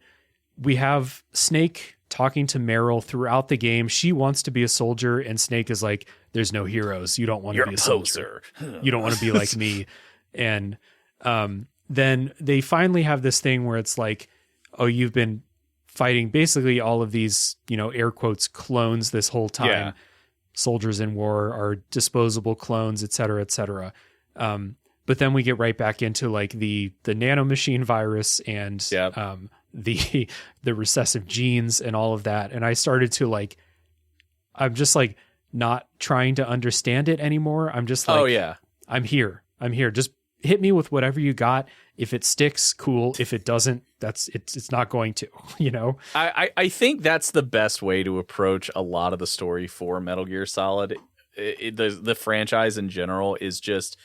Speaker 1: we have Snake talking to Meryl throughout the game. She wants to be a soldier, and Snake is like, "There's no heroes. You don't want to be a soldier. You don't want to be like me." And then they finally have this thing where it's like, "Oh, you've been fighting basically all of these, air quotes, clones this whole time.
Speaker 2: Yeah.
Speaker 1: Soldiers in war are disposable clones, et cetera, et cetera." But then we get right back into like the nanomachine virus and the recessive genes and all of that. And I started to like, I'm just like not trying to understand it anymore. I'm just like,
Speaker 2: oh yeah,
Speaker 1: I'm here. Just hit me with whatever you got. If it sticks, cool. If it doesn't, it's not going to,
Speaker 2: I think that's the best way to approach a lot of the story for Metal Gear Solid. The franchise in general is just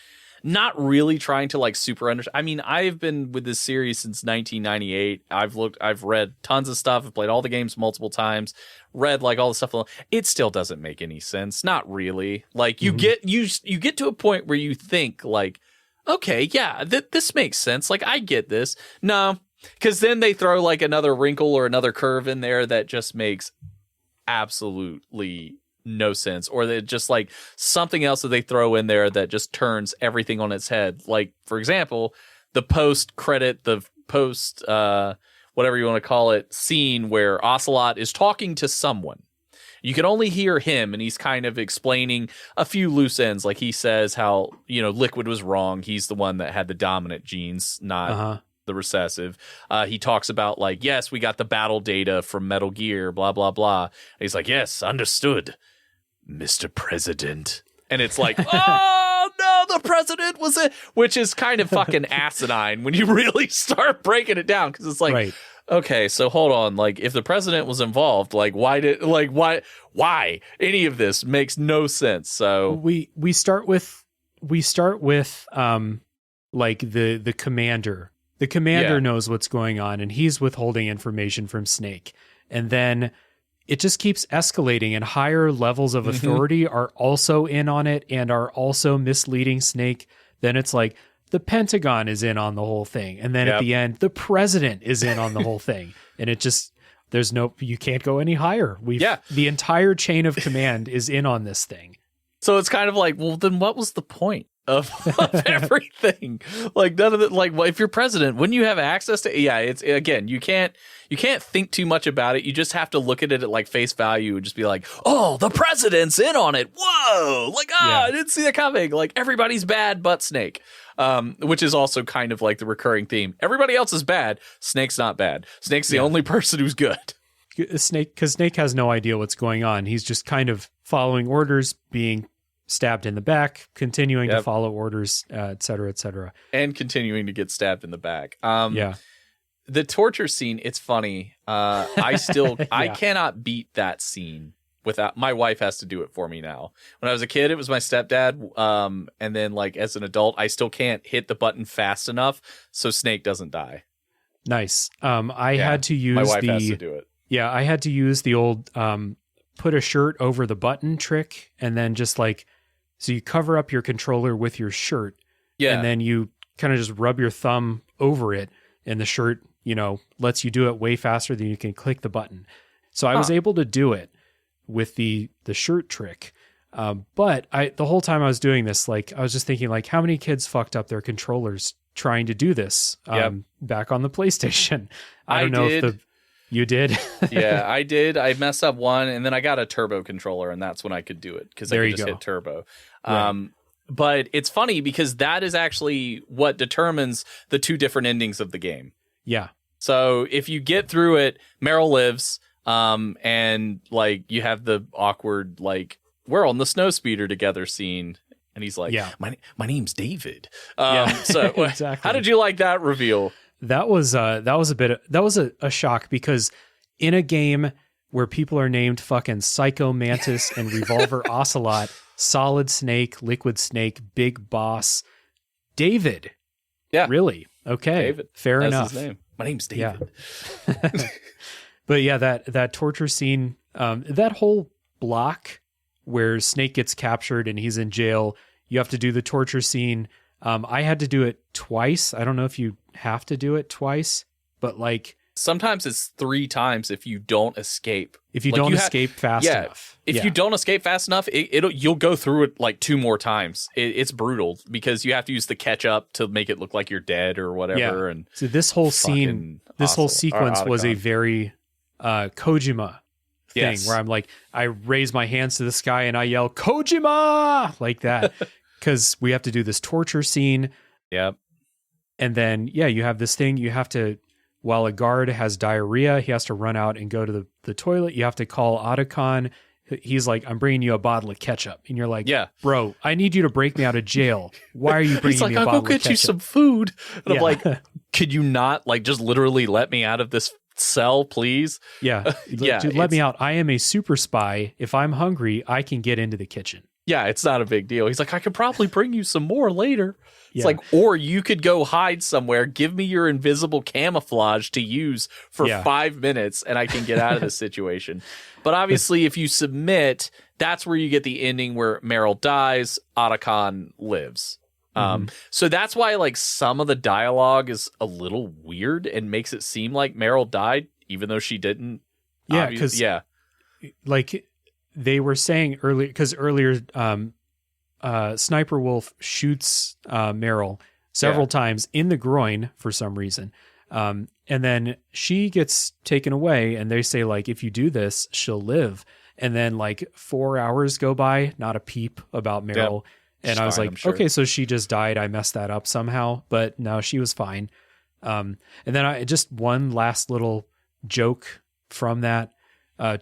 Speaker 2: not really trying to like super understand. I mean, I've been with this series since 1998. I've read tons of stuff. I've played all the games multiple times, read like all the stuff. It still doesn't make any sense. Not really. Like you get to a point where you think like, okay, yeah, this makes sense. Like I get this. No, because then they throw like another wrinkle or another curve in there that just makes absolutely no sense, or that just like something else that they throw in there that just turns everything on its head. Like, for example, the post whatever you want to call it scene where Ocelot is talking to someone. You can only hear him, and he's kind of explaining a few loose ends. Like he says how, Liquid was wrong. He's the one that had the dominant genes, not the recessive. He talks about like, yes, we got the battle data from Metal Gear, blah, blah, blah. And he's like, yes, understood, Mr. President. And it's like, oh no, the president was it, which is kind of fucking asinine when you really start breaking it down. Cause it's like,
Speaker 1: right.
Speaker 2: Okay, so hold on. Like, if the president was involved, like, why any of this makes no sense. So
Speaker 1: we start with like the commander. The commander knows what's going on, and he's withholding information from Snake. And then it just keeps escalating, and higher levels of authority are also in on it and are also misleading Snake. Then it's like, the Pentagon is in on the whole thing. And then at the end, the president is in on the whole thing. And it just, you can't go any higher. The entire chain of command is in on this thing.
Speaker 2: So it's kind of like, well, then what was the point of everything? Like none of it, like, well, if you're president, wouldn't you have access to, it's, again, you can't think too much about it. You just have to look at it at like face value and just be like, oh, the president's in on it. Whoa. Like, I didn't see that coming. Like everybody's bad but Snake. Which is also kind of like the recurring theme. Everybody else is bad. Snake's not bad. Snake's the only person who's good.
Speaker 1: Because Snake has no idea what's going on. He's just kind of following orders, being stabbed in the back, continuing to follow orders, et cetera, et cetera.
Speaker 2: And continuing to get stabbed in the back. The torture scene, it's funny. I cannot beat that scene. Without, my wife has to do it for me now. When I was a kid, it was my stepdad. And then like as an adult, I still can't hit the button fast enough so Snake doesn't die.
Speaker 1: Nice. I had to use
Speaker 2: my wife has to do it.
Speaker 1: Yeah, I had to use the old put a shirt over the button trick, and then just like, so you cover up your controller with your shirt. Yeah. And then you kind of just rub your thumb over it, and the shirt, lets you do it way faster than you can click the button. So I was able to do it with the shirt trick. But the whole time I was doing this, like I was just thinking like, how many kids fucked up their controllers trying to do this back on the PlayStation? I don't know if you did.
Speaker 2: Yeah, I did. I messed up one, and then I got a turbo controller, and that's when I could do it because I could just hit turbo. Right. But it's funny because that is actually what determines the two different endings of the game.
Speaker 1: Yeah.
Speaker 2: So if you get through it, Meryl lives. And like you have the awkward, like, we're on the snowspeeder together scene. And he's like, my name's David. So exactly. How did you like that reveal?
Speaker 1: That was a shock, because in a game where people are named fucking Psycho Mantis and Revolver Ocelot, Solid Snake, Liquid Snake, Big Boss, David. Yeah. Really? Okay.
Speaker 2: David.
Speaker 1: Fair
Speaker 2: That's
Speaker 1: enough.
Speaker 2: His name. My name's David.
Speaker 1: Yeah. But yeah, that torture scene, that whole block where Snake gets captured and he's in jail, you have to do the torture scene. I had to do it twice. I don't know if you have to do it twice, but like
Speaker 2: Sometimes it's 3 times if you don't escape.
Speaker 1: If you don't escape fast enough.
Speaker 2: If you don't escape fast enough, you'll go through it like 2 more times. It's brutal because you have to use the catch up to make it look like you're dead or whatever. And
Speaker 1: so this whole scene, whole sequence was a very Kojima thing where I'm like, I raise my hands to the sky and I yell Kojima like that because we have to do this torture scene.
Speaker 2: Yep.
Speaker 1: And then, you have this thing you have to, while a guard has diarrhea, he has to run out and go to the toilet. You have to call Otacon. He's like, I'm bringing you a bottle of ketchup. And you're like, bro, I need you to break me out of jail. Why are you bringing me a bottle of ketchup?
Speaker 2: I'll go get you some food. And I'm like, could you not like just literally let me out of this cell, please?
Speaker 1: Dude, let me out. I am a super spy. If I'm hungry, I can get into the kitchen.
Speaker 2: Yeah, it's not a big deal. He's like, I could probably bring you some more later. It's like, or you could go hide somewhere, give me your invisible camouflage to use for 5 minutes, and I can get out of this situation. But obviously, if you submit, that's where you get the ending where Meryl dies, Otacon lives. So that's why like some of the dialogue is a little weird and makes it seem like Meryl died, even though she didn't.
Speaker 1: Yeah, because like they were saying earlier, because earlier Sniper Wolf shoots Meryl several times in the groin for some reason. And then she gets taken away and they say like, if you do this, she'll live. And then like 4 hours go by, not a peep about Meryl. Yep. And I was like, okay, so she just died. I messed that up somehow, but no, she was fine. And then I just one last little joke from that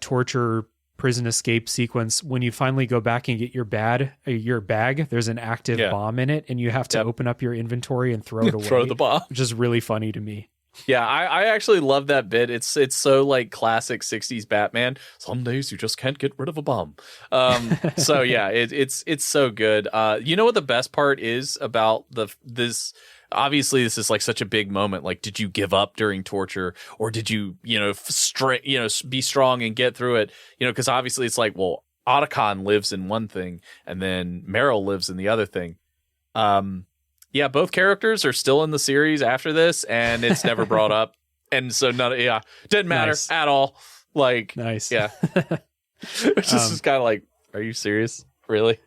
Speaker 1: torture prison escape sequence. When you finally go back and get your bag, there's an active bomb in it, and you have to open up your inventory and throw it away.
Speaker 2: Throw the bomb,
Speaker 1: which is really funny to me.
Speaker 2: Yeah, I actually love that bit. It's so like classic 60s Batman. Some days you just can't get rid of a bomb. So yeah, it's so good. You know what the best part is about this? Obviously, this is like such a big moment. Like, did you give up during torture, or did you be strong and get through it? Because obviously it's like, well, Otacon lives in one thing, and then Meryl lives in the other thing. Yeah, both characters are still in the series after this, and it's never brought up. And so, didn't matter at all. Like,
Speaker 1: nice.
Speaker 2: Yeah. Which is just kind of like, are you serious? Really?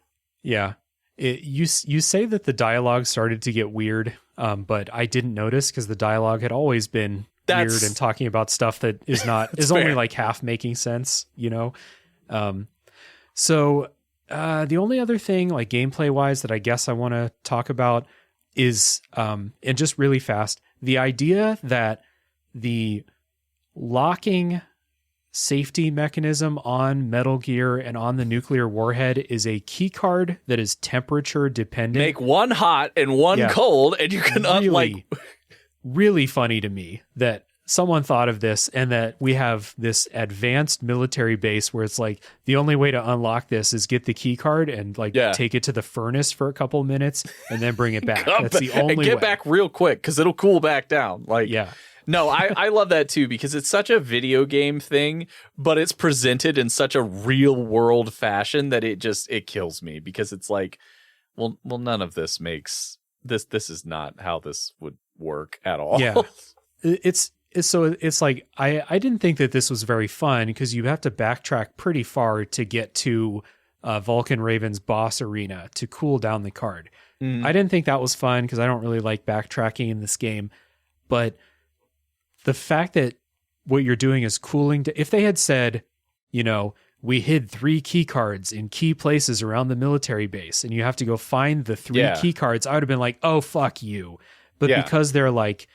Speaker 1: Yeah. You say that the dialogue started to get weird, but I didn't notice because the dialogue had always been weird and talking about stuff that is only like half making sense, So the only other thing, like gameplay wise, that I guess I want to talk about is, and just really fast, the idea that the locking safety mechanism on Metal Gear and on the nuclear warhead is a key card that is temperature dependent.
Speaker 2: Make one hot and one cold, and you can
Speaker 1: really funny to me that someone thought of this, and that we have this advanced military base where it's like the only way to unlock this is get the key card and take it to the furnace for a couple minutes and then bring it back. That's the only way.
Speaker 2: And get back real quick because it'll cool back down. No, I love that too, because it's such a video game thing, but it's presented in such a real world fashion that it kills me, because it's like, well, none of this makes this is not how this would work at all.
Speaker 1: Yeah. It's like, I didn't think that this was very fun, because you have to backtrack pretty far to get to Vulcan Raven's boss arena to cool down the card. I didn't think that was fun because I don't really like backtracking in this game, but the fact that what you're doing is cooling, if they had said, we hid 3 key cards in key places around the military base and you have to go find the 3 key cards, I would have been like, oh, fuck you. But because they're like,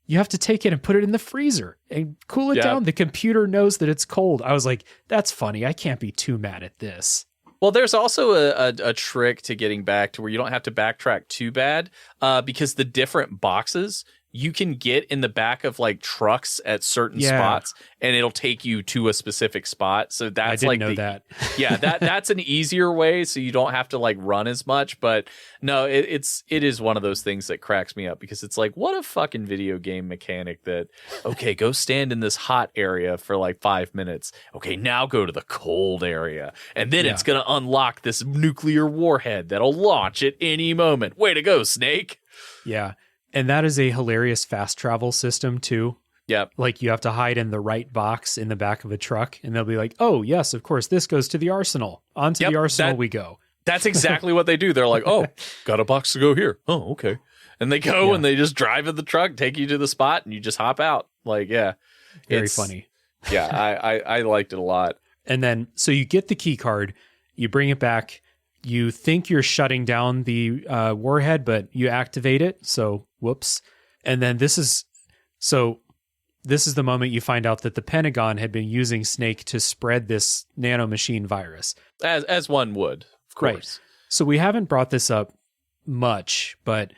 Speaker 1: you have to take it and put it in the freezer and cool it down. The computer knows that it's cold. I was like, that's funny. I can't be too mad at this.
Speaker 2: Well, there's also a trick to getting back to where you don't have to backtrack too bad, because the different boxes you can get in the back of like trucks at certain spots, and it'll take you to a specific spot. So that's
Speaker 1: that.
Speaker 2: That's an easier way, so you don't have to like run as much. But no, it is one of those things that cracks me up, because it's like, what a fucking video game mechanic that, okay, go stand in this hot area for like 5 minutes. Okay, now go to the cold area, and then it's gonna unlock this nuclear warhead that'll launch at any moment. Way to go, Snake.
Speaker 1: Yeah. And that is a hilarious fast travel system too.
Speaker 2: Yep.
Speaker 1: Like you have to hide in the right box in the back of a truck, and they'll be like, "Oh, yes, of course, this goes to the arsenal. Onto the arsenal we go."
Speaker 2: That's exactly what they do. They're like, "Oh, got a box to go here. Oh, okay." And they go and they just drive in the truck, take you to the spot, and you just hop out. Like, yeah.
Speaker 1: Very funny.
Speaker 2: Yeah, I liked it a lot.
Speaker 1: And then, so you get the key card, you bring it back, you think you're shutting down the warhead, but you activate it. So, whoops. And then this is the moment you find out that the Pentagon had been using Snake to spread this nanomachine virus.
Speaker 2: As one would, of course.
Speaker 1: Right. So we haven't brought this up much, but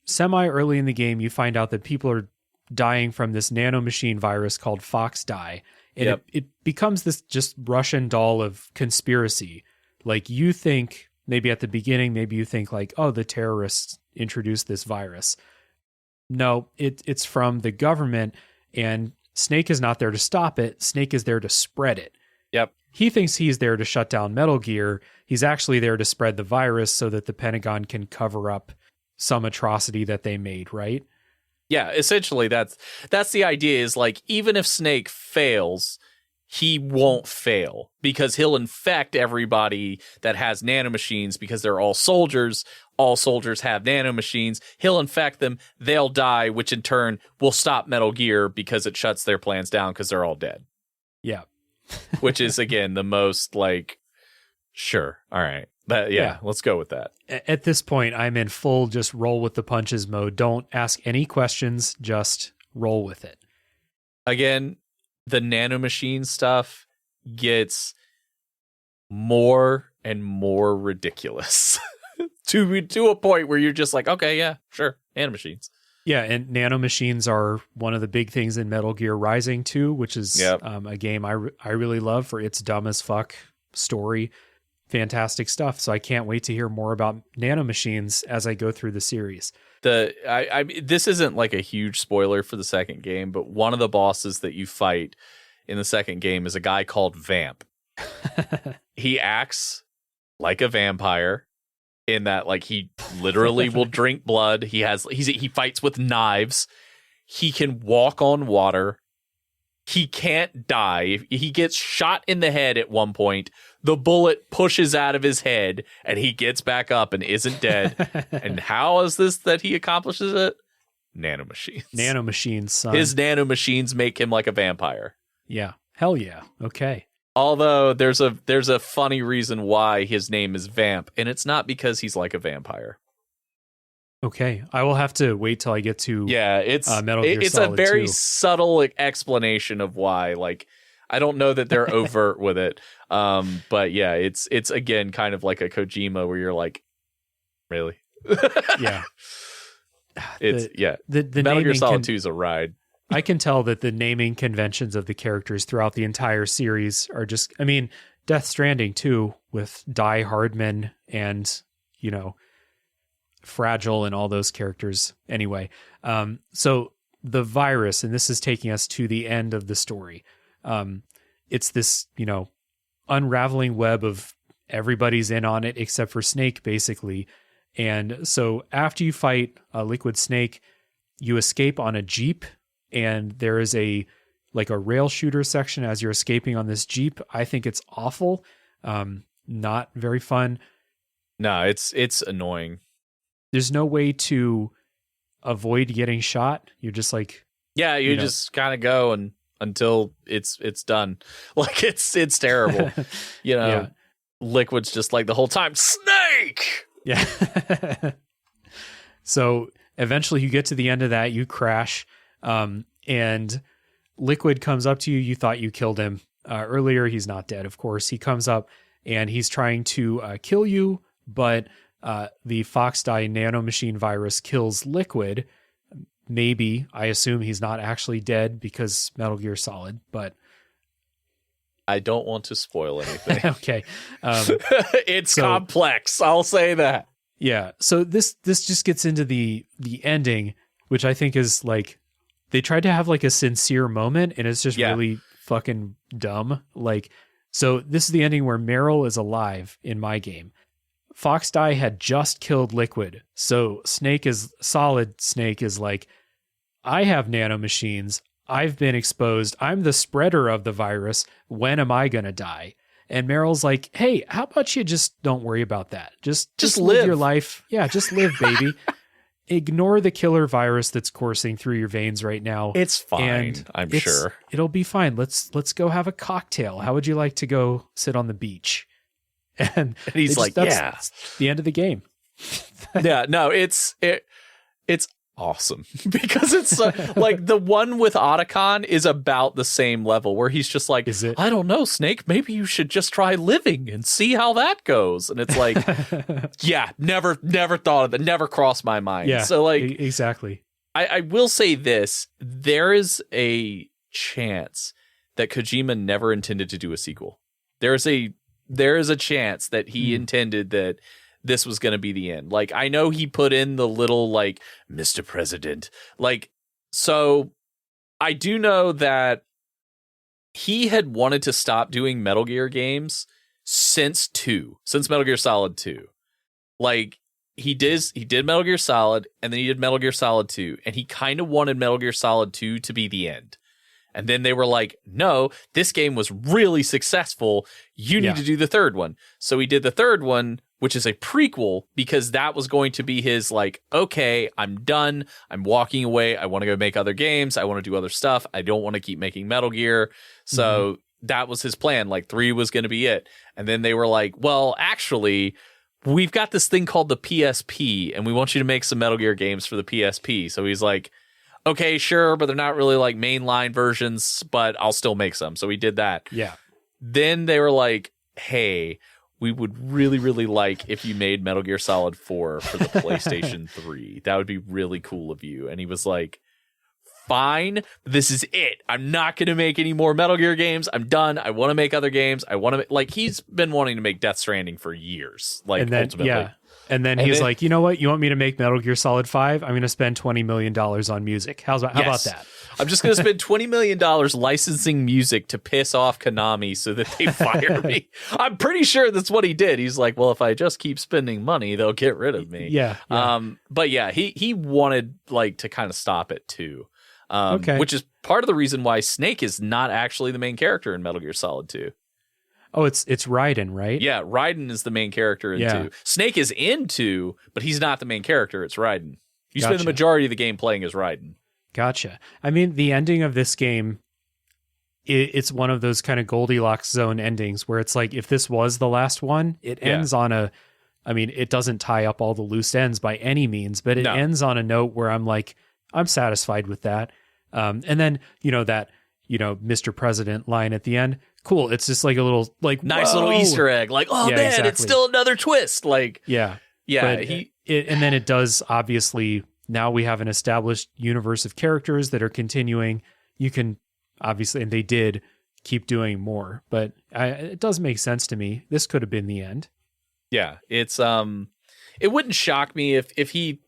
Speaker 1: semi-early in the game, you find out that people are dying from this nanomachine virus called Fox Die. And it becomes this just Russian doll of conspiracy. Like you think, maybe at the beginning, maybe you think like, oh, the terrorists introduced this virus. No, it's from the government, and Snake is not there to stop it. Snake is there to spread it.
Speaker 2: Yep.
Speaker 1: He thinks he's there to shut down Metal Gear. He's actually there to spread the virus so that the Pentagon can cover up some atrocity that they made, right?
Speaker 2: Yeah, essentially that's the idea, is like, even if Snake fails, he won't fail because he'll infect everybody that has nanomachines because they're all soldiers. All soldiers have nanomachines. He'll infect them. They'll die, which in turn will stop Metal Gear because it shuts their plans down because they're all dead.
Speaker 1: Yeah.
Speaker 2: Which is, again, the most like, sure. All right. But yeah, let's go with that.
Speaker 1: At this point, I'm in full just roll with the punches mode. Don't ask any questions. Just roll with it.
Speaker 2: Again, the nanomachine stuff gets more and more ridiculous to a point where you're just like, okay, yeah, sure, nanomachines.
Speaker 1: Yeah, and nanomachines are one of the big things in Metal Gear Rising 2, which is a game I really love for its dumb as fuck story. Fantastic stuff. So I can't wait to hear more about nanomachines as I go through the series.
Speaker 2: This isn't like a huge spoiler for the second game, but one of the bosses that you fight in the second game is a guy called Vamp. He acts like a vampire in that, like, he literally will drink blood. He fights with knives. He can walk on water. He can't die. He gets shot in the head at one point. The bullet pushes out of his head and he gets back up and isn't dead. And how is this that he accomplishes it? Nanomachines.
Speaker 1: Nanomachines, son.
Speaker 2: His nanomachines make him like a vampire.
Speaker 1: Yeah. Hell yeah. Okay.
Speaker 2: Although there's a funny reason why his name is Vamp, and it's not because he's like a vampire.
Speaker 1: Okay, I will have to wait till I get to
Speaker 2: it's
Speaker 1: Metal Gear
Speaker 2: it's
Speaker 1: Solid
Speaker 2: a very
Speaker 1: 2.
Speaker 2: subtle explanation of why. Like, I don't know that they're overt with it, but yeah, it's again kind of like a Kojima where you're like, really?
Speaker 1: Yeah,
Speaker 2: The Metal Gear Solid 2 is a ride.
Speaker 1: I can tell that the naming conventions of the characters throughout the entire series are just, I mean, Death Stranding too, with Die Hardman and, you know, Fragile and all those characters. Anyway, so the virus, and this is taking us to the end of the story. It's this, you know, unraveling web of everybody's in on it except for Snake, basically. And so after you fight Liquid Snake, you escape on a Jeep, and there is a rail shooter section as you're escaping on this Jeep. I think it's awful. Not very fun.
Speaker 2: No, it's annoying.
Speaker 1: There's no way to avoid getting shot. You're just like,
Speaker 2: you just kind of go and until it's done. Like, it's terrible. Liquid's just like the whole time, Snake.
Speaker 1: Yeah. So eventually you get to the end of that, you crash, and Liquid comes up to you. You thought you killed him earlier. He's not dead, of course. He comes up and he's trying to kill you, but the Fox Die nanomachine virus kills Liquid. Maybe, I assume he's not actually dead because Metal Gear Solid, but
Speaker 2: I don't want to spoil anything.
Speaker 1: Okay.
Speaker 2: It's complex. I'll say that.
Speaker 1: Yeah. So this just gets into the ending, which I think is like, they tried to have like a sincere moment, and it's just really fucking dumb. Like, so this is the ending where Meryl is alive in my game. Fox Die had just killed Liquid. So Solid Snake is like, I have nanomachines. I've been exposed. I'm the spreader of the virus. When am I going to die? And Meryl's like, hey, how about you just don't worry about that? Just live your life. Yeah, just live, baby. Ignore the killer virus that's coursing through your veins right now.
Speaker 2: It's fine, I'm sure.
Speaker 1: It'll be fine. Let's go have a cocktail. How would you like to go sit on the beach? And
Speaker 2: he's like,
Speaker 1: that's the end of the game.
Speaker 2: Yeah, no, it's awesome because it's like the one with Otacon is about the same level where he's just like,
Speaker 1: is it?
Speaker 2: I don't know, Snake, maybe you should just try living and see how that goes. And it's like, yeah, never thought of that, never crossed my mind.
Speaker 1: Yeah,
Speaker 2: so like,
Speaker 1: exactly.
Speaker 2: I will say this, there is a chance that Kojima never intended to do a sequel. There is a chance that he intended that this was going to be the end. Like, I know he put in the little, like, Mr. President. Like, so I do know that he had wanted to stop doing Metal Gear games since Metal Gear Solid 2. Like, he did Metal Gear Solid, and then he did Metal Gear Solid 2, and he kind of wanted Metal Gear Solid 2 to be the end. And then they were like, no, this game was really successful. You need to do the third one. So he did the third one, which is a prequel, because that was going to be his like, okay, I'm done. I'm walking away. I want to go make other games. I want to do other stuff. I don't want to keep making Metal Gear. So that was his plan. Like 3 was going to be it. And then they were like, well, actually, we've got this thing called the PSP, and we want you to make some Metal Gear games for the PSP. So he's like, okay, sure, but they're not really like mainline versions, but I'll still make some. So we did that.
Speaker 1: Yeah.
Speaker 2: Then they were like, hey, we would really, really like if you made Metal Gear Solid 4 for the PlayStation 3. That would be really cool of you. And he was like, fine, this is it. I'm not going to make any more Metal Gear games. I'm done. I want to make other games. I want to like, he's been wanting to make Death Stranding for years. Like,
Speaker 1: and then,
Speaker 2: ultimately.
Speaker 1: Yeah. And then he's like, you know what? You want me to make Metal Gear Solid 5? I'm going to spend $20 million on music. How about that?
Speaker 2: I'm just going to spend $20 million licensing music to piss off Konami so that they fire me. I'm pretty sure that's what he did. He's like, well, if I just keep spending money, they'll get rid of me.
Speaker 1: Yeah.
Speaker 2: But yeah, he wanted like to kind of stop it too.
Speaker 1: Okay.
Speaker 2: Which is part of the reason why Snake is not actually the main character in Metal Gear Solid 2.
Speaker 1: Oh, it's Raiden, right?
Speaker 2: Yeah, Raiden is the main character in 2. Snake is in 2, but he's not the main character. It's Raiden. You spend the majority of the game playing as Raiden. Gotcha.
Speaker 1: I mean, the ending of this game, it's one of those kind of Goldilocks zone endings where it's like, if this was the last one, it ends on it doesn't tie up all the loose ends by any means, but it ends on a note where I'm like, I'm satisfied with that. And then, Mr. President line at the end. Cool. It's just like a little like
Speaker 2: nice little Easter egg. Like, oh man,
Speaker 1: exactly.
Speaker 2: It's still another twist. Like,
Speaker 1: yeah. But and then it does obviously. Now we have an established universe of characters that are continuing. You can obviously, and they did keep doing more, but it does make sense to me. This could have been the end.
Speaker 2: Yeah, it's it wouldn't shock me if he.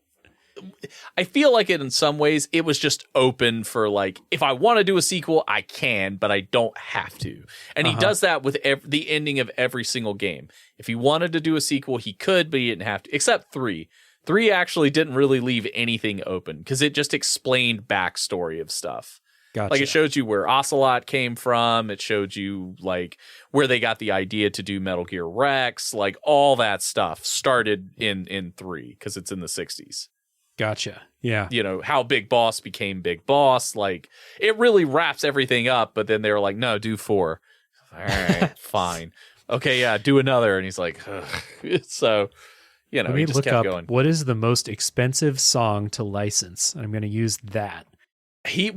Speaker 2: I feel like it in some ways it was just open for like, if I want to do a sequel, I can, but I don't have to. And he does that with the ending of every single game. If he wanted to do a sequel, he could, but he didn't have to, except 3. 3 actually didn't really leave anything open because it just explained backstory of stuff.
Speaker 1: Gotcha.
Speaker 2: Like it showed you where Ocelot came from. It showed you like where they got the idea to do Metal Gear Rex. Like all that stuff started in 3 because it's in the 60s.
Speaker 1: Gotcha. Yeah.
Speaker 2: How Big Boss became Big Boss. Like it really wraps everything up. But then they were like, no, do 4. All right, fine. Okay, yeah, do another. And he's like, ugh. So, he just kept going.
Speaker 1: What is the most expensive song to license? I'm going to use that.
Speaker 2: He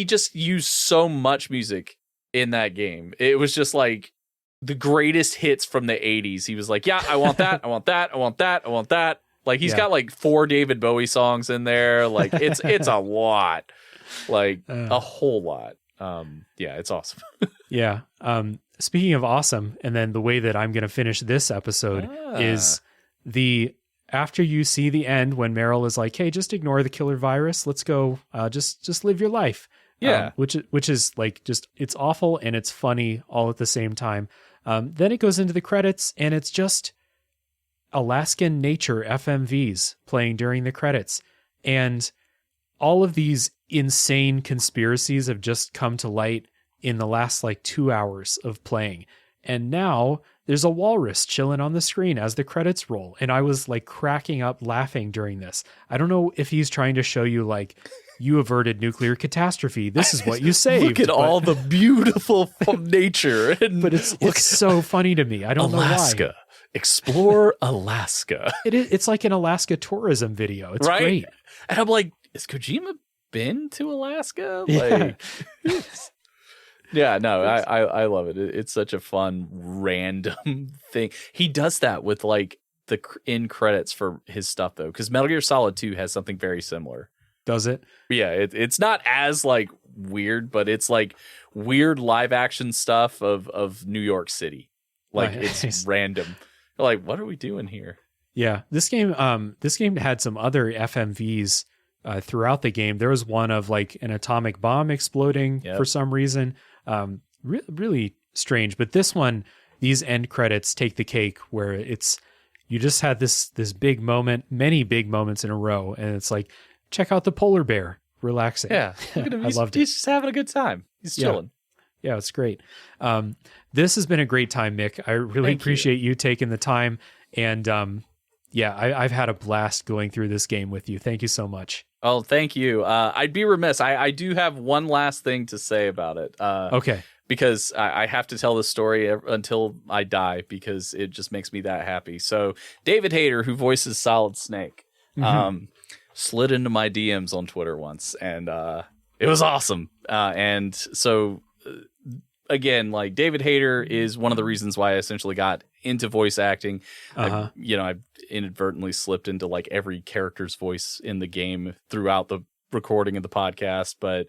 Speaker 2: just used so much music in that game. It was just like the greatest hits from the 80s. He was like, yeah, I want that. I want that. I want that. I want that. Like he's got like 4 David Bowie songs in there. Like it's a lot, like a whole lot. Yeah, it's awesome.
Speaker 1: Yeah. Speaking of awesome, and then the way that I'm going to finish this episode is after you see the end when Meryl is like, hey, just ignore the killer virus. Let's go. Just live your life.
Speaker 2: Yeah.
Speaker 1: Which is like it's awful and it's funny all at the same time. Then it goes into the credits and it's just Alaskan Nature FMVs playing during the credits. And all of these insane conspiracies have just come to light in the last like 2 hours of playing. And now there's a walrus chilling on the screen as the credits roll. And I was like cracking up laughing during this. I don't know if he's trying to show you like, you averted nuclear catastrophe. This is what you saved.
Speaker 2: Look at all the beautiful nature.
Speaker 1: But it's so funny to me. I don't know why.
Speaker 2: Alaska. Explore Alaska.
Speaker 1: It's like an Alaska tourism video. It's
Speaker 2: right?
Speaker 1: great.
Speaker 2: And I'm like, has Kojima been to Alaska? Like, yeah, no, I love it. It's such a fun, random thing. He does that with like the end credits for his stuff though, because Metal Gear Solid 2 has something very similar.
Speaker 1: Does it?
Speaker 2: Yeah, it's not as like weird, but it's like weird live action stuff of New York City. Like it's random. Like, what are we doing here?
Speaker 1: Yeah, this game had some other FMVs throughout the game. There was one of like an atomic bomb exploding for some reason. Really strange. But this one, these end credits take the cake, where you just had this big moment, many big moments in a row, and it's like, check out the polar bear relaxing.
Speaker 2: Yeah, look at him.
Speaker 1: I loved it.
Speaker 2: He's just having a good time. He's chilling.
Speaker 1: Yeah, it's great. This has been a great time, Mick. I really appreciate you taking the time. And I've had a blast going through this game with you. Thank you so much.
Speaker 2: Oh, thank you. I'd be remiss. I do have one last thing to say about it.
Speaker 1: Okay.
Speaker 2: Because I have to tell this story until I die, because it just makes me that happy. So David Hayter, who voices Solid Snake, slid into my DMs on Twitter once, and it was awesome. And so again, like, David Hayter is one of the reasons why I essentially got into voice acting. I've inadvertently slipped into like every character's voice in the game throughout the recording of the podcast. But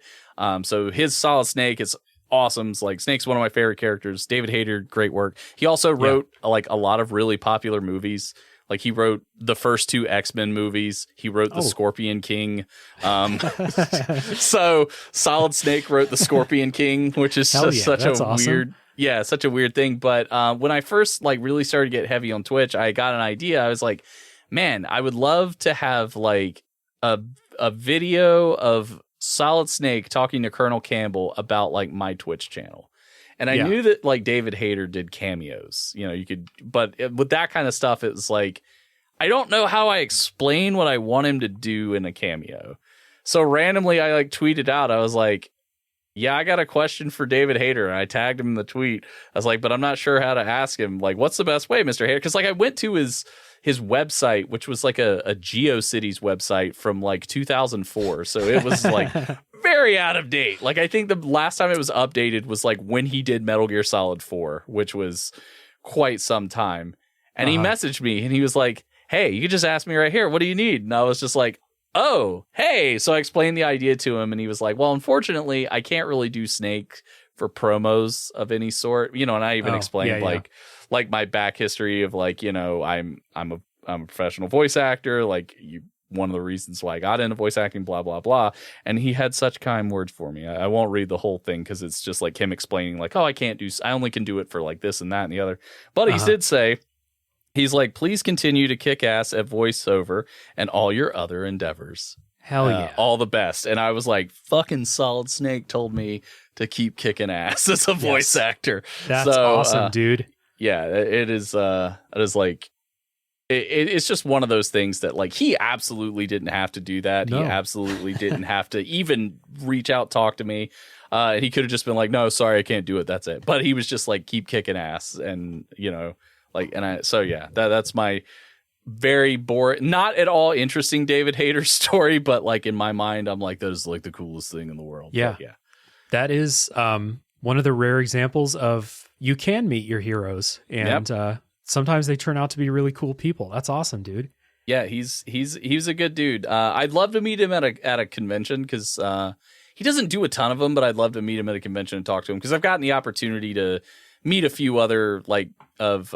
Speaker 2: so his Solid Snake is awesome. It's like, Snake's one of my favorite characters. David Hayter, great work. He also wrote like a lot of really popular movies. Like, he wrote the first 2 X-Men movies. He wrote The Scorpion King. So Solid Snake wrote The Scorpion King, which is such a weird thing. But when I first like really started to get heavy on Twitch, I got an idea. I was like, man, I would love to have like a video of Solid Snake talking to Colonel Campbell about like my Twitch channel. And I knew that like David Hayter did cameos, you could, but with that kind of stuff, it was like, I don't know how I explain what I want him to do in a cameo. So randomly I like tweeted out, I was like, yeah, I got a question for David Hayter. And I tagged him in the tweet. I was like, but I'm not sure how to ask him. Like, what's the best way, Mr. Hayter? Cause like I went to his website, which was like a GeoCities website from like 2004. So it was like very out of date. Like, I think the last time it was updated was like when he did Metal Gear Solid 4, which was quite some time. And he messaged me and he was like, hey, you can just ask me right here. What do you need? And I was just like, oh, hey. So I explained the idea to him and he was like, well, unfortunately, I can't really do Snake for promos of any sort, and I even explained like my back history of like, I'm a professional voice actor. Like, one of the reasons why I got into voice acting, blah, blah, blah. And he had such kind words for me. I won't read the whole thing because it's just like him explaining like, I only can do it for like this and that and the other. But he did say, he's like, please continue to kick ass at voiceover and all your other endeavors.
Speaker 1: Hell yeah.
Speaker 2: All the best. And I was like, fucking Solid Snake told me to keep kicking ass as a voice actor.
Speaker 1: That's awesome, dude.
Speaker 2: Yeah, it is like, it's just one of those things that like, he absolutely didn't have to do that. No. He absolutely didn't have to even reach out, talk to me. He could have just been like, no, sorry, I can't do it. That's it. But he was just like, keep kicking ass. And, that's my very boring, not at all interesting David Hayter story. But like, in my mind, I'm like, that is like the coolest thing in the world.
Speaker 1: Yeah.
Speaker 2: But, yeah.
Speaker 1: That is one of the rare examples of you can meet your heroes. And, sometimes they turn out to be really cool people. That's awesome, dude.
Speaker 2: Yeah, he's a good dude. I'd love to meet him at a convention because he doesn't do a ton of them, but I'd love to meet him at a convention and talk to him because I've gotten the opportunity to meet a few other like of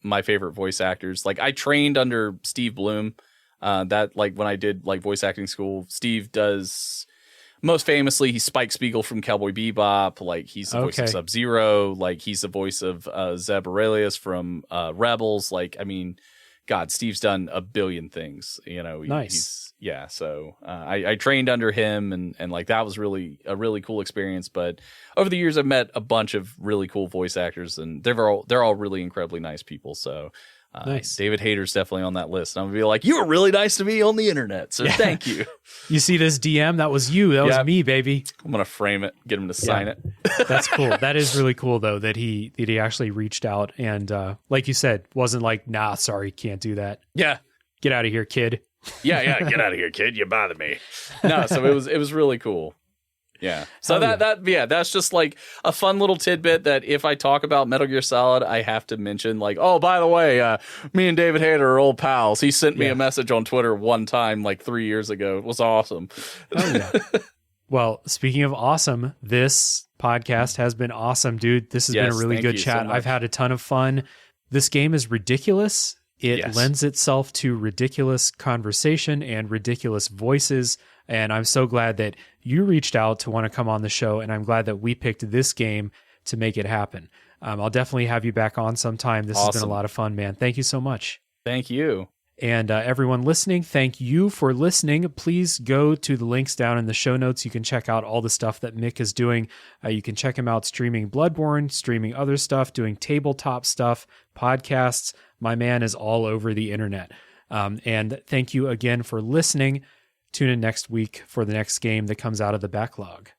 Speaker 2: my favorite voice actors. Like, I trained under Steve Bloom. That like when I did like voice acting school, Steve does. Most famously, he's Spike Spiegel from Cowboy Bebop. Like, he's the voice of Sub-Zero. Like, he's the voice of Zeb Aurelius from Rebels. Like, I mean, God, Steve's done a billion things.
Speaker 1: Nice.
Speaker 2: So I trained under him, and like that was really a really cool experience. But over the years, I've met a bunch of really cool voice actors, and they're all really incredibly nice people. So
Speaker 1: nice.
Speaker 2: David Hayter's definitely on that list. And I'm gonna be like, you were really nice to me on the internet, so thank you.
Speaker 1: You see this DM? That was you. That was me, baby.
Speaker 2: I'm gonna frame it, get him to sign it.
Speaker 1: That's cool. That is really cool, though, that he actually reached out and, like you said, wasn't like, nah, sorry, can't do that.
Speaker 2: Yeah,
Speaker 1: Get out of here, kid.
Speaker 2: yeah, get out of here, kid. You bother me. No, so it was really cool. Yeah. So that's just like a fun little tidbit that if I talk about Metal Gear Solid, I have to mention, like, oh, by the way, me and David Hayter are old pals. He sent me a message on Twitter one time like 3 years ago. It was awesome.
Speaker 1: Oh, yeah. Well, speaking of awesome, this podcast has been awesome, dude. This has been a really good chat. I've had a ton of fun. This game is ridiculous. It lends itself to ridiculous conversation and ridiculous voices. And I'm so glad that you reached out to want to come on the show. And I'm glad that we picked this game to make it happen. I'll definitely have you back on sometime. This has been a lot of fun, man. Thank you so much.
Speaker 2: Thank you.
Speaker 1: And everyone listening, thank you for listening. Please go to the links down in the show notes. You can check out all the stuff that Mick is doing. You can check him out streaming Bloodborne, streaming other stuff, doing tabletop stuff, podcasts. My man is all over the internet. And thank you again for listening. Tune in next week for the next game that comes out of the backlog.